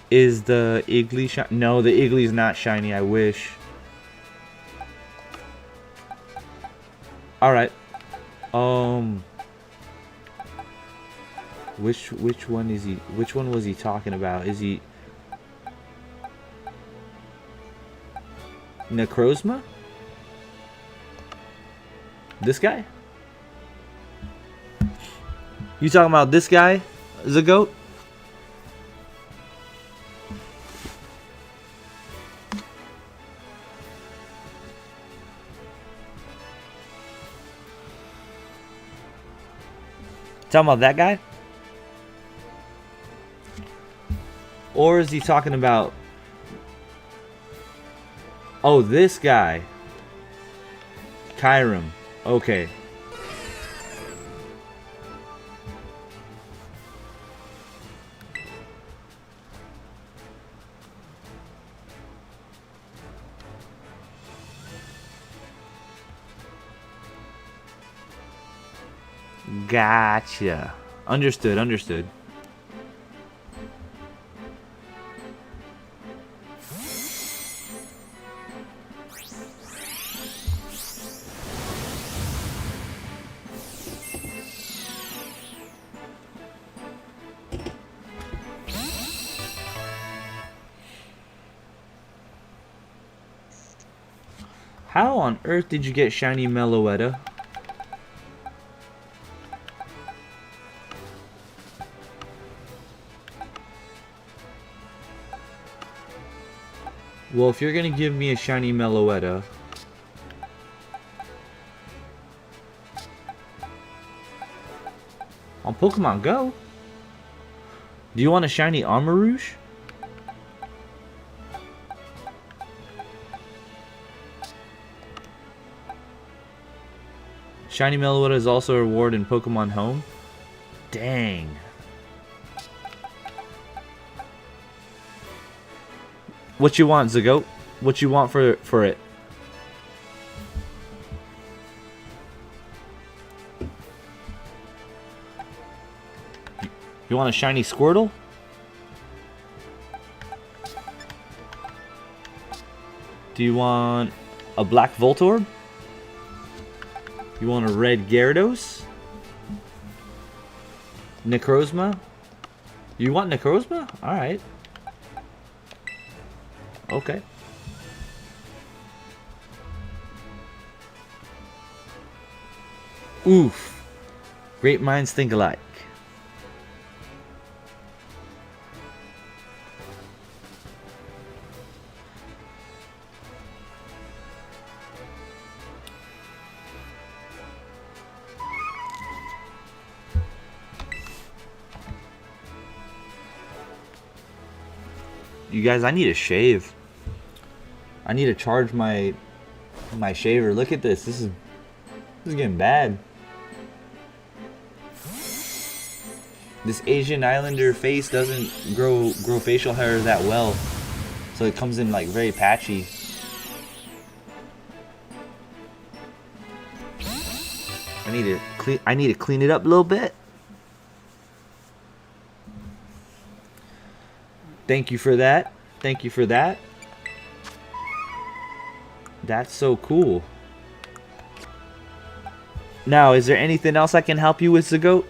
S1: Is the Iggly shiny? No, the Iggly's not shiny, I wish. Alright. Which one is he? Which one was he talking about? Is he Necrozma? This guy? You talking about this guy? Zagoat? Talking about that guy? Or is he talking about... Oh, this guy. Kyurem. Okay. Gotcha. Understood, understood. How on earth did you get shiny Meloetta? Well, if you're gonna give me a shiny Meloetta, on Pokemon Go, do you want a shiny Armarouge? Shiny Meloetta is also a reward in Pokemon Home. Dang. What you want, Zagoat? What you want for it? You want a shiny Squirtle? Do you want a black Voltorb? You want a red Gyarados? Necrozma? You want Necrozma? Alright. Okay. Oof. Great minds think alike. You guys, I need a shave. I need to charge my shaver. Look at this. This is getting bad. This Asian Islander face doesn't grow facial hair that well, so it comes in like very patchy. I need to clean it up a little bit. Thank you for that. Thank you for that. That's so cool. Now, is there anything else I can help you with, Zagoat?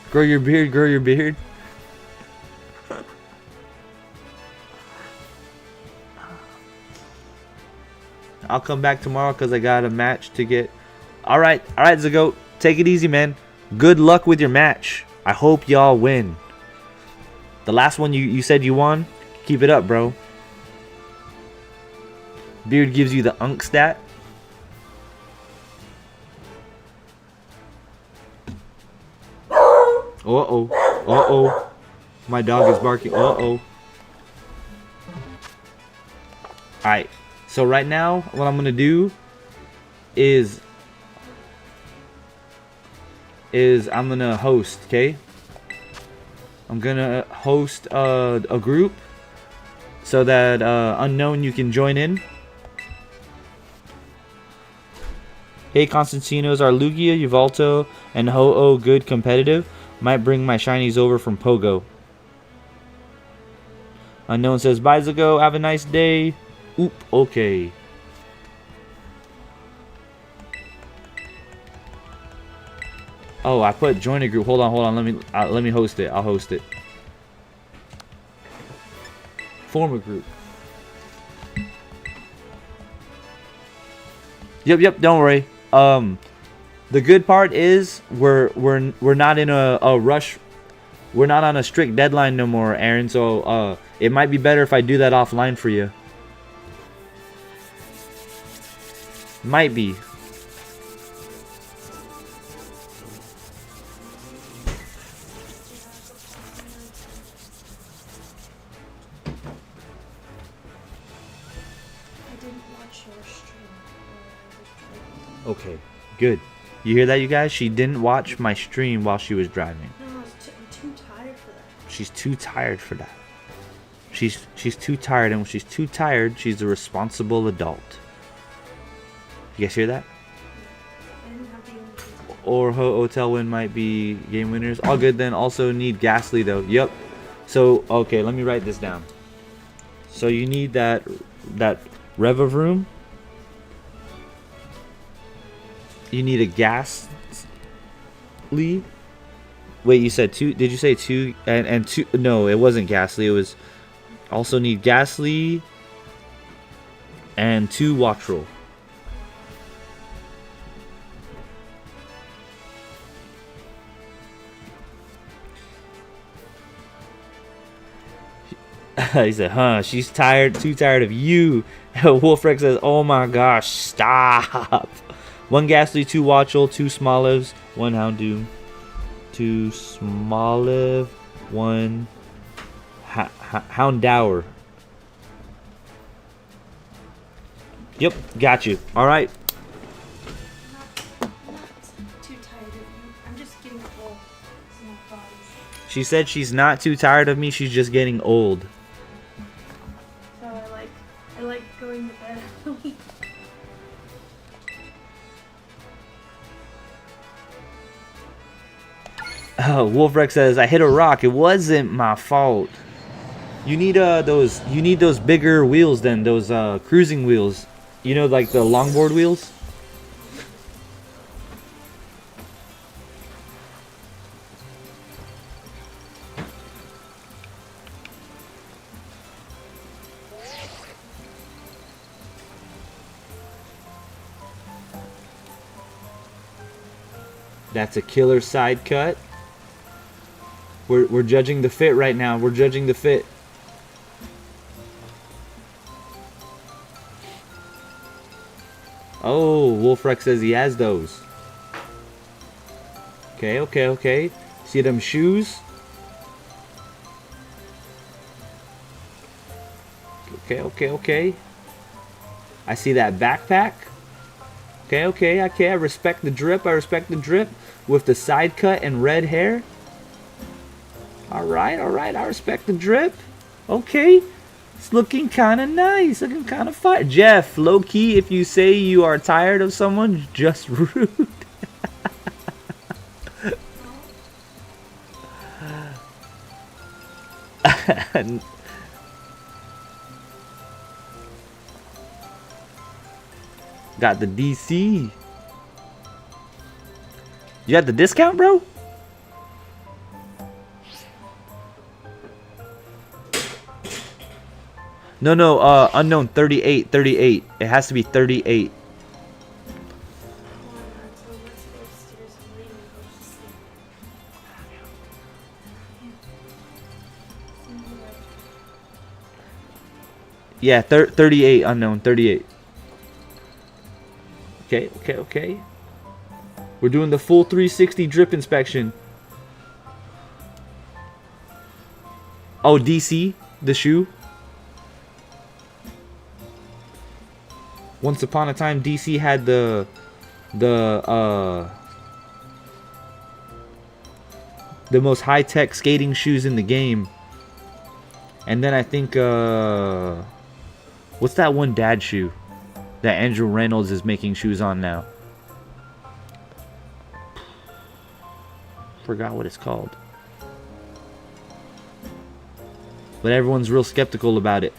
S1: Grow your beard, grow your beard. I'll come back tomorrow because I got a match to get. Alright, Zagoat. Take it easy, man. Good luck with your match. I hope y'all win. The last one you said you won. Keep it up, bro. Beard gives you the unk stat. Uh-oh. Uh-oh. My dog is barking. Uh-oh. Alright. So right now, what I'm going to do is I'm going to host, okay? I'm going to host a group so that Unknown, you can join in. Hey, Constantinos, are Lugia, Yveltal, and Ho-Oh good competitive? Might bring my shinies over from Pogo. Unknown says, bye, Zago. Have a nice day. Oop, okay. Oh, I put join a group. Hold on. Let me host it. I'll host it. Form a group. Yep. Don't worry. The good part is we're not in a rush. We're not on a strict deadline no more, Aaron. So it might be better if I do that offline for you. Might be. Okay, good. You hear that, you guys? She didn't watch my stream while she was driving.
S2: No, I was too tired for that.
S1: She's too tired for that. She's too tired, and when she's too tired, she's a responsible adult. You guys hear that? Or hotel win might be game winners. All good then. Also need Ghastly though. Yep. So okay, let me write this down. So you need that Revivroom. You need a Ghastly. Wait, you said two? Did you say two? And two? No, it wasn't Ghastly. It was also need Ghastly and 2 Wattrel. He said, huh, she's tired, too tired of you. Wolfrex says, oh my gosh, stop. 1 Ghastly, 2 Watchel, 2 Smolives, 1 Houndoom, 2 Smolive, 1 Houndour. Yep, got you. Alright.
S2: I'm not too tired of you. I'm just getting old.
S1: She said she's not too tired of me, she's just getting old.
S2: So I like going to bed early.
S1: Wolfrex says, I hit a rock. It wasn't my fault. You need those bigger wheels then, those cruising wheels. You know, like the longboard wheels? That's a killer side cut. We're judging the fit right now. We're judging the fit. Oh, Wolfrex says he has those. Okay. See them shoes? Okay. I see that backpack. Okay. I respect the drip. With the side cut and red hair. Alright. I respect the drip. Okay. It's looking kind of nice. Looking kind of fun. Jeff, low key, if you say you are tired of someone, just rude. Got the DC. You got the discount, bro? No, unknown 38, 38. It has to be 38. Yeah, 38, unknown, 38. Okay. We're doing the full 360 drip inspection. Oh, DC, the shoe. Once upon a time, DC had the most high-tech skating shoes in the game. And then I think what's that one dad shoe that Andrew Reynolds is making shoes on now? Forgot what it's called. But everyone's real skeptical about it.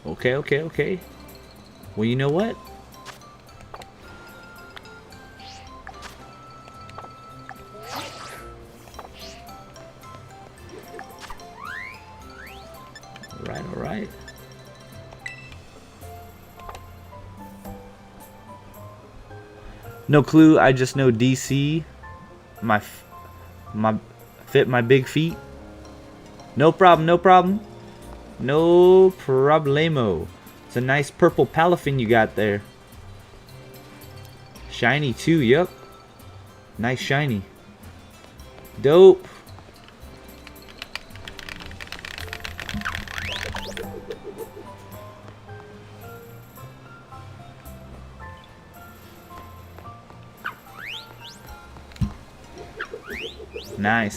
S1: Okay. Well, you know what? Alright. No clue. I just know DC. My fit my big feet. No problem. No problemo. It's a nice purple palafin you got there. Shiny too, yep. Nice shiny. Dope. Nice.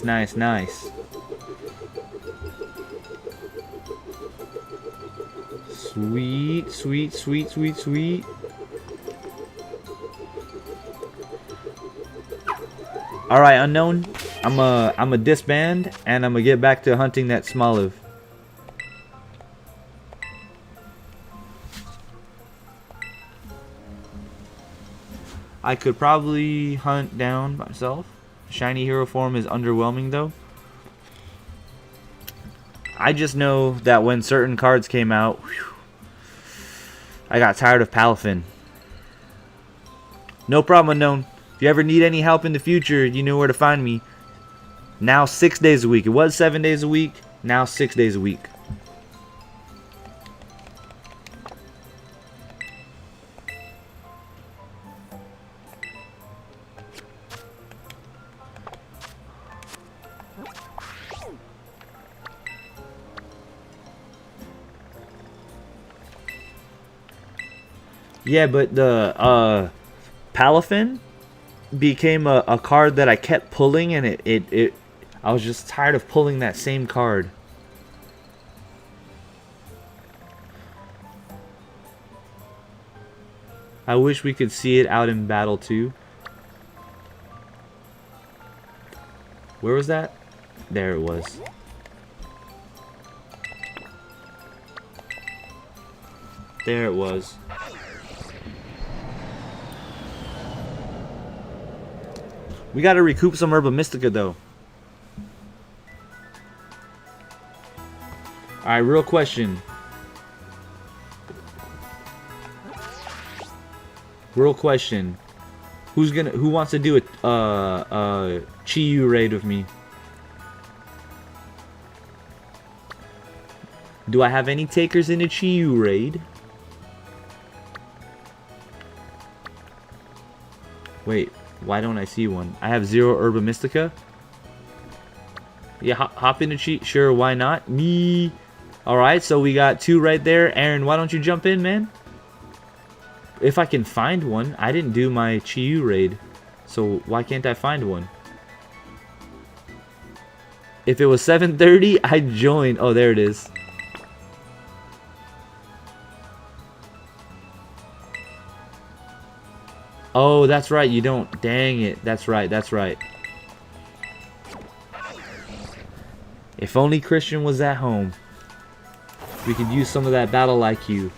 S1: Sweet. All right, unknown. I'm a disband and I'm gonna get back to hunting that Smolive. I could probably hunt down myself. Shiny hero form is underwhelming though. I just know that when certain cards came out, I got tired of Palafin. No problem, unknown. If you ever need any help in the future, you know where to find me. Now 6 days a week. It was 7 days a week. Now 6 days a week. Yeah, but the Palafin became a card that I kept pulling, and it I was just tired of pulling that same card. I wish we could see it out in battle too. Where was that? There it was. There it was. We gotta recoup some Herba Mystica though. Alright, real question. Who wants to do a Chi-Yu raid with me? Do I have any takers in a Chi-Yu raid? Wait, why don't I see one? I have 0 Herba Mystica. Yeah, hop in a cheat. Sure, why not? Me. Alright, so we got 2 right there. Aaron, why don't you jump in, man? If I can find one. I didn't do my Chi-Yu raid. So why can't I find one? If it was 7:30, I'd join. Oh, there it is. Oh, that's right. You don't. Dang it. That's right. If only Christian was at home. We could use some of that battle IQ.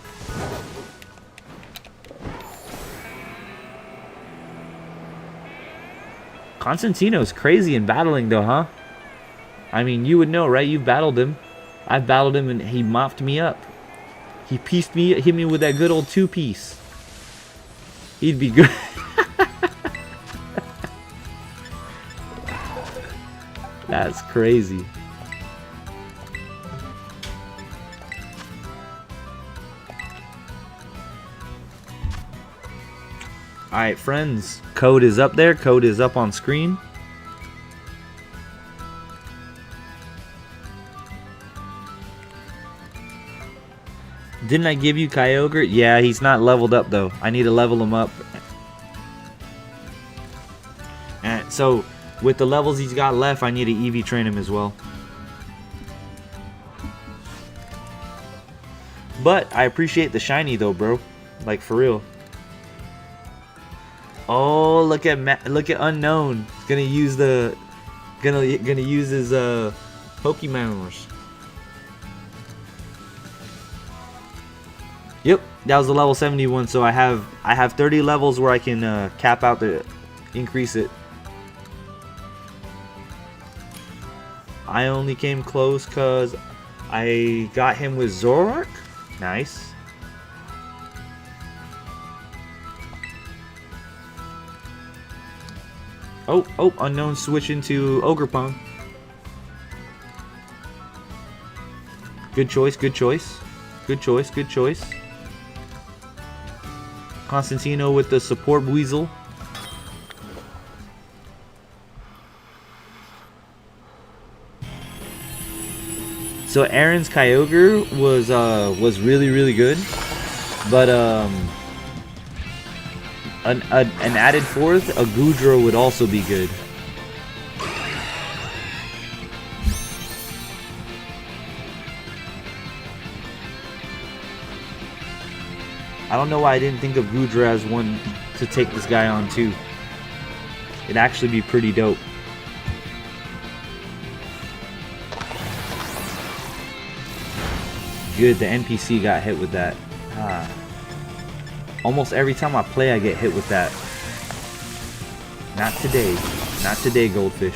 S1: Constantino's crazy in battling though, huh? I mean, you would know, right? You've battled him. I've battled him and he mopped me up. He pieced me, hit me with that good old 2-piece. He'd be good. That's crazy. Alright, friends. Code is up there. Code is up on screen. Didn't I give you Kyogre? Yeah, he's not leveled up though. I need to level him up. And so, with the levels he's got left, I need to EV train him as well. But I appreciate the shiny though, bro. Like for real. Oh, look at Unknown. He's gonna use the gonna use his Pokemons. Yep, that was the level 71. So I have 30 levels where I can cap out the increase it. I only came close because I got him with Zoroark. Nice. Oh, Unknown switch into Ogerpon. Good choice, good choice. Good choice, good choice. Constantino with the support Weasel. So Aaron's Kyogre was really good, but an added fourth, a Goodra would also be good. I don't know why I didn't think of Goodra as one to take this guy on too. It'd actually be pretty dope. Good, the NPC got hit with that. Almost every time I play, I get hit with that. Not today. Not today, Goldfish.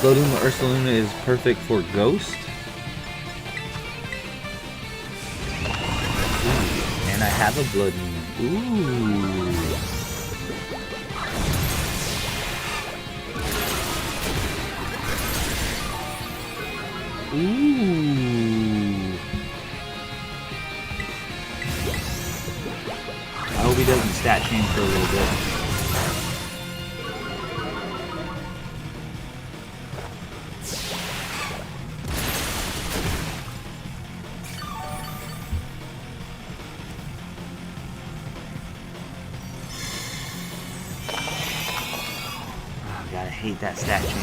S1: Bloodluma Ursaluna is perfect for Ghost. Ooh, and I have a Bloodluma. Ooh. Ooh. I hope he doesn't stat change for a little bit. I hate that stat change.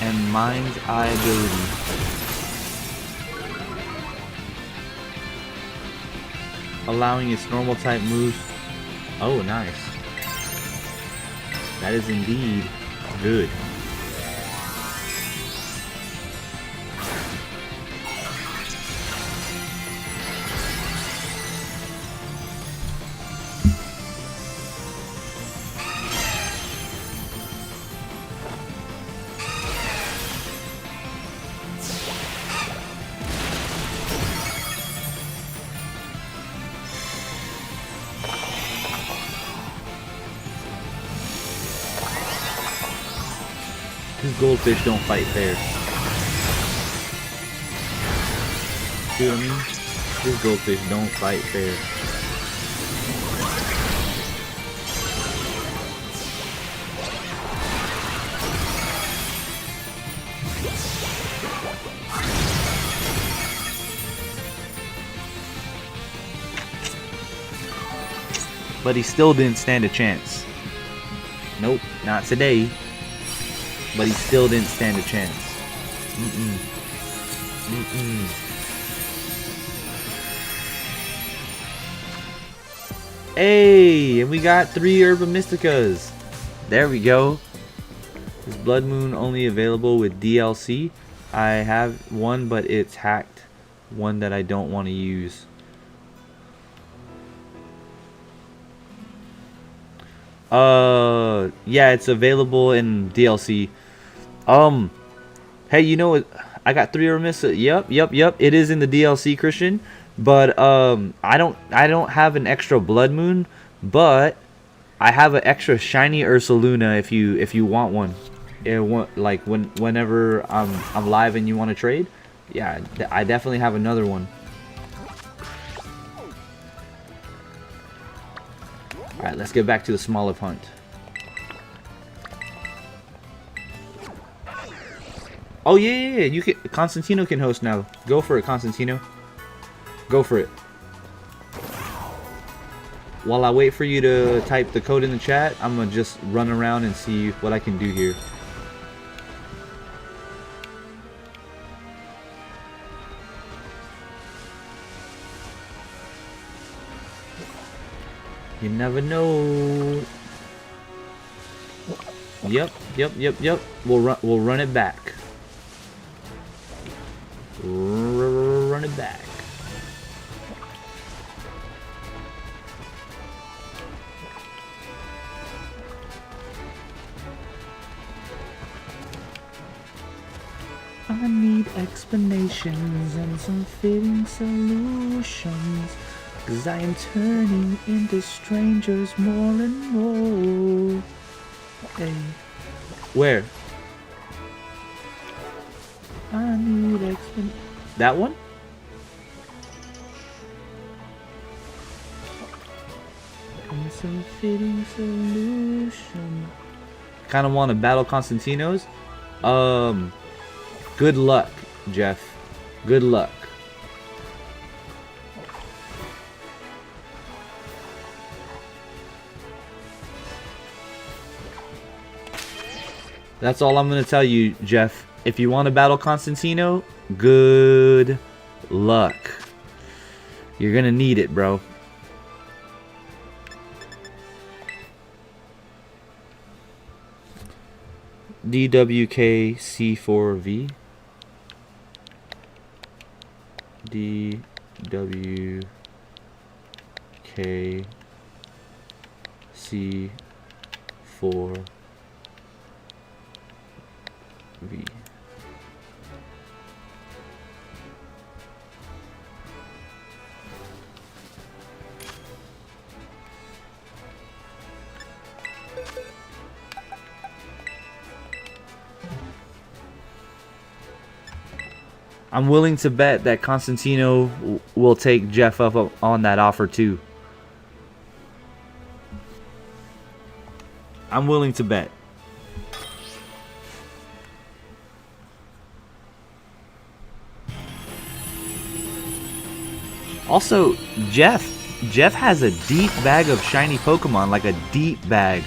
S1: And Mind's Eye ability. Allowing its normal type moves. Oh, nice. That is indeed good. These goldfish don't fight fair. See what I mean? These goldfish don't fight fair. but he still didn't stand a chance. Nope, not today. But he still didn't stand a chance. Hey, and we got 3 Herba Mysticas. There we go. Is Blood Moon only available with DLC? I have one, but it's hacked. One that I don't want to use. Yeah, it's available in DLC. Hey, you know what? I got 3 Herba. Yep. It is in the DLC, Christian. But I don't have an extra Blood Moon, but I have an extra shiny Ursaluna if you want one. Like whenever I'm live and you want to trade, yeah, I definitely have another one. All right, let's get back to the Smolive hunt. Oh yeah, you can. Constantino can host now. Go for it, Constantino. Go for it. While I wait for you to type the code in the chat, I'm gonna just run around and see what I can do here. You never know. Yep. We'll run it back. Run it back. I need explanations and some fitting solutions, 'cause I am turning into strangers more and more. Hey. Where? I need explanations. That one? And some fitting solution. Kinda wanna battle Constantinos? Good luck, Jeff. Good luck. That's all I'm going to tell you, Jeff. If you want to battle Constantino, good luck. You're going to need it, bro. DWKC4V. DWKC4V. I'm willing to bet that Constantino will take Jeff up on that offer too. I'm willing to bet. Also, Jeff has a deep bag of shiny Pokemon, like a deep bag.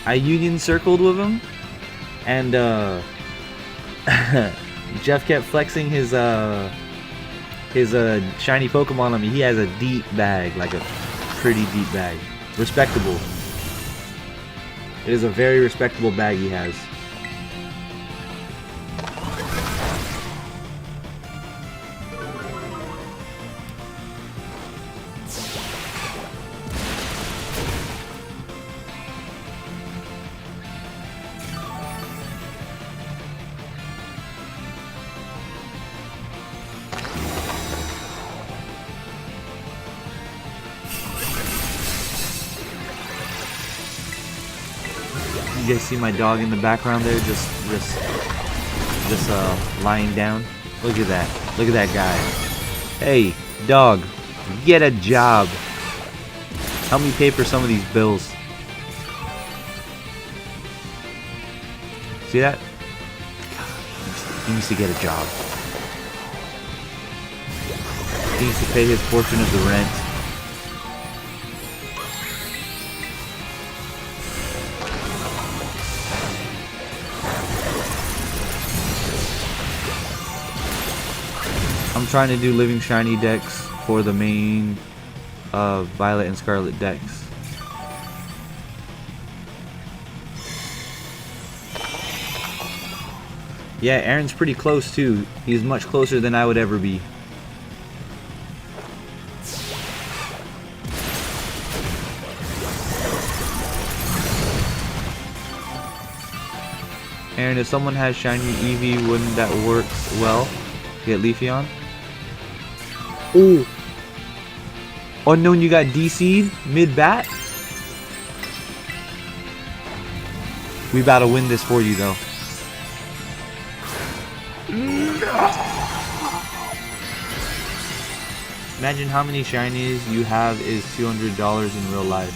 S1: I union circled with him, and Jeff kept flexing his shiny Pokemon on me. He has a deep bag, like a pretty deep bag. Respectable. It is a very respectable bag he has. You guys see my dog in the background there, just lying down? Look at that. Look at that guy. Hey, dog, get a job. Help me pay for some of these bills. See that? He needs to get a job. He needs to pay his portion of the rent. I'm trying to do Living Shiny decks for the main Violet and Scarlet decks. Yeah, Aaron's pretty close too. He's much closer than I would ever be. Aaron, if someone has shiny Eevee, wouldn't that work well? Get Leafeon? Oh! Unknown, you got DC'd mid-bat? We about to win this for you though. Imagine how many shinies you have is $200 in real life.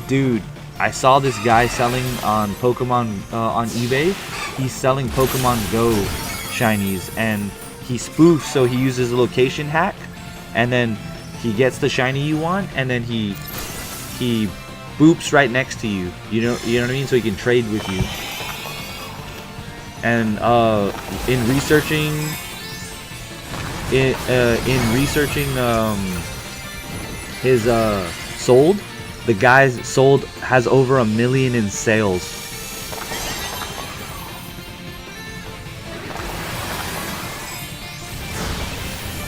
S1: Dude, I saw this guy selling on Pokemon on eBay. He's selling Pokemon Go shinies, and he spoofs, so he uses a location hack, and then he gets the shiny you want, and then he boops right next to you. You know what I mean? So he can trade with you. And in researching his sold, the guy's sold has over 1 million in sales.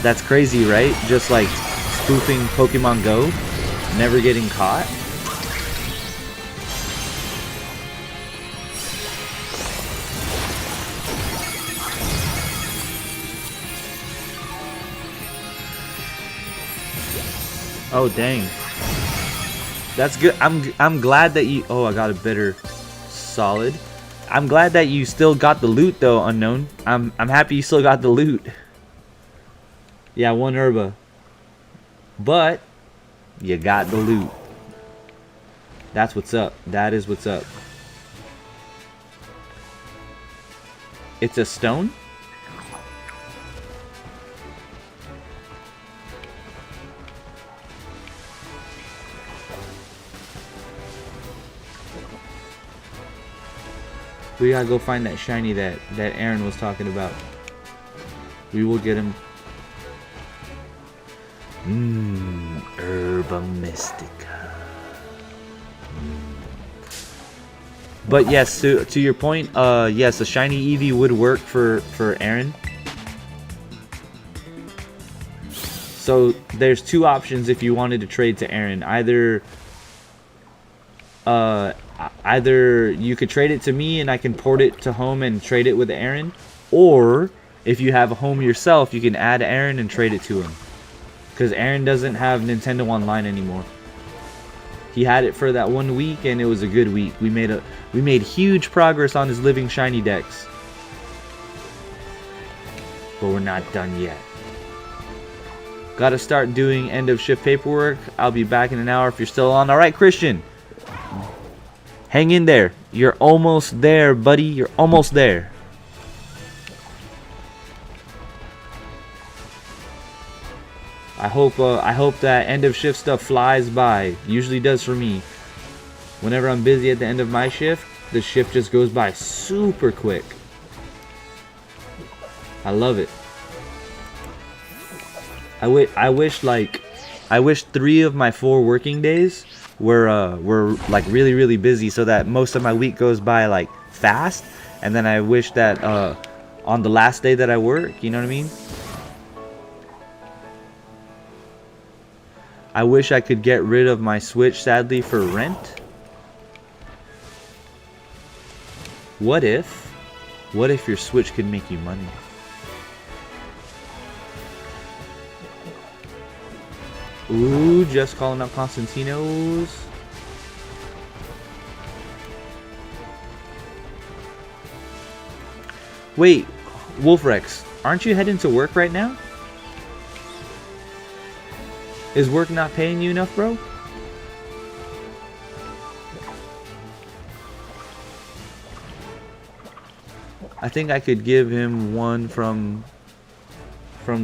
S1: That's crazy, right? Just like spoofing Pokemon Go, never getting caught. Oh dang. That's good. I'm glad that you... Oh, I got a bitter solid. I'm glad that you still got the loot though, Unknown. I'm happy you still got the loot. Yeah, 1 herba. But you got the loot. That's what's up. That is what's up. It's a stone? We gotta go find that shiny that Aaron was talking about. We will get him. Herba Mystica. But yes, to your point, yes, a shiny Eevee would work for Aaron. So there's 2 options if you wanted to trade to Aaron. Either you could trade it to me and I can port it to home and trade it with Aaron, or if you have a home yourself, you can add Aaron and trade it to him. Because Aaron doesn't have Nintendo Online anymore. He had it for that 1 week and it was a good week. We made huge progress on his Living Shiny decks. But we're not done yet. Gotta start doing end of shift paperwork. I'll be back in an hour if you're still on. Alright, Christian. Hang in there. You're almost there, buddy. You're almost there. I hope that end of shift stuff flies by. Usually does for me. Whenever I'm busy at the end of my shift, the shift just goes by super quick. I love it. I wish 3 of my 4 working days were like really busy, so that most of my week goes by like fast, and then I wish that on the last day that I work, you know what I mean? I wish I could get rid of my Switch, sadly, for rent. What if your Switch could make you money? Ooh, just calling up Constantinos. Wait, Wolfrex, aren't you heading to work right now? Is work not paying you enough, bro? I think I could give him one from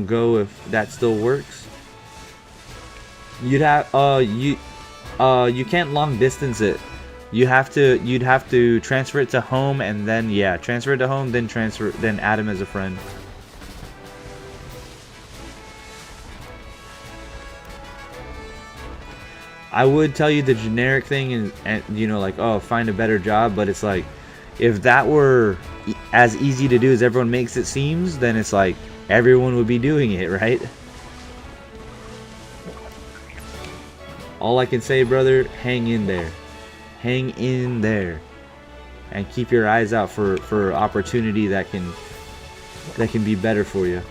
S1: Go if that still works. You'd have you can't long distance it. You'd have to transfer it to home and then transfer it to home, then add him as a friend. I would tell you the generic thing and you know, like, oh, find a better job, but it's like, if that were as easy to do as everyone makes it seems, then it's like everyone would be doing it, right? All I can say, brother, hang in there. Hang in there. And keep your eyes out for opportunity that can be better for you.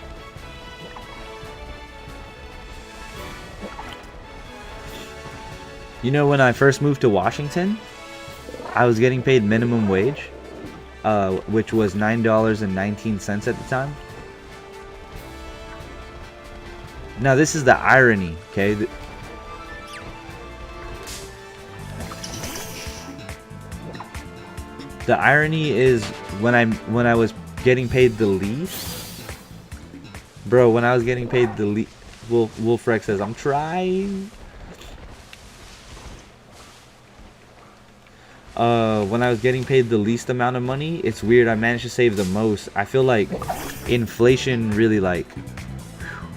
S1: You know, when I first moved to Washington, I was getting paid minimum wage, which was $9.19 at the time. Now this is the irony, okay? The irony is when I was getting paid the least, bro. When I was getting paid the least, Wolfrex says I'm trying. When I was getting paid the least amount of money, it's weird. I managed to save the most. I feel like inflation really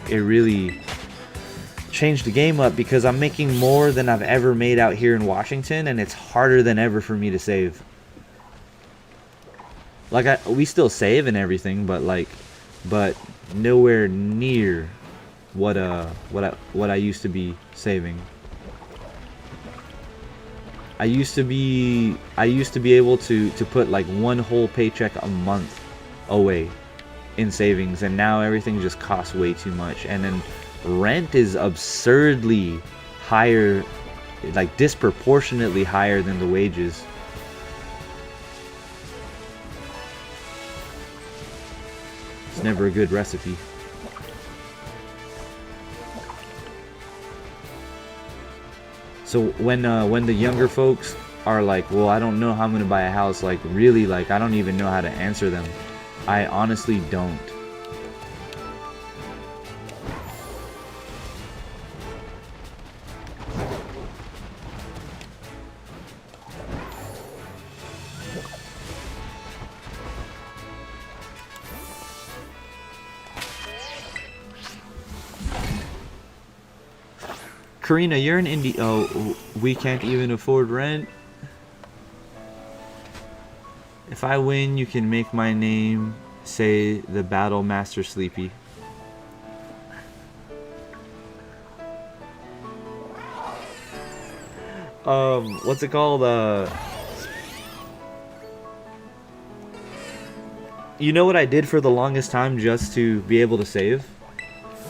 S1: it really changed the game up because I'm making more than I've ever made out here in Washington, and it's harder than ever for me to save. Like we still save and everything, but nowhere near what I used to be saving. I used to be able to put like one whole paycheck a month away in savings, and now everything just costs way too much. And then rent is absurdly higher, like disproportionately higher than the wages. It's never a good recipe. So when the younger folks are like, well, I don't know how I'm gonna buy a house, like really, like I don't even know how to answer them. I honestly don't. Karina, you're in India. Oh, we can't even afford rent. If I win, you can make my name say the Battle Master Sleepy. What's it called? You know what I did for the longest time just to be able to save?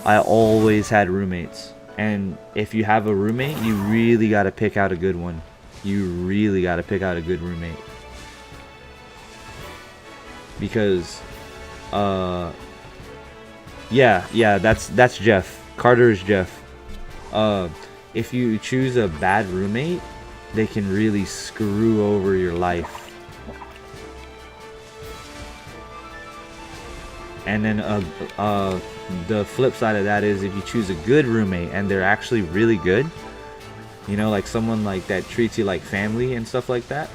S1: I always had roommates. And if you have a roommate, you really got to pick out a good one. You really got to pick out a good roommate. Because, yeah, that's Jeff. Carter is Jeff. If you choose a bad roommate, they can really screw over your life. And then, the flip side of that is if you choose a good roommate and they're actually really good, you know, like someone like that treats you like family and stuff like that,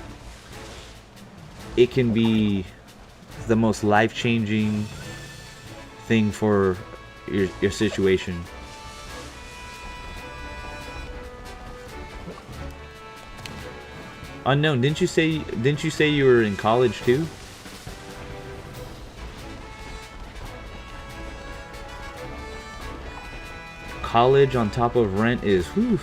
S1: it can be the most life-changing thing for your situation. Unknown, didn't you say you were in college too? College on top of rent is whew.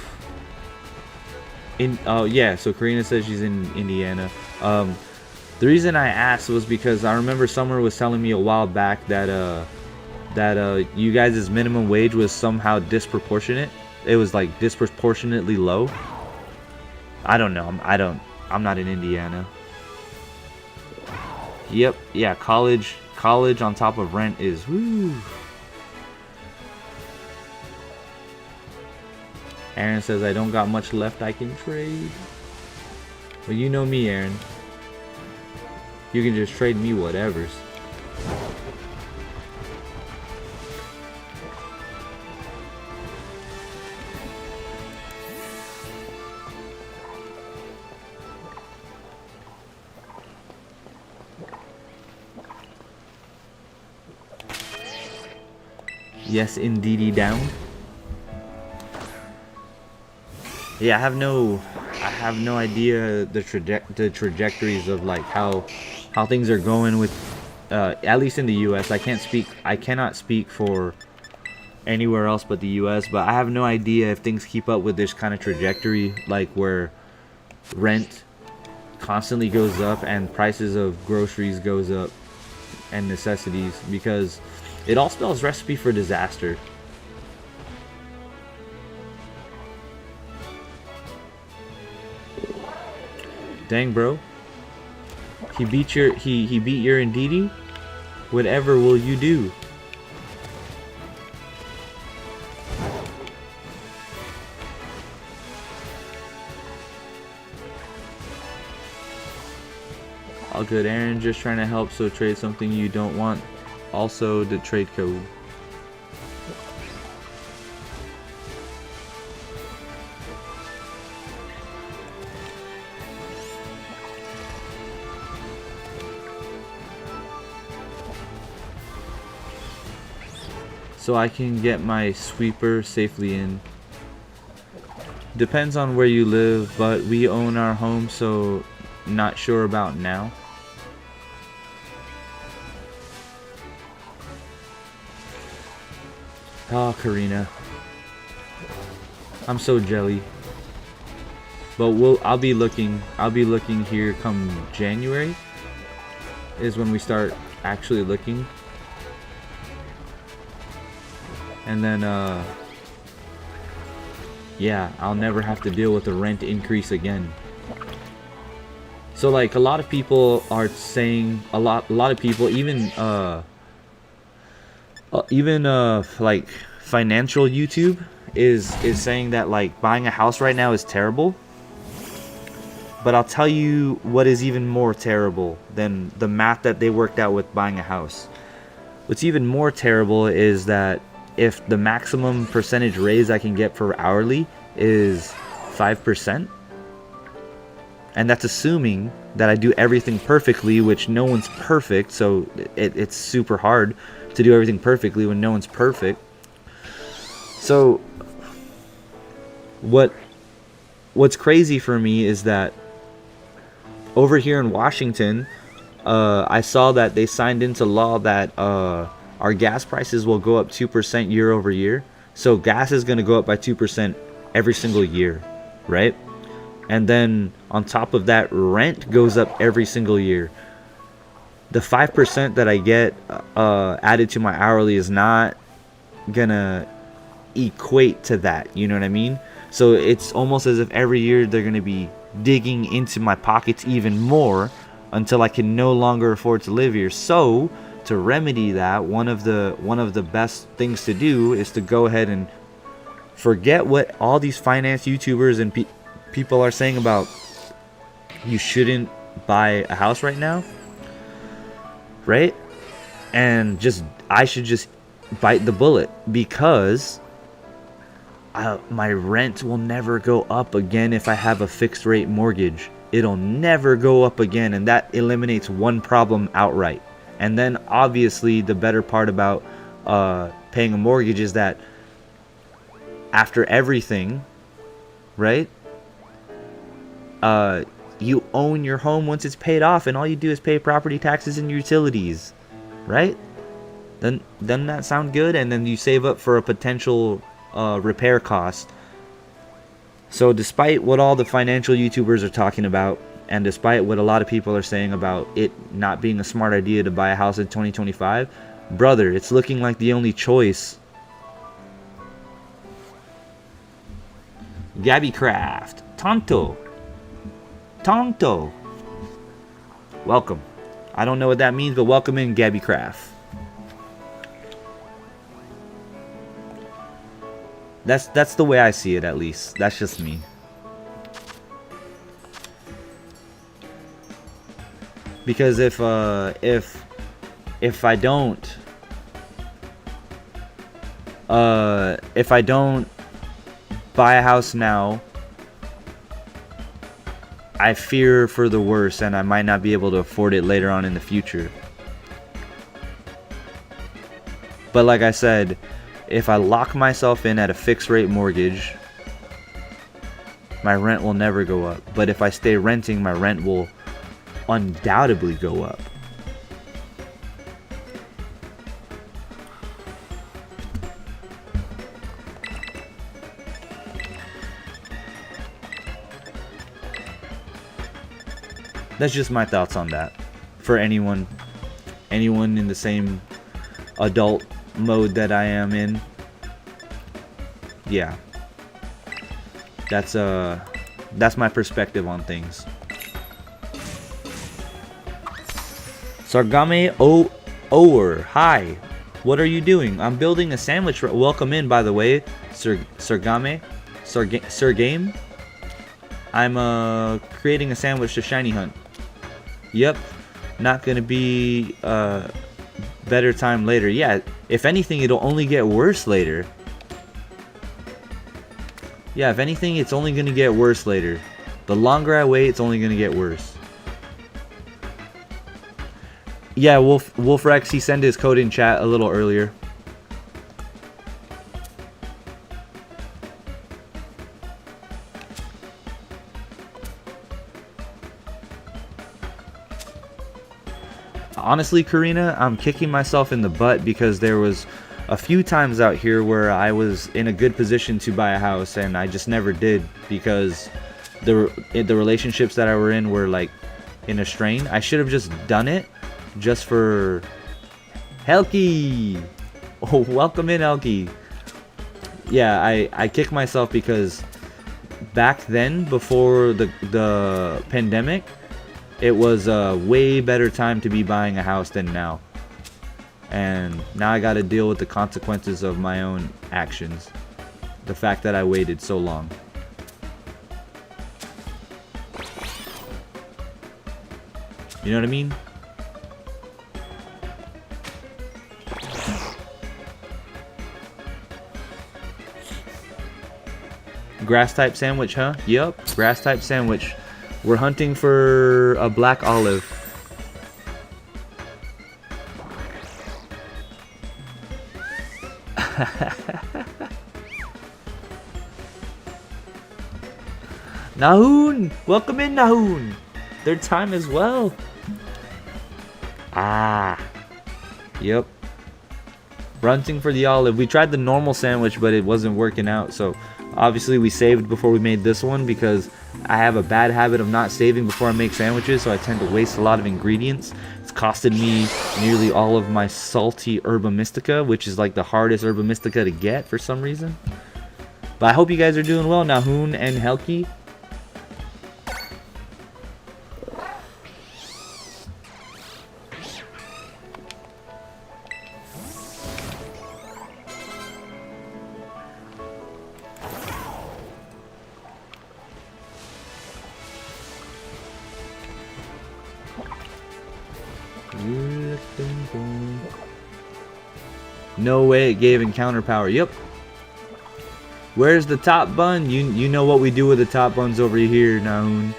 S1: Oh yeah, so Karina says she's in Indiana. The reason I asked was because I remember Summer was telling me a while back that you guys' minimum wage was somehow disproportionate. It was like disproportionately low. I don't know. I'm not in Indiana. Yep, yeah, college on top of rent is woo. Aaron says, I don't got much left I can trade. Well, you know me, Aaron. You can just trade me whatevers. Yes, indeedy down. Yeah, I have no idea the trajectories of like how things are going with at least in the US. I cannot speak for anywhere else but the US, but I have no idea if things keep up with this kind of trajectory, like where rent constantly goes up and prices of groceries goes up and necessities, because it all spells recipe for disaster. Dang, bro. He beat your Indeedee? Whatever will you do? All good, Aaron. Just trying to help, so trade something you don't want. Also, the trade code. So I can get my sweeper safely in. Depends on where you live, but we own our home, so not sure about now. Oh, Karina. I'm so jelly. But I'll be looking here come January is when we start actually looking. And then yeah, I'll never have to deal with a rent increase again. So like a lot of people are saying, a lot of people, even like financial YouTube is saying that like buying a house right now is terrible. But I'll tell you what is even more terrible than the math that they worked out with buying a house. What's even more terrible is that if the maximum percentage raise I can get for hourly is 5%, and that's assuming that I do everything perfectly, which no one's perfect, so it's super hard to do everything perfectly when no one's perfect. So what's crazy for me is that over here in Washington, I saw that they signed into law that our gas prices will go up 2% year over year. So gas is going to go up by 2% every single year, right? And then on top of that, rent goes up every single year. The 5% that I get added to my hourly is not going to equate to that. You know what I mean? So it's almost as if every year they're going to be digging into my pockets even more until I can no longer afford to live here. So to remedy that, one of the best things to do is to go ahead and forget what all these finance YouTubers and people are saying about you shouldn't buy a house right now, right? And I should just bite the bullet, because my rent will never go up again if I have a fixed rate mortgage. It'll never go up again, and that eliminates one problem outright. And then obviously the better part about paying a mortgage is that after everything, right, you own your home once it's paid off, and all you do is pay property taxes and utilities, right? Then doesn't that sound good? And then you save up for a potential repair cost. So despite what all the financial YouTubers are talking about, and despite what a lot of people are saying about it not being a smart idea to buy a house in 2025, brother, it's looking like the only choice. Gabby Craft, Tonto, welcome. I don't know what that means, but welcome in, Gabby Craft. That's the way I see it, at least. That's just me. Because if I don't buy a house now, I fear for the worst, and I might not be able to afford it later on in the future. But like I said, if I lock myself in at a fixed rate mortgage, my rent will never go up. But if I stay renting, my rent will undoubtedly go up. That's just my thoughts on that. For anyone in the same adult mode that I am in. Yeah. That's my perspective on things. Sargame Ower, hi. What are you doing? I'm building a sandwich. Welcome in, by the way, Sargame. Sargame. I'm creating a sandwich to shiny hunt. Yep. Not gonna be better time later. Yeah, if anything, it'll only get worse later. Yeah, if anything, it's only gonna get worse later. The longer I wait, it's only gonna get worse. Yeah, Wolfrex, he sent his code in chat a little earlier. Honestly, Karina, I'm kicking myself in the butt because there was a few times out here where I was in a good position to buy a house and I just never did because the relationships that I were in were like in a strain. I should have just done it just for Helki. Oh, welcome in, Helki. Yeah, I kick myself because back then, before the pandemic, it was a way better time to be buying a house than now. And now I gotta deal with the consequences of my own actions. The fact that I waited so long. You know what I mean? Grass type sandwich, huh? Yup, grass type sandwich. We're hunting for a black olive. Nahoon! Welcome in, Nahoon! Third time as well. Ah. Yep. Hunting for the olive. We tried the normal sandwich, but it wasn't working out, so obviously we saved before we made this one because I have a bad habit of not saving before I make sandwiches, so I tend to waste a lot of ingredients. It's costed me nearly all of my salty Herba Mystica, which is like the hardest Herba Mystica to get for some reason. But I hope you guys are doing well, Nahoon and Helki. No way it gave encounter power. Yep. Where's the top bun? You know what we do with the top buns over here, Nahoon.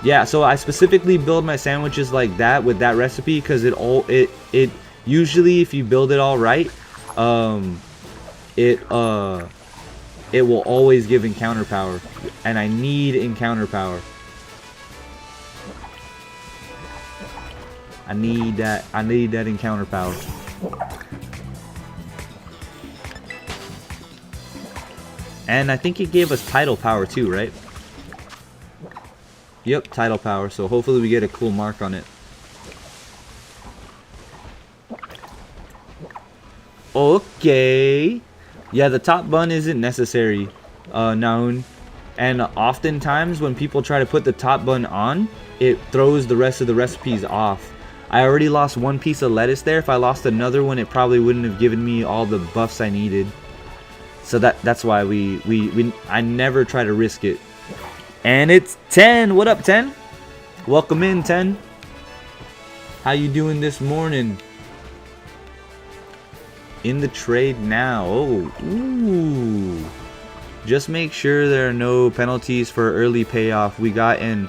S1: Yeah, so I specifically build my sandwiches like that with that recipe because it usually, if you build it all right, it will always give encounter power, and I need encounter power. I need that encounter power. And I think it gave us tidal power too, right? Yep, tidal power. So hopefully we get a cool mark on it. Okay. Yeah, the top bun isn't necessary, Nahoon. And oftentimes when people try to put the top bun on, it throws the rest of the recipes off. I already lost one piece of lettuce there. If I lost another one, it probably wouldn't have given me all the buffs I needed. So that's why I never try to risk it. And it's 10. What up, 10? Welcome in, 10. How you doing this morning? In the trade now. Oh, ooh. Just make sure there are no penalties for early payoff. We got an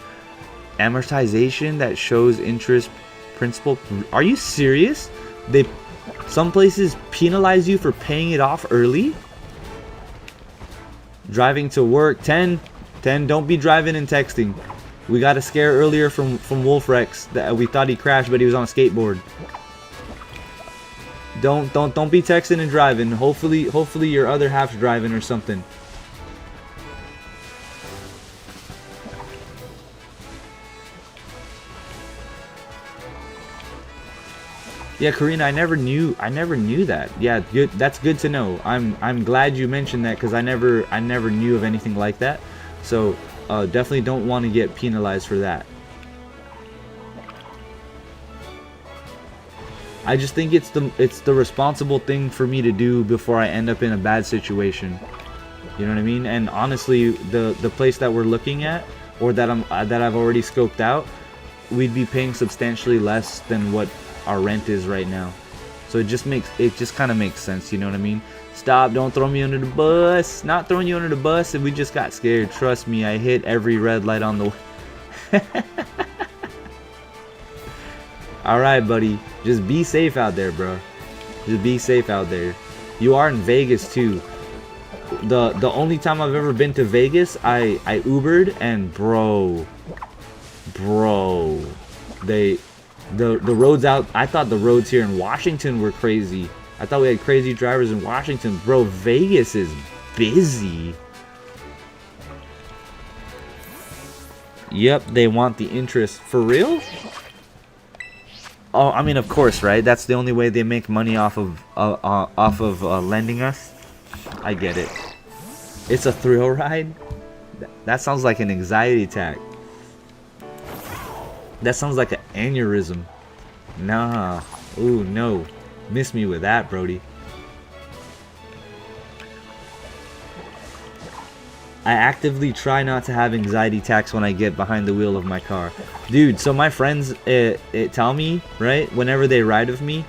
S1: amortization that shows interest principal. Are you serious? Some places penalize you for paying it off early. Driving to work. 10, don't be driving and texting. We got a scare earlier from Wolf Rex that we thought he crashed, but he was on a skateboard. Don't be texting and driving. Hopefully your other half's driving or something. Yeah, Karina, I never knew that. Yeah, good. That's good to know. I'm glad you mentioned that because I never knew of anything like that. So definitely don't want to get penalized for that. I just think it's the responsible thing for me to do before I end up in a bad situation. You know what I mean? And honestly, the place that we're looking at, or that I've already scoped out, we'd be paying substantially less than what our rent is right now. So it just kind of makes sense. You know what I mean? Stop! Don't throw me under the bus. Not throwing you under the bus. And we just got scared. Trust me, I hit every red light on the way. Alright, buddy. Just be safe out there, bro. Just be safe out there. You are in Vegas, too. The only time I've ever been to Vegas, I Ubered, and bro. The roads out... I thought the roads here in Washington were crazy. I thought we had crazy drivers in Washington. Bro, Vegas is busy. Yep, they want the interest. For real? Oh, I mean, of course, right? That's the only way they make money off of lending us. I get it. It's a thrill ride? That sounds like an anxiety attack. That sounds like an aneurysm. Nah. Ooh, no. Miss me with that, Brody. I actively try not to have anxiety attacks when I get behind the wheel of my car. Dude, so my friends tell me, right, whenever they ride with me,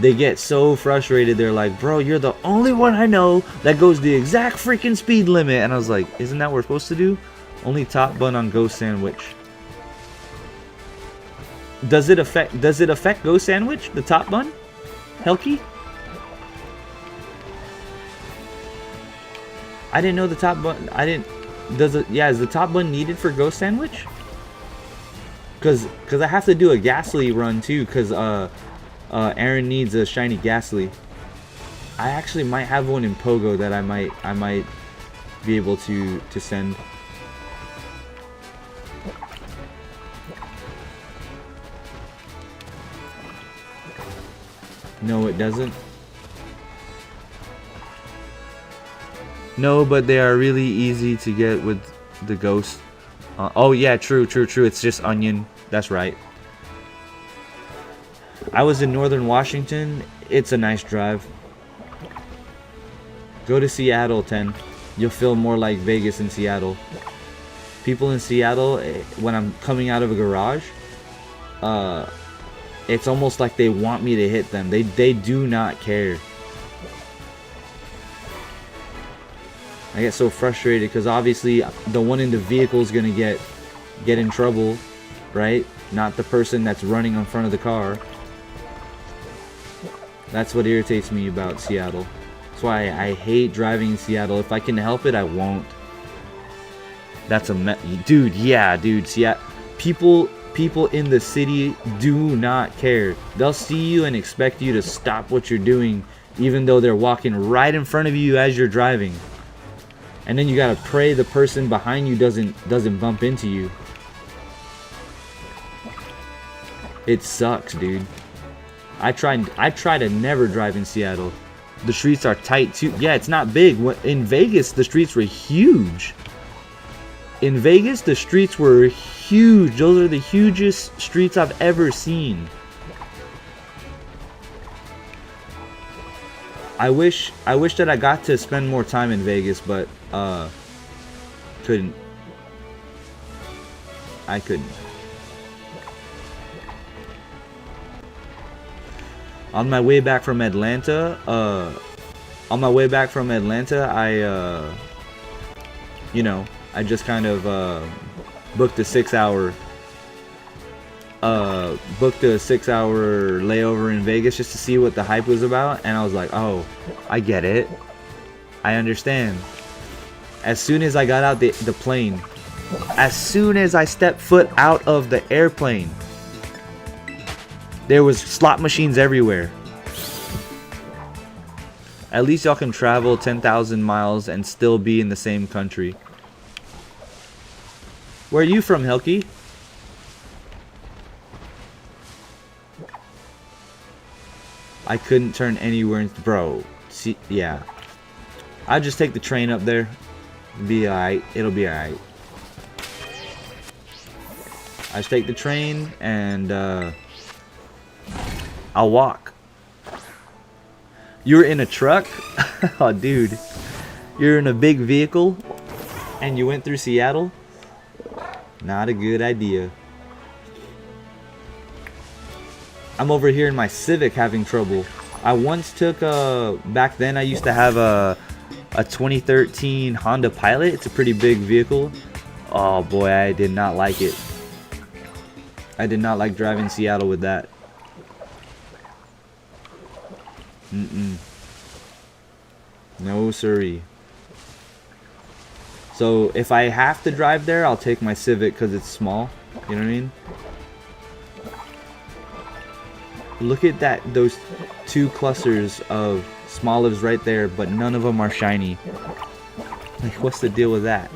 S1: they get so frustrated. They're like, bro, you're the only one I know that goes the exact freaking speed limit. And I was like, isn't that what we're supposed to do? Only top bun on Ghost Sandwich. Does it affect Ghost Sandwich, the top bun? Helky? I didn't know the top bun. Is the top bun needed for Ghost Sandwich? Cause I have to do a Ghastly run too. Cause Aaron needs a shiny Ghastly. I actually might have one in Pogo that I might be able to send. No, it doesn't. No, but they are really easy to get with the ghost. Oh yeah, true. It's just onion. That's right. I was in northern Washington. It's a nice drive. Go to Seattle, 10. You'll feel more like Vegas in Seattle. People in Seattle, when I'm coming out of a garage, it's almost like they want me to hit them. They do not care. I get so frustrated because obviously the one in the vehicle is gonna get in trouble, right? Not the person that's running in front of the car. That's what irritates me about Seattle. That's why I hate driving in Seattle. If I can help it, I won't. That's a dude. Yeah, dude. Seattle people in the city do not care. They'll see you and expect you to stop what you're doing, even though they're walking right in front of you as you're driving. And then you gotta pray the person behind you doesn't bump into you. It sucks, dude. I try to never drive in Seattle. The streets are tight too. Yeah, it's not big. In Vegas, the streets were huge. In Vegas, the streets were huge. Those are the hugest streets I've ever seen. I wish that I got to spend more time in Vegas, but couldn't. I couldn't. On my way back from Atlanta, I I just kind of booked a 6-hour booked a 6-hour layover in Vegas just to see what the hype was about, and I was like, oh, I get it. I understand. As soon as I got out the plane, as soon as I stepped foot out of the airplane, there was slot machines everywhere. At least y'all can travel 10,000 miles and still be in the same country. Where are you from, Helki? I couldn't turn anywhere in, bro. See, yeah. I'll just take the train up there. Be alright. It'll be alright. I just take the train and I'll walk. You're in a truck? Oh, dude. You're in a big vehicle and you went through Seattle? Not a good idea. I'm over here in my Civic having trouble. I once took back then I used to have a 2013 Honda Pilot. It's a pretty big vehicle. Oh boy, I did not like it. I did not like driving Seattle with that. No siree. So if I have to drive there, I'll take my Civic because it's small. You know what I mean? Look at that, those two clusters of Smolives right there, but none of them are shiny. Like, what's the deal with that?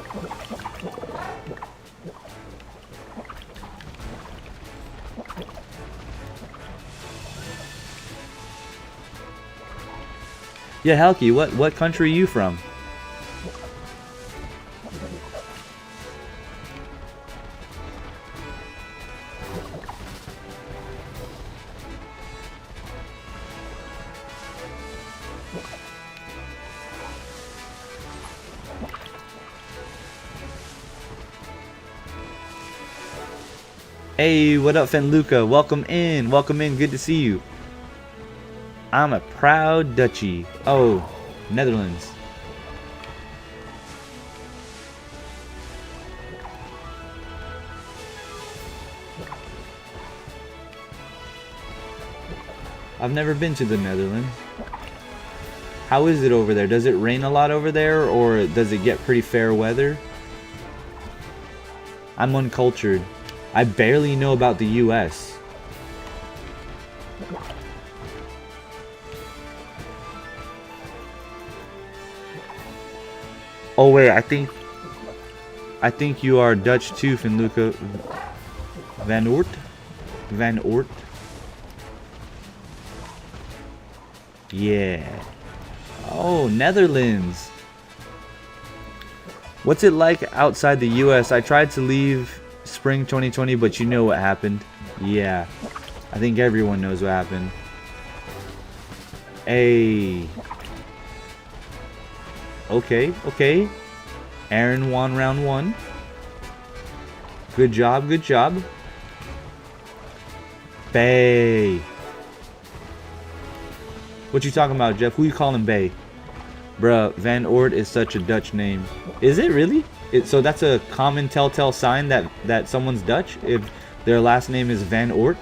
S1: Yeah, Helki, what country are you from? Hey, what up, Fenluca? Welcome in. Welcome in. Good to see you. I'm a proud Dutchie. Oh, Netherlands. I've never been to the Netherlands. How is it over there? Does it rain a lot over there, or does it get pretty fair weather? I'm uncultured. I barely know about the US. Oh wait, I think you are Dutch too, Finluca. Van Oort? Van Oort? Yeah. Oh, Netherlands. What's it like outside the US? I tried to leave spring 2020, but you know what happened. Yeah. I think everyone knows what happened. Hey. Okay, okay. Aaron won round 1. Good job, good job. Bay. What you talking about, Jeff? Who you calling Bay? Bruh, Van Oort is such a Dutch name. Is it really? So that's a common telltale sign that someone's Dutch if their last name is Van Oort?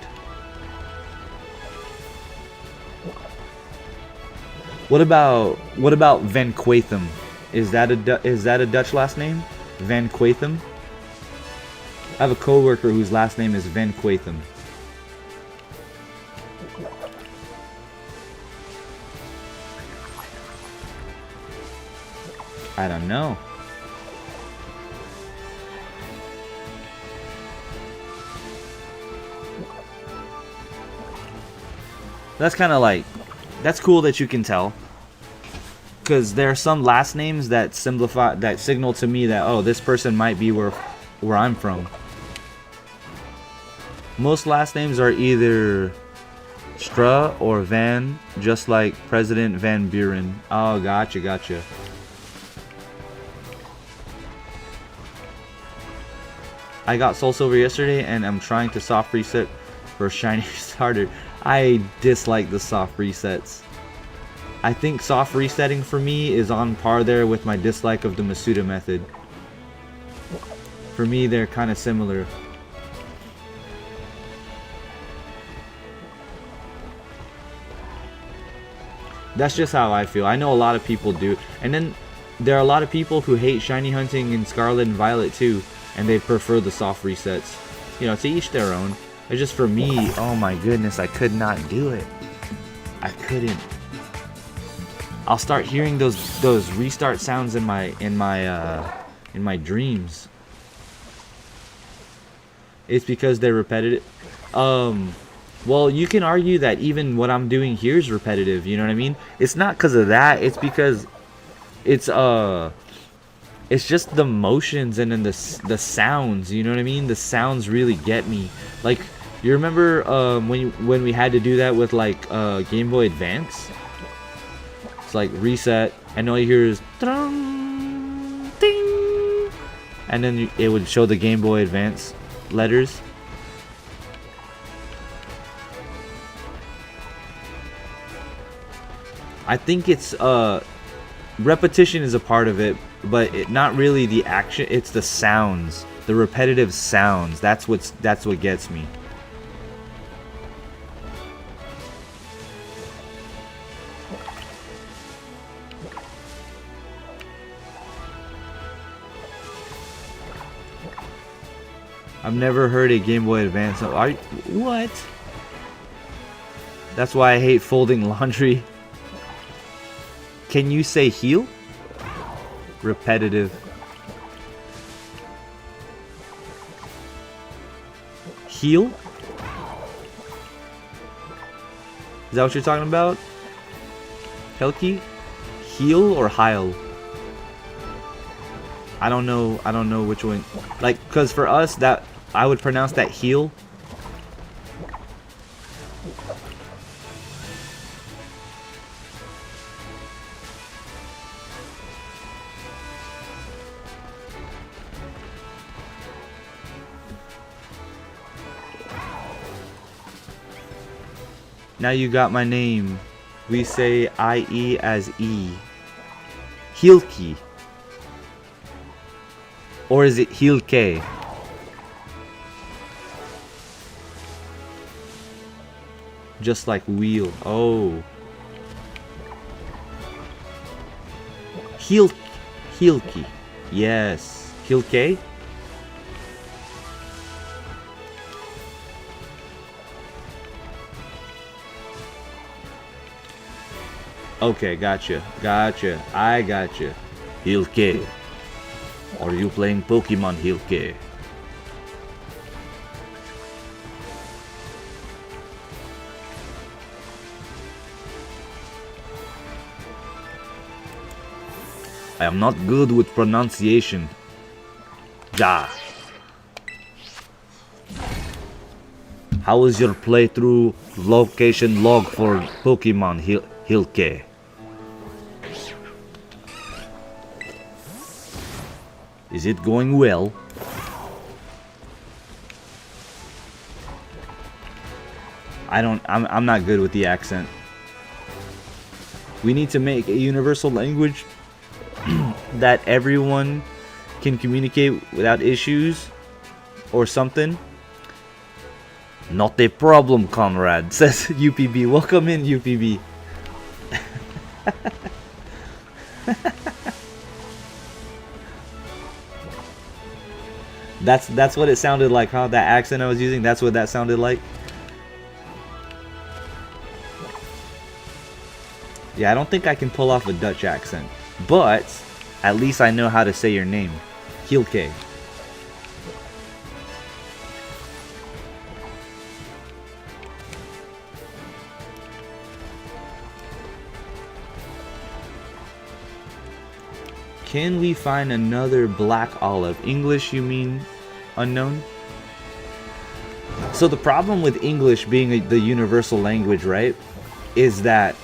S1: What about Van Quatham? Is that a Dutch last name? Van Quatham? I have a coworker whose last name is Van Quatham. I don't know. That's kind of like, that's cool that you can tell, because there are some last names that signal to me that, oh, this person might be where I'm from. Most last names are either Stra or Van, just like President Van Buren. Oh, gotcha, gotcha. I got Soul Silver yesterday and I'm trying to soft reset for Shiny Starter. I dislike the soft resets. I think soft resetting for me is on par there with my dislike of the Masuda method. For me, they're kind of similar. That's just how I feel. I know a lot of people do. And then there are a lot of people who hate shiny hunting in Scarlet and Violet too, and they prefer the soft resets. You know, to each their own. It's just for me, oh my goodness, I could not do it. I couldn't. I'll start hearing those restart sounds in my dreams. It's because they're repetitive. Well, you can argue that even what I'm doing here is repetitive, you know what I mean? It's not because of that, it's because it's just the motions and then the sounds, you know what I mean? The sounds really get me. Like, you remember when we had to do that with like Game Boy Advance? It's like reset, and all you hear is ding, and then it would show the Game Boy Advance letters. I think it's repetition is a part of it, but not really the action. It's the sounds, the repetitive sounds. That's what gets me. I've never heard a Game Boy Advance. What? That's why I hate folding laundry. Can you say heal? Repetitive. Heal? Is that what you're talking about? Helki? Heal or heil? I don't know which one. Like, cause for us that I would pronounce that heal. Now you got my name. We say IE as E. Heelki. Or is it Heelke? Just like wheel. Oh. Heelki. Yes. Heelke? Okay, gotcha. I gotcha. Heelke. Are you playing Pokemon Heelke? I am not good with pronunciation. Ja. How is your playthrough location log for Pokemon Heelke? Is it going well? I'm not good with the accent. We need to make a universal language that everyone can communicate without issues or something. Not a problem, comrade, says UPB. Welcome in, UPB. That's what it sounded like, huh? That accent I was using, that's what that sounded like. Yeah, I don't think I can pull off a Dutch accent, but at least I know how to say your name. Hielke. Can we find another black olive? English, you mean unknown? So the problem with English being the universal language, right, is that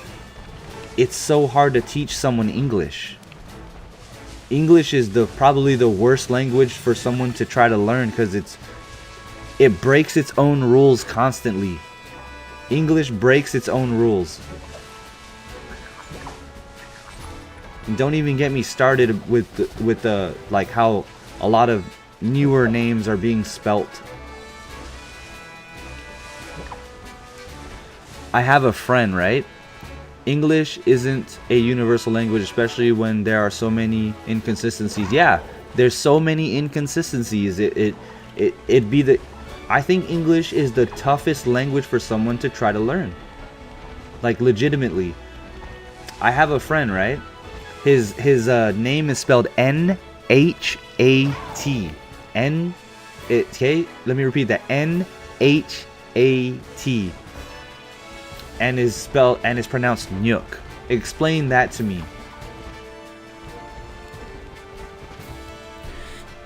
S1: it's so hard to teach someone English. English is probably the worst language for someone to try to learn because it breaks its own rules constantly. English breaks its own rules. Don't even get me started with the like how a lot of newer names are being spelt. I have a friend, right? English isn't a universal language, especially when there are so many inconsistencies. Yeah, there's so many inconsistencies. It'd be the. I think English is the toughest language for someone to try to learn. Like legitimately. I have a friend, right? His name is spelled N-H-A-T. Okay, let me repeat that. N-H-A-T. And is pronounced Nyuk. Explain that to me.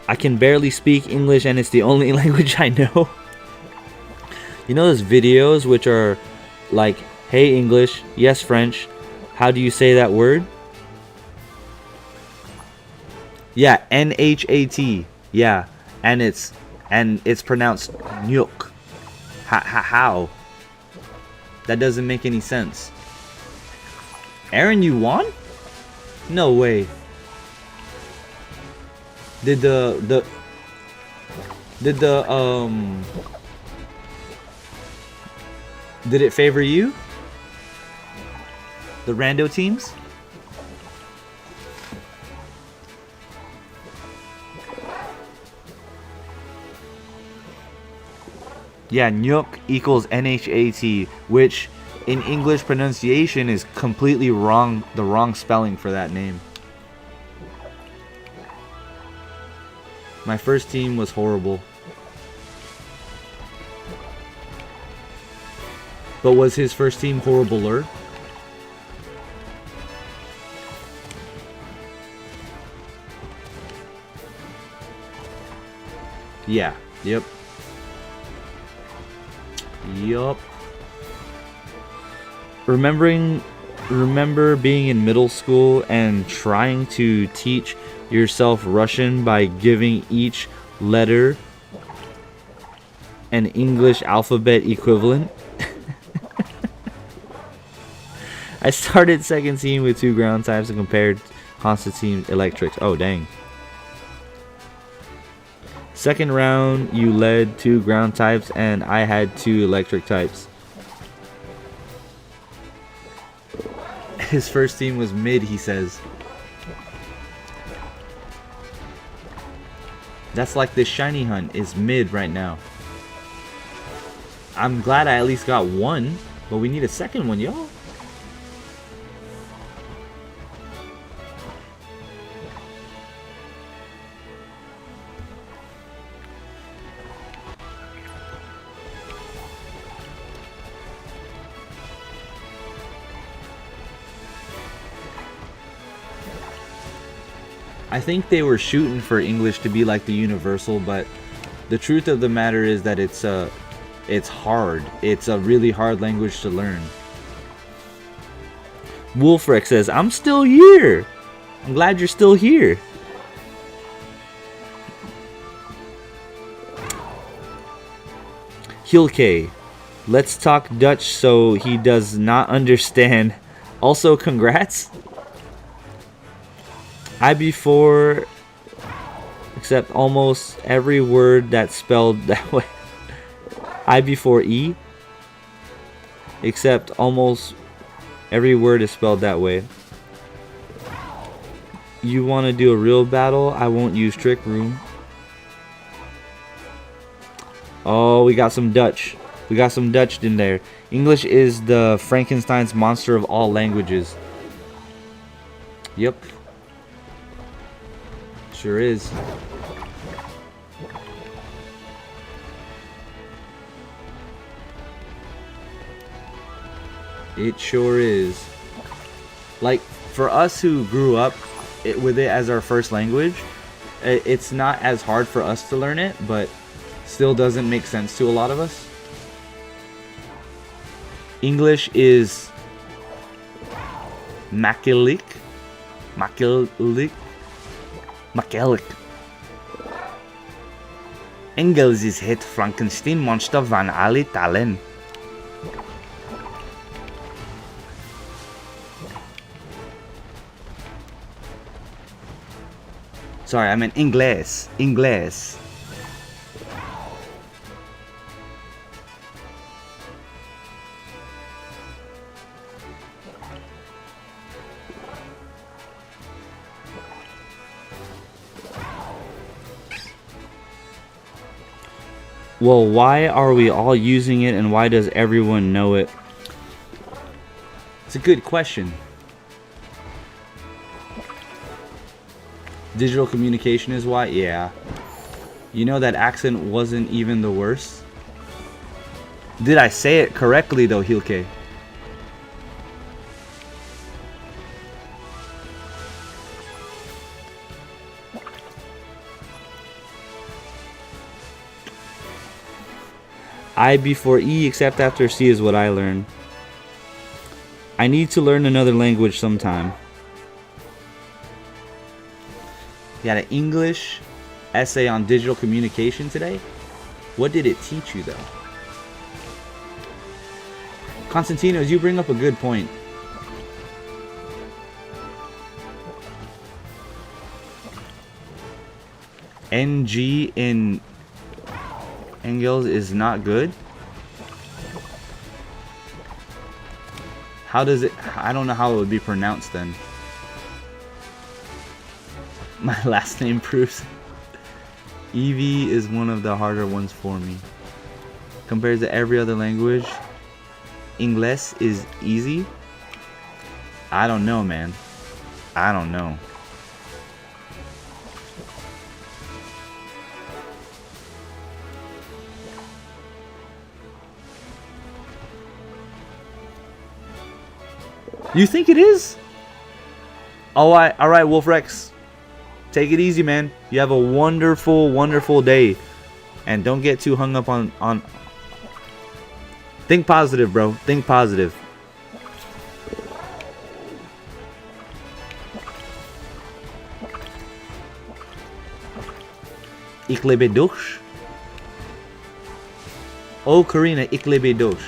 S1: I can barely speak English and it's the only language I know. You know those videos which are like, hey English, yes French, how do you say that word? Yeah, N-H-A-T. Yeah, and it's pronounced Nyuk. How? That doesn't make any sense. Aaron, you won? No way. Did it favor you? The rando teams? Yeah, Nyuk equals N-H-A-T, which in English pronunciation is completely wrong, the wrong spelling for that name. My first team was horrible. But was his first team horribler? Yeah, yep. Yup. Remember being in middle school and trying to teach yourself Russian by giving each letter an English alphabet equivalent? I started second team with 2 ground types and compared constant team electrics. Oh dang. Second round, you led 2 ground types and I had 2 electric types. His first team was mid, he says. That's like this shiny hunt is mid right now. I'm glad I at least got 1, but we need a second one, y'all. I think they were shooting for English to be like the universal, but the truth of the matter is that it's hard. It's a really hard language to learn. Wolfrek says, I'm still here. I'm glad you're still here. Hilke, let's talk Dutch so he does not understand. Also, congrats. I before except almost every word that's spelled that way. I before E except almost every word is spelled that way. You want to do a real battle? I won't use Trick Room. Oh, we got some Dutch. We got some Dutch in there. English is the Frankenstein's monster of all languages. Yep. Sure is. It sure is. Like, for us who grew up with it as our first language, it's not as hard for us to learn it, but still doesn't make sense to a lot of us. English is Machiavellic. Engels is het Frankenstein monster van alle talen. Sorry, I meant Inglés. Inglés. Well, why are we all using it and why does everyone know it? It's a good question. Digital communication is why? Yeah. You know that accent wasn't even the worst? Did I say it correctly though, Hilke? I before E except after C is what I learned. I need to learn another language sometime. You had an English essay on digital communication today? What did it teach you though? Constantinos, you bring up a good point. NG in Engels is not good. How does it? I don't know how it would be pronounced then. My last name proves. Eevee is one of the harder ones for me. Compared to every other language, English is easy. I don't know, man. I don't know. You think it is? All right, Wolf Rex. Take it easy, man. You have a wonderful, wonderful day. And don't get too hung up on... Think positive, bro. Think positive. Ik lebe durch. Oh, Karina, ik lebe durch.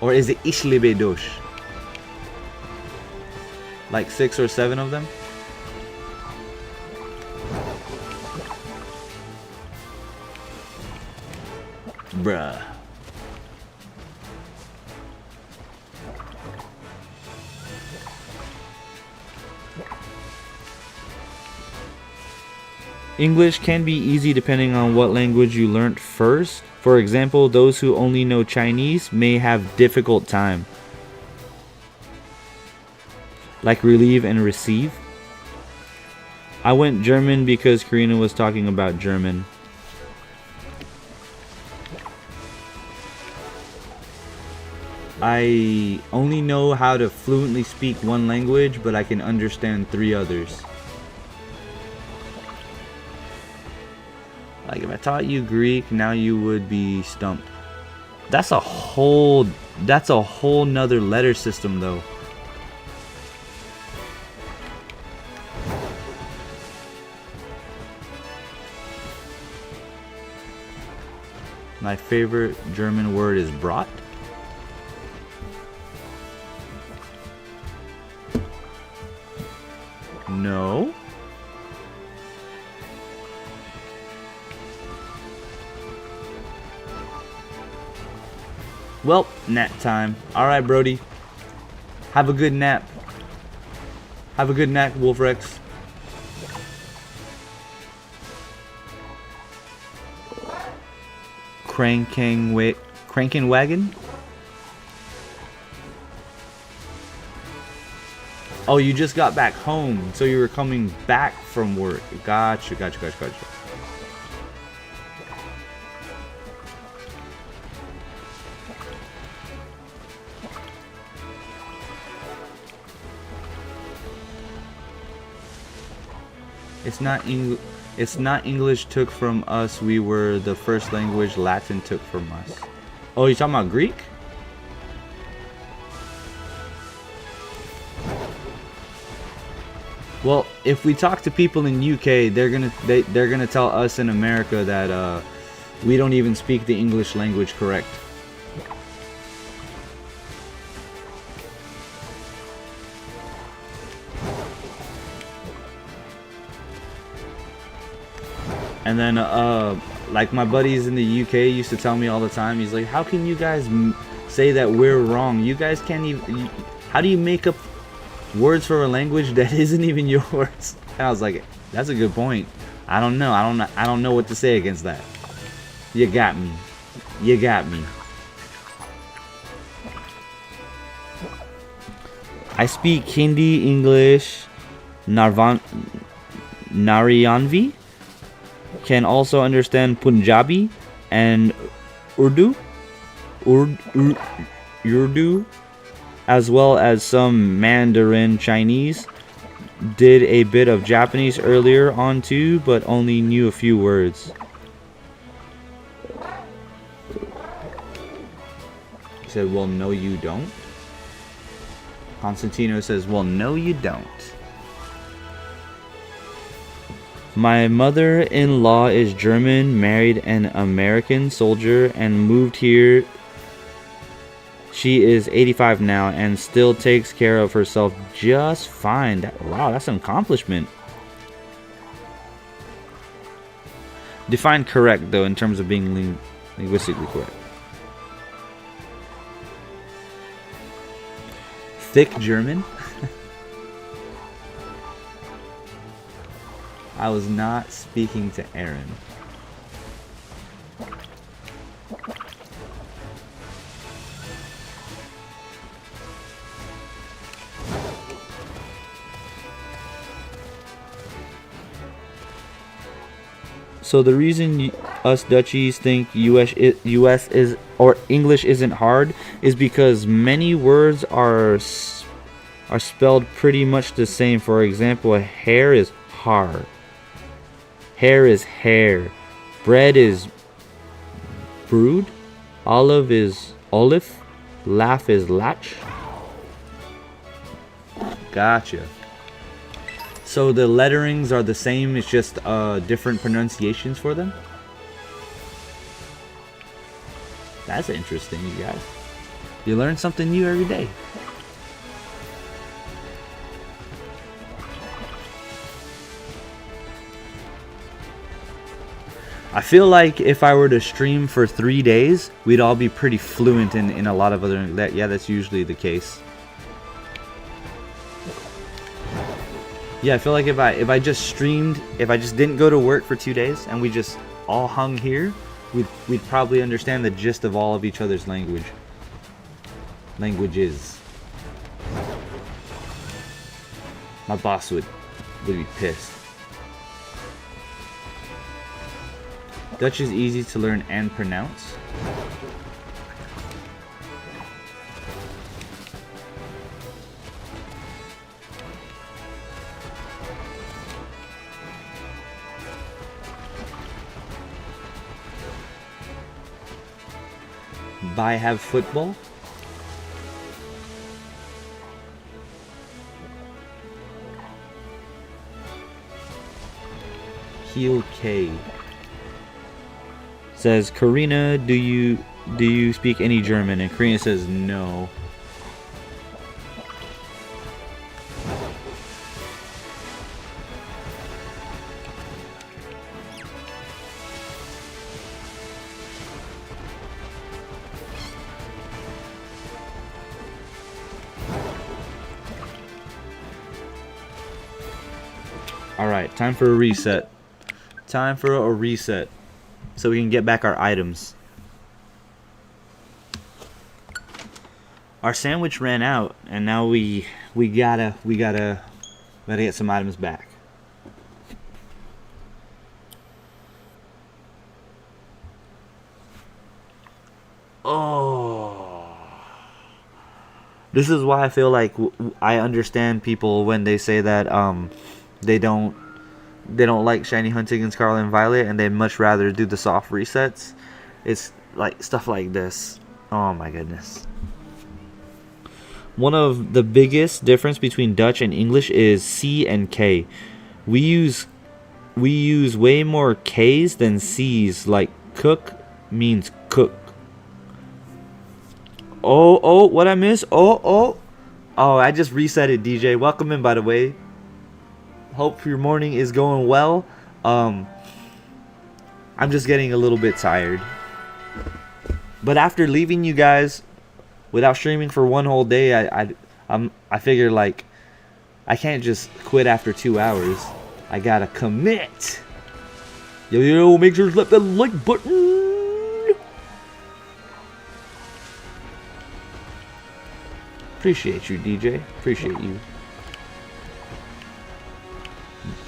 S1: Or is it ich lebe durch? Like 6 or 7 of them? Bruh. English can be easy depending on what language you learnt first. For example, those who only know Chinese may have difficult time. Like relieve and receive. I went German because Karina was talking about German. I only know how to fluently speak one language, but I can understand 3 others. Like if I taught you Greek, now you would be stumped. That's a whole nother letter system though. My favorite German word is brat. No. Well, nap time. Alright, Brody. Have a good nap. Have a good nap, Wolf Rex. Cranking wagon? Oh, you just got back home, so you were coming back from work. Gotcha. It's not English took from us. We were the first language. Latin took from us. Oh, you talking about Greek? Well, if we talk to people in UK, they're gonna tell us in America that we don't even speak the English language correct. And then, like my buddies in the UK used to tell me all the time, he's like, how can you guys say that we're wrong? You guys can't even, how do you make up words for a language that isn't even yours? And I was like, that's a good point. I don't know what to say against that. You got me. You got me. I speak Hindi, English, Narayanvi. Can also understand Punjabi and Urdu, as well as some Mandarin Chinese. Did a bit of Japanese earlier on too, but only knew a few words. He said, well, no you don't. Constantino says, well, no you don't. My mother-in-law is German, married an American soldier, and moved here. She is 85 now and still takes care of herself just fine. Wow, that's an accomplishment. Define correct, though, in terms of being linguistically correct. Thick German? I was not speaking to Aaron. So the reason us Dutchies think US is or English isn't hard is because many words are spelled pretty much the same. For example, hair is har. Hair is hair. Bread is brood. Olive is olive. Laugh is latch. Gotcha. So the letterings are the same, it's just different pronunciations for them? That's interesting, you guys. You learn something new every day. I feel like if I were to stream for 3 days, we'd all be pretty fluent in a lot of other... Yeah, that's usually the case. Yeah, I feel like if I just streamed, if I just didn't go to work for 2 days and we just all hung here, we'd probably understand the gist of all of each other's languages. My boss would be pissed. Dutch is easy to learn and pronounce. By have football? Heel K says, Karina, do you speak any German? And Karina says no. Alright, time for a reset. Time for a reset. So we can get back our items. Our sandwich ran out, and now we gotta get some items back. Oh, this is why I feel like I understand people when they say that they don't like shiny hunting and Scarlet and Violet, and they'd much rather do the soft resets. It's like stuff like this. Oh my goodness. One of the biggest difference between Dutch and English is C and K. We use way more K's than C's. Like cook means cook. Oh, what I miss? Oh, I just reset it, DJ. Welcome in, by the way. Hope your morning is going well. I'm just getting a little bit tired. But after leaving you guys without streaming for one whole day, I figured like I can't just quit after 2 hours. I gotta commit. Yo, make sure to slap that like button. Appreciate you, DJ. Appreciate you.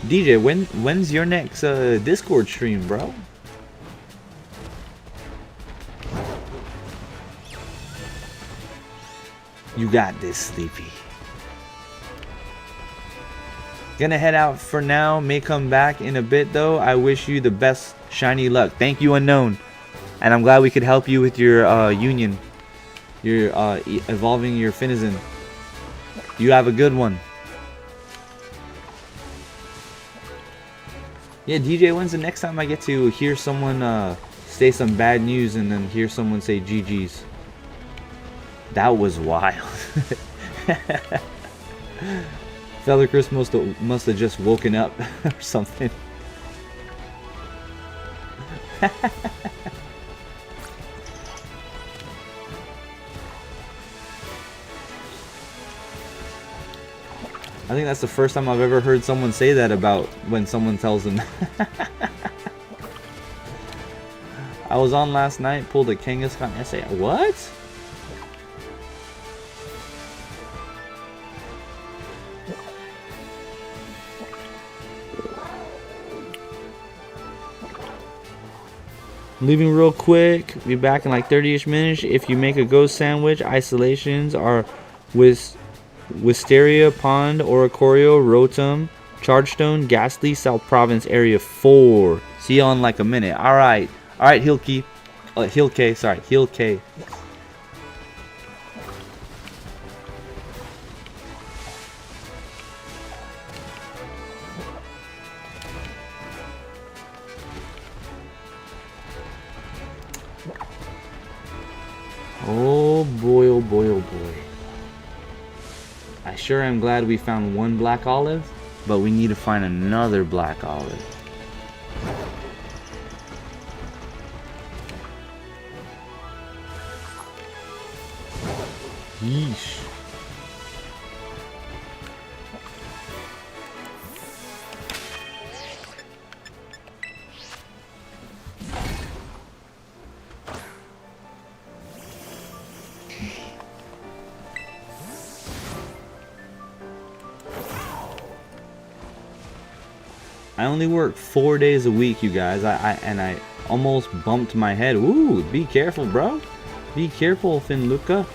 S1: DJ, when's your next Discord stream, bro? You got this, Sleepy. Gonna head out for now. May come back in a bit though. I wish you the best shiny luck. Thank you, Unknown. And I'm glad we could help you with your union. You're evolving your Finizen. You have a good one. Yeah, DJ, when's the next time I get to hear someone say some bad news and then hear someone say GG's? That was wild. Feather Chris must have just woken up or something. I think that's the first time I've ever heard someone say that about when someone tells them. I was on last night, pulled a Kangaskhan essay. What? Leaving real quick. Be back in like 30-ish minutes. If you make a ghost sandwich, isolations are with Wisteria, Pond, Oricorio, Rotom, Chargestone, Ghastly, South Province, Area 4. See you in like a minute. Alright. Alright, Hilke. Hilke, sorry. Hilke. Oh boy, oh boy, oh boy. I sure am glad we found one black olive, but we need to find another black olive. Yeesh. I only work 4 days a week, you guys. I almost bumped my head. Ooh, be careful, bro. Be careful, Finluca.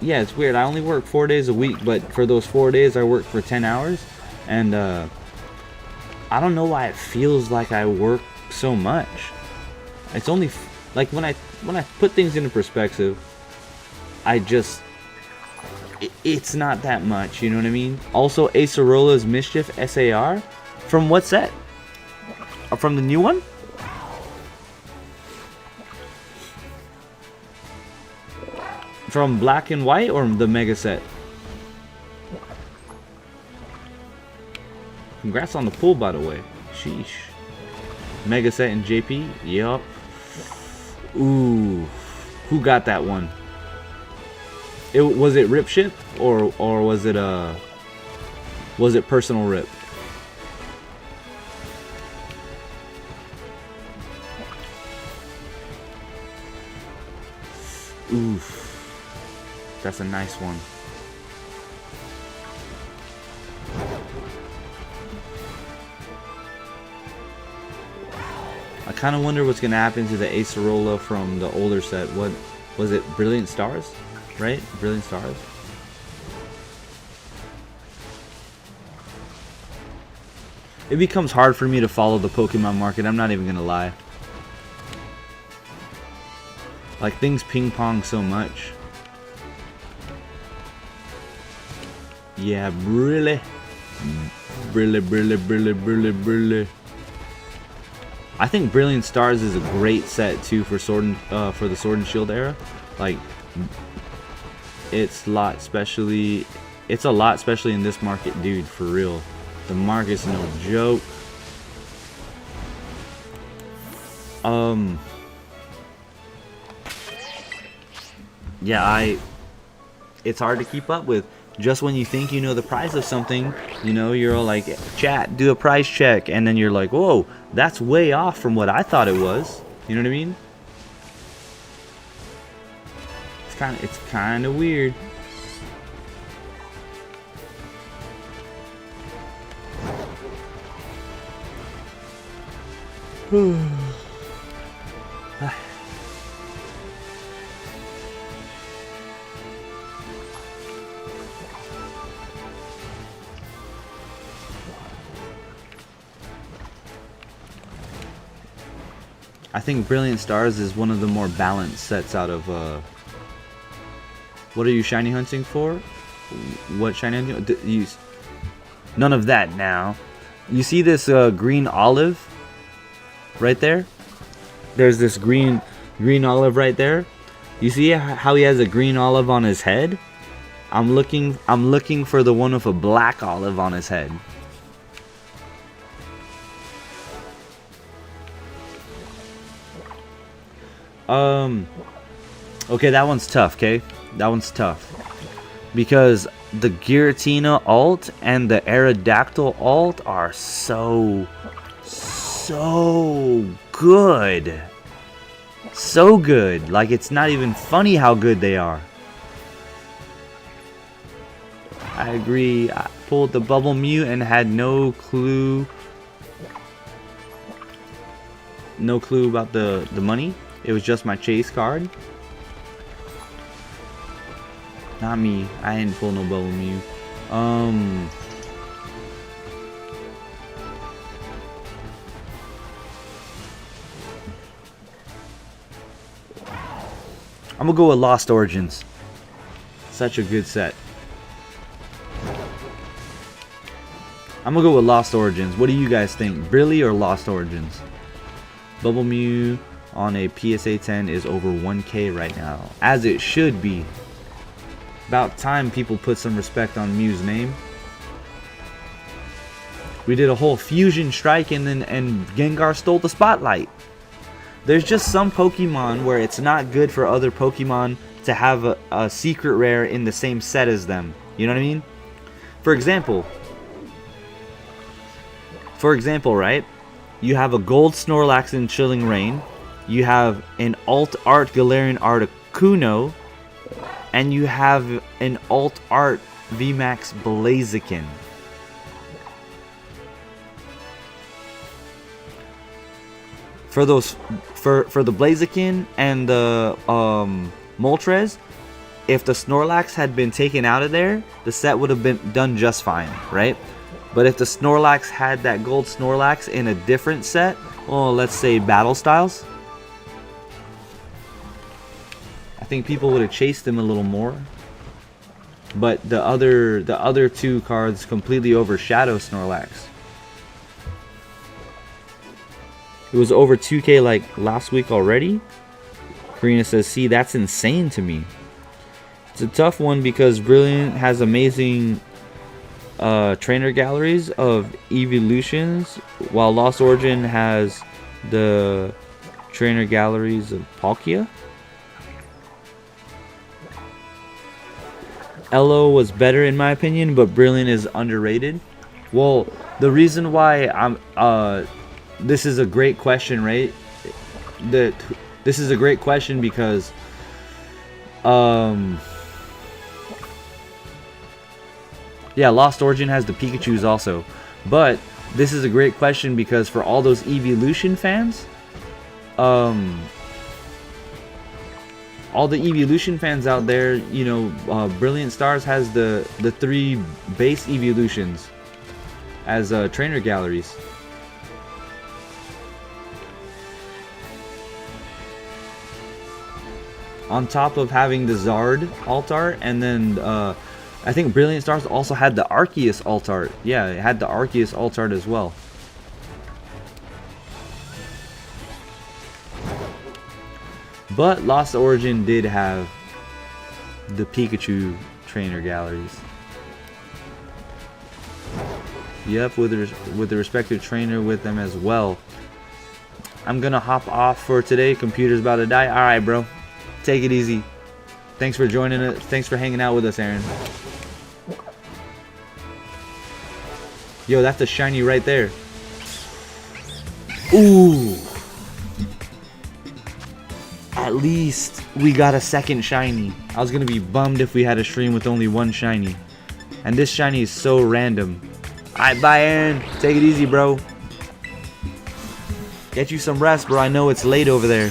S1: Yeah, it's weird. I only work 4 days a week, but for those 4 days, I work for 10 hours. And I don't know why it feels like I work so much. It's only like when I put things into perspective, I just. It's not that much, you know what I mean? Also, Acerola's Mischief SAR? From what set? From the new one? From Black and White or the Mega set? Congrats on the pull, by the way. Sheesh. Mega set and JP? Yup. Ooh. Who got that one? Was it Rip Ship or was it personal rip? Oof. That's a nice one. I kind of wonder what's going to happen to the Acerola from the older set. What was it? Brilliant Stars? Right? Brilliant Stars. It becomes hard for me to follow the Pokemon market, I'm not even gonna lie. Like, things ping pong so much. Yeah, really. Brilly. I think Brilliant Stars is a great set too for for the Sword and Shield era. Like, it's a lot, especially in this market, dude, for real. The market's no joke. Yeah, it's hard to keep up with. Just when you think you know the price of something, you know, you're all like, chat, do a price check, and then you're like, whoa, that's way off from what I thought it was. You know what I mean? It's kind of weird. I think Brilliant Stars is one of the more balanced sets out of what are you shiny hunting for? What shiny hunting? None of that now. You see this green olive right there? There's this green olive right there. You see how he has a green olive on his head? I'm looking for the one with a black olive on his head. Okay, that one's tough, okay? That one's tough. Because the Giratina alt and the Aerodactyl alt are so good. So good. Like, it's not even funny how good they are. I agree. I pulled the Bubble Mew and had no clue. No clue about the money. It was just my chase card. Not me. I didn't pull no Bubble Mew. I'm gonna go with Lost Origins. Such a good set. I'm gonna go with Lost Origins. What do you guys think? Brilly or Lost Origins? Bubble Mew on a PSA 10 is over 1K right now, as it should be. About time people put some respect on Mew's name. We did a whole fusion strike and Gengar stole the spotlight. There's just some Pokemon where it's not good for other Pokemon to have a secret rare in the same set as them. You know what I mean? For example, right? You have a gold Snorlax in Chilling Reign. You have an alt art Galarian Articuno. And you have an alt art VMAX Blaziken. For the Blaziken and the Moltres, if the Snorlax had been taken out of there, the set would have been done just fine, right? But if the Snorlax had that gold Snorlax in a different set, well, let's say Battle Styles, I think people would have chased him a little more. But the other two cards completely overshadow Snorlax. It was over 2K like last week already. Karina says, see, that's insane to me. It's a tough one because Brilliant has amazing trainer galleries of evolutions, while Lost Origin has the trainer galleries of Palkia. Elo was better in my opinion, but Brilliant is underrated. Well, the reason why this is a great question, right? This is a great question because yeah, Lost Origin has the Pikachus also. But this is a great question because for all those evolution fans, all the evolution fans out there, you know, Brilliant Stars has the 3 base evolutions as trainer galleries. On top of having the Zard alt art, and then I think Brilliant Stars also had the Arceus alt art. Yeah, it had the Arceus alt art as well. But Lost Origin did have the Pikachu trainer galleries. Yep, with the respective trainer with them as well. I'm gonna hop off for today. Computer's about to die. All right, bro. Take it easy. Thanks for joining us. Thanks for hanging out with us, Aaron. Yo, that's a shiny right there. Ooh. at least we got a second shiny. I was gonna be bummed if we had a stream with only one shiny. And this shiny is so random. Alright, bye Aaron. Take it easy, bro. Get you some rest, bro. I know it's late over there.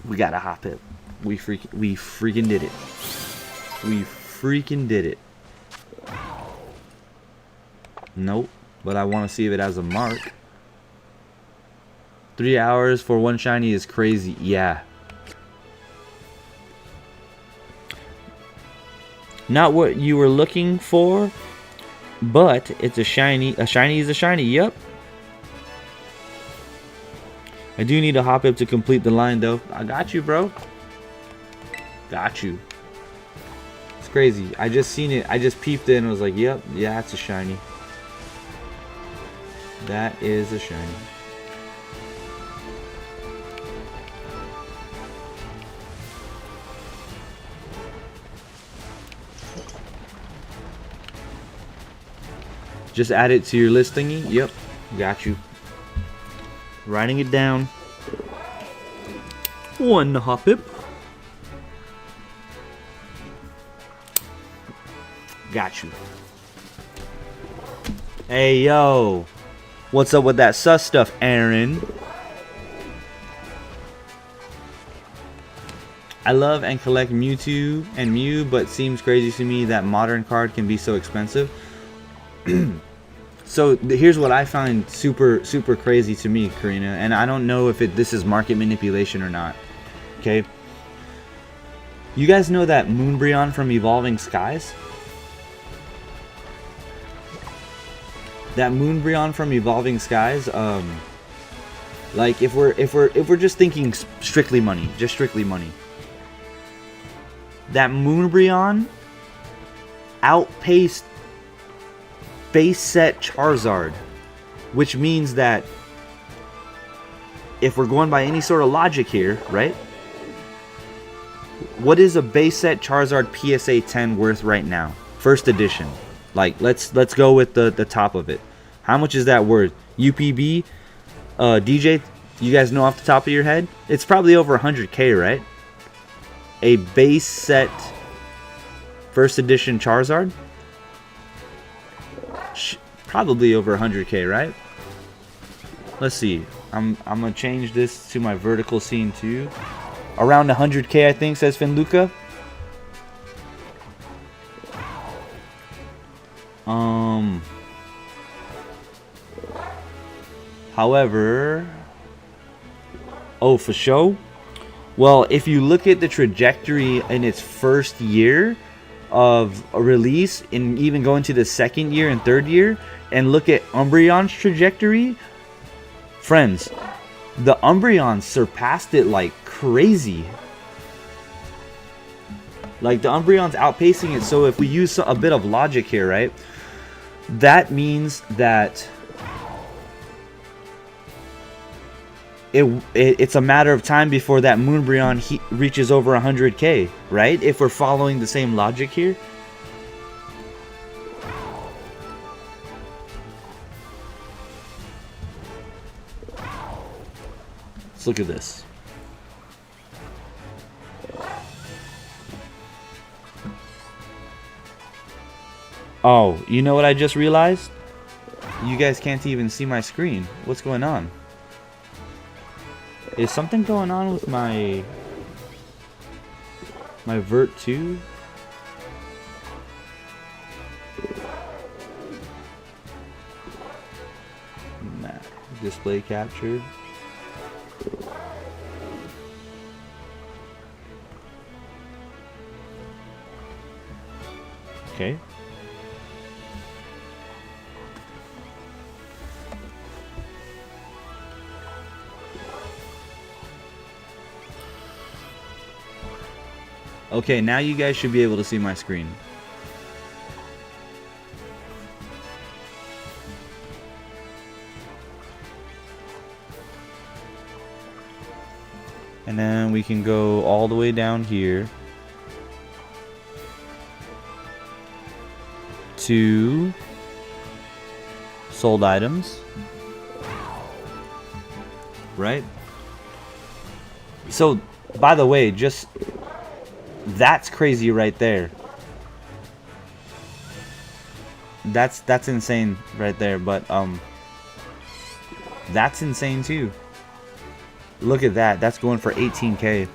S1: We got a Hopip. We freaking did it. We freaking did it. Nope. But I want to see if it has a mark. 3 hours for one shiny is crazy. Yeah. Not what you were looking for, but it's a shiny. A shiny is a shiny. Yep. I do need a Hopip to complete the line, though. I got you, bro. Got you. It's crazy. I just seen it. I just peeped it and was like, yep, yeah, that's a shiny. That is a shiny. Just add it to your list thingy. Yep, got you. Writing it down. One Hopip. Got you. Hey, yo. What's up with that sus stuff, Aaron? I love and collect Mewtwo and Mew, but seems crazy to me that modern card can be so expensive. So here's what I find super crazy to me, Karina, and I don't know if this is market manipulation or not. Okay, you guys know that Moonbreon from Evolving Skies? That Moonbreon from Evolving Skies, like if we're just thinking strictly money, just strictly money, that Moonbreon outpaced base set Charizard, which means that if we're going by any sort of logic here, right? What is a base set Charizard PSA 10 worth right now? First edition. Like let's go with the top of it. How much is that worth? UPB, DJ, you guys know off the top of your head? It's probably over 100k, right? A base set first edition Charizard? Probably over 100k, right? Let's see. I'm gonna change this to my vertical scene too. Around 100k, I think, says Finluca. However, oh, for sure. Well, if you look at the trajectory in its first year of a release, and even going to the second year and third year, and look at Umbreon's trajectory, friends, the Umbreon surpassed it like crazy. Like, the Umbreon's outpacing it. So if we use a bit of logic here, right, that means that it's a matter of time before that Moonbreon reaches over 100k, right? If we're following the same logic here. Let's look at this. Oh, you know what I just realized? You guys can't even see my screen. What's going on? Is something going on with my Vert 2? Nah, display captured. Okay. Okay, now you guys should be able to see my screen. And then we can go all the way down here to sold items. right? So, by the way, just that's crazy right there. That's insane right there, but that's insane too. Look at that. That's going for 18K.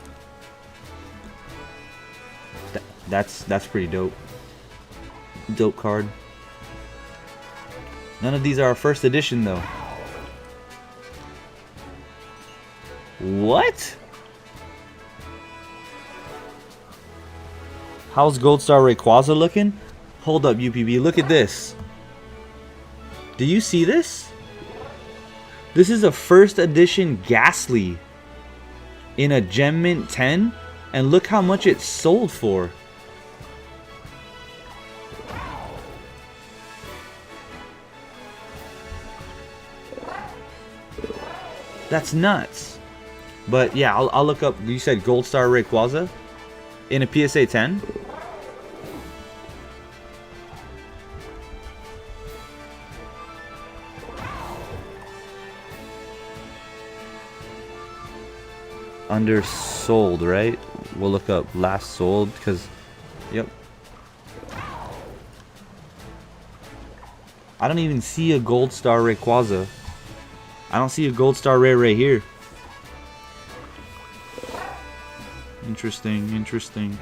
S1: That's pretty dope. Dope card. None of these are our first edition though. What? How's Gold Star Rayquaza looking? Hold up, UPB. Look at this. Do you see this? This is a first edition Ghastly in a Gem Mint 10, and look how much it sold for. That's nuts. But yeah, I'll look up. You said Gold Star Rayquaza in a PSA 10. Undersold, right? We'll look up last sold because, yep. I don't even see a Gold Star Rayquaza. I don't see a Gold Star Ray right here. Interesting, interesting.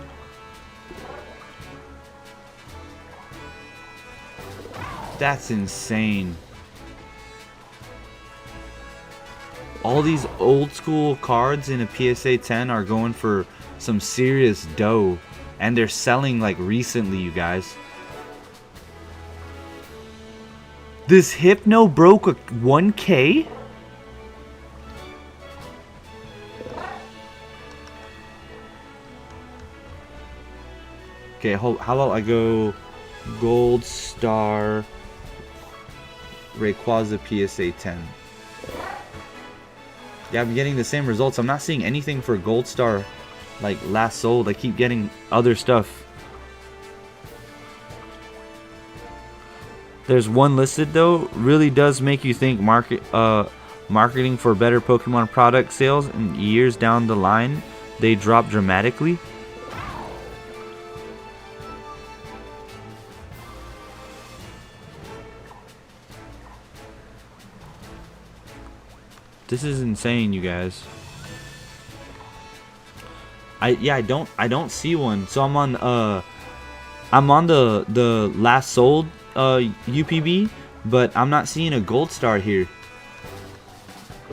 S1: That's insane. All these old school cards in a PSA 10 are going for some serious dough. And they're selling like recently, you guys. This Hypno broke a 1K? Okay, how about I go Gold Star Rayquaza PSA 10. Yeah, I'm getting the same results. I'm not seeing anything for Gold Star like last sold. I keep getting other stuff. There's one listed though. Really does make you think marketing for better Pokemon product sales in years down the line, they drop dramatically. This is insane, you guys. I don't see one. So I'm on the last sold UPB, but I'm not seeing a Gold Star here.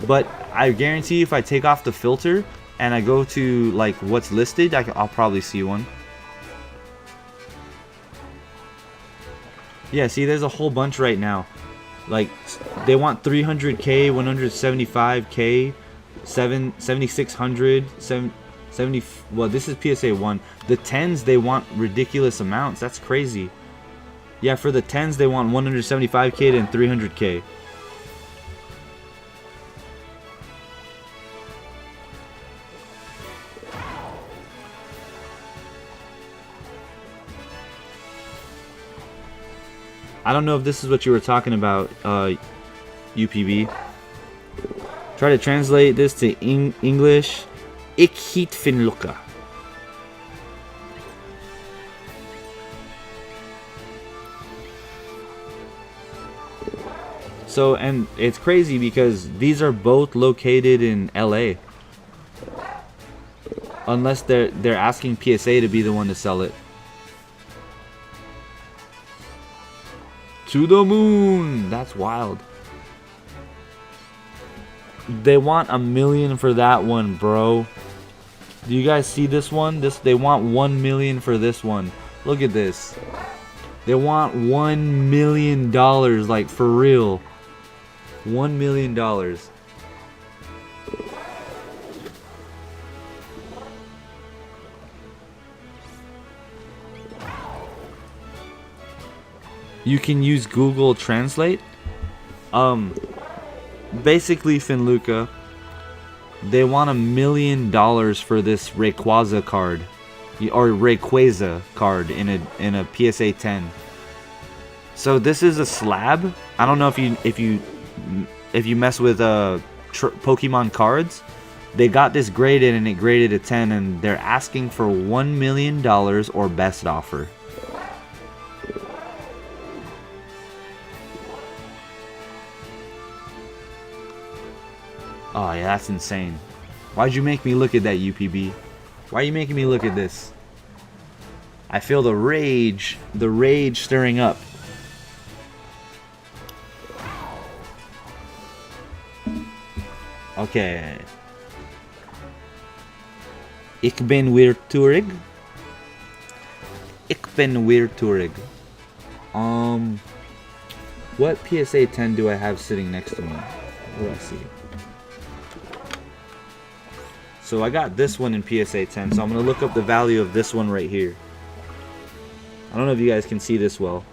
S1: But I guarantee if I take off the filter and I go to like what's listed, I'll probably see one. Yeah, see, there's a whole bunch right now. Like, they want 300K, 175K, 7,600, 70. Well, this is PSA 1. The 10s, they want ridiculous amounts. That's crazy. Yeah, for the 10s, they want 175K and 300K. I don't know if this is what you were talking about, UPB. Try to translate this to English. Ik heet Finluka. So, and it's crazy because these are both located in LA. Unless they're asking PSA to be the one to sell it. To the moon! That's wild. They want $1 million for that one, bro. Do you guys see this one? They want $1 million for this one. Look at this. They want $1 million, like for real. $1 million. You can use Google Translate. Basically, Finluka, they want $1 million for this Rayquaza card, or Rayquaza card in a PSA 10. So this is a slab. I don't know if you mess with Pokemon cards. They got this graded and it graded a 10, and they're asking for $1 million or best offer. Oh yeah, that's insane. Why'd you make me look at that, UPB? Why are you making me look at this? I feel the rage stirring up. Okay. Ik ben weer terug. Ik ben weer terug. What PSA 10 do I have sitting next to me? What do I see? So I got this one in PSA 10, so I'm going to look up the value of this one right here. I don't know if you guys can see this well.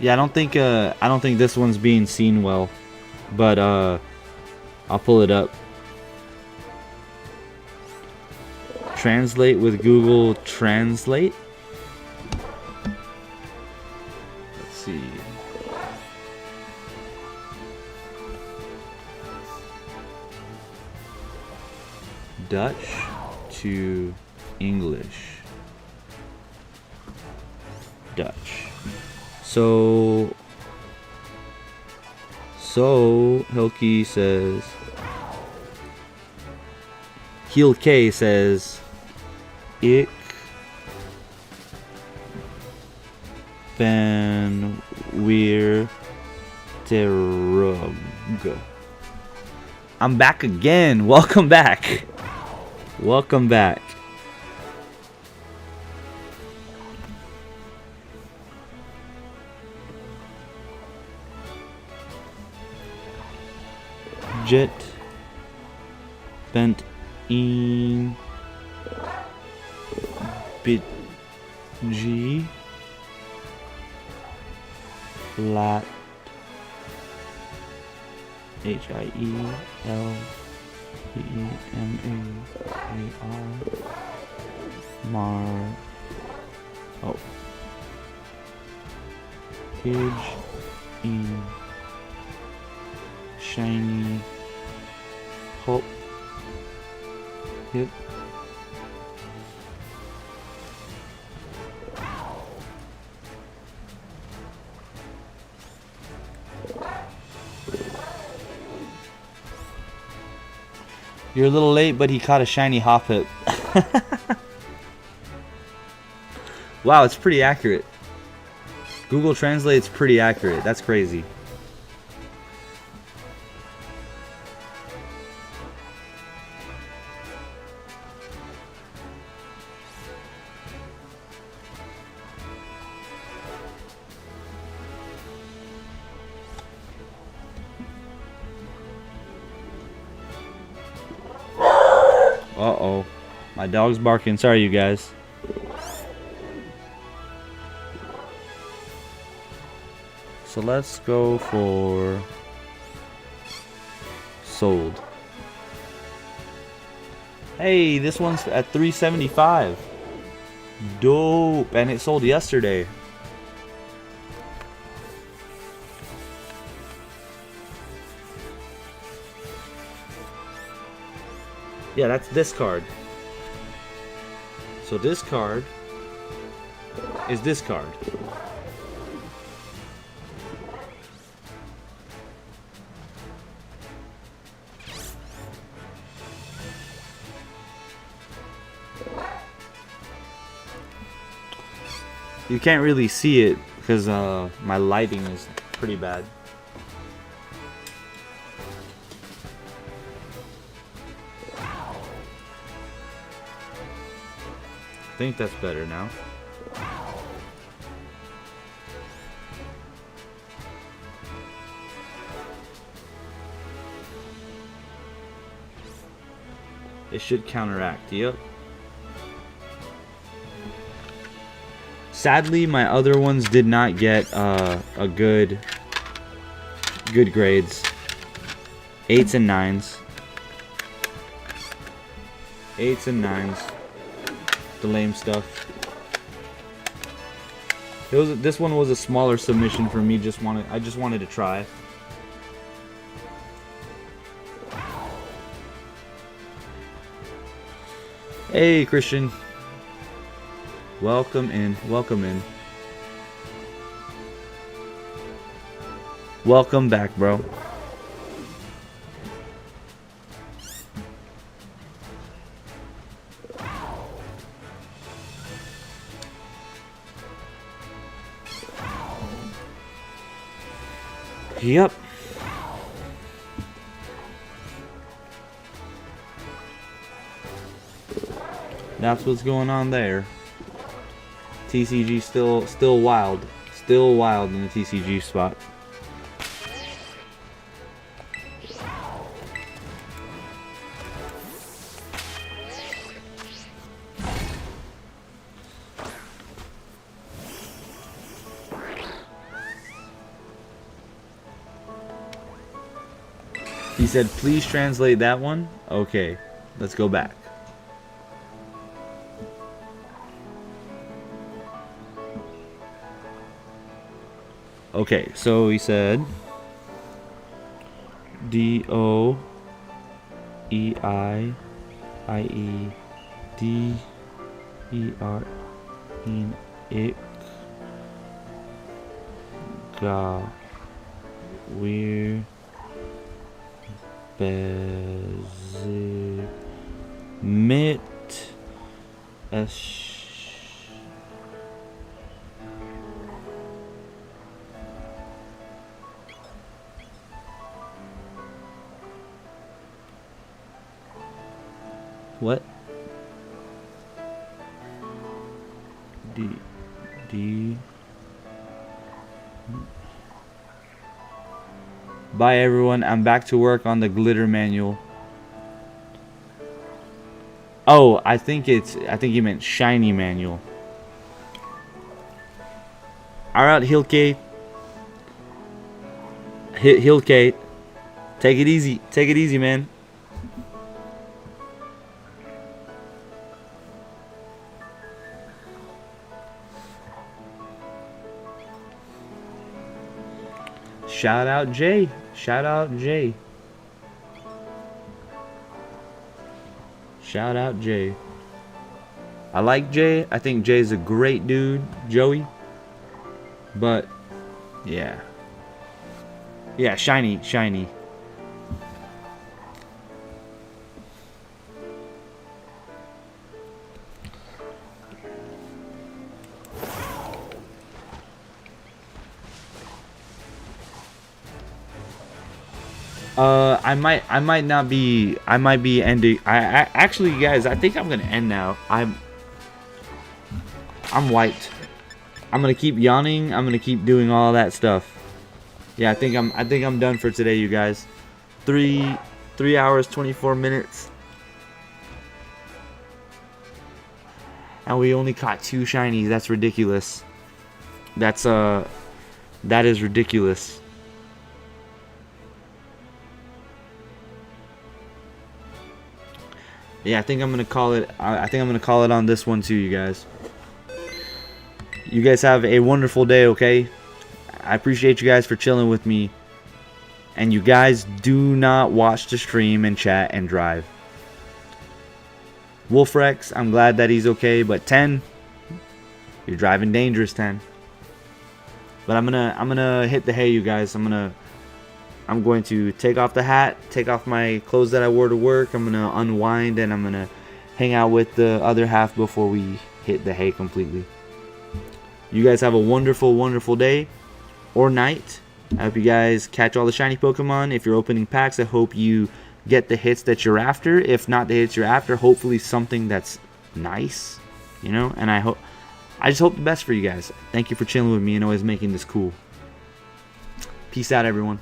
S1: Yeah, I don't think this one's being seen well, but I'll pull it up. Translate with Google Translate. Let's see. Dutch to English. Dutch. So Hilke says, Hilke says, Ik ben weer terug. I'm back again. Welcome back. Welcome back. Jet bent in bit G lat HIELPEMAR Mar Pidge in shiny Hop Hip You're a little late, but he caught a shiny Hopip. Wow, it's pretty accurate. Google Translate's pretty accurate. That's crazy. Uh-oh. My dog's barking. Sorry, you guys. So let's go for sold. Hey, this one's at $375. Dope. And it sold yesterday. Yeah, that's this card. So this card is this card. You can't really see it because my lighting is pretty bad. I think that's better now. It should counteract, yep. Sadly, my other ones did not get a good grades. 8s and 9s. 8s and 9s. The lame stuff. This one was a smaller submission for me. I just wanted to try. Hey, Christian. Welcome in. Welcome in. Welcome back, bro. Yep. That's what's going on there. TCG still wild. Still wild in the TCG spot. He said, please translate that one. Okay, let's go back. Okay, so he said DOEIIEDER in ik ga weer bezig met what? Bye everyone, I'm back to work on the glitter manual. Oh, I think you meant shiny manual. Alright, Hilke. Hilke. Take it easy. Take it easy, man. Shout out Jay. Shout out Jay. Shout out Jay. I like Jay. I think Jay's a great dude, Joey. But yeah. Yeah, shiny, shiny. I might be ending. I actually, guys, I think I'm gonna end now. I'm wiped. I'm gonna keep yawning. I'm gonna keep doing all that stuff. Yeah, I think I'm done for today, you guys. 3 hours 24 minutes, and we only caught 2 shinies. That's ridiculous. That is ridiculous. Yeah, I think I'm gonna call it. I think I'm gonna call it on this one too, you guys. You guys have a wonderful day, okay? I appreciate you guys for chilling with me. And you guys do not watch the stream and chat and drive. Wolfrex, I'm glad that he's okay, but 10, you're driving dangerous, 10. But I'm gonna hit the hay, you guys. I'm going to take off the hat, take off my clothes that I wore to work. I'm gonna unwind and I'm gonna hang out with the other half before we hit the hay completely. You guys have a wonderful, wonderful day or night. I hope you guys catch all the shiny Pokemon. If you're opening packs, I hope you get the hits that you're after. If not the hits you're after, hopefully something that's nice, you know. And I just hope the best for you guys. Thank you for chilling with me and always making this cool. Peace out, everyone.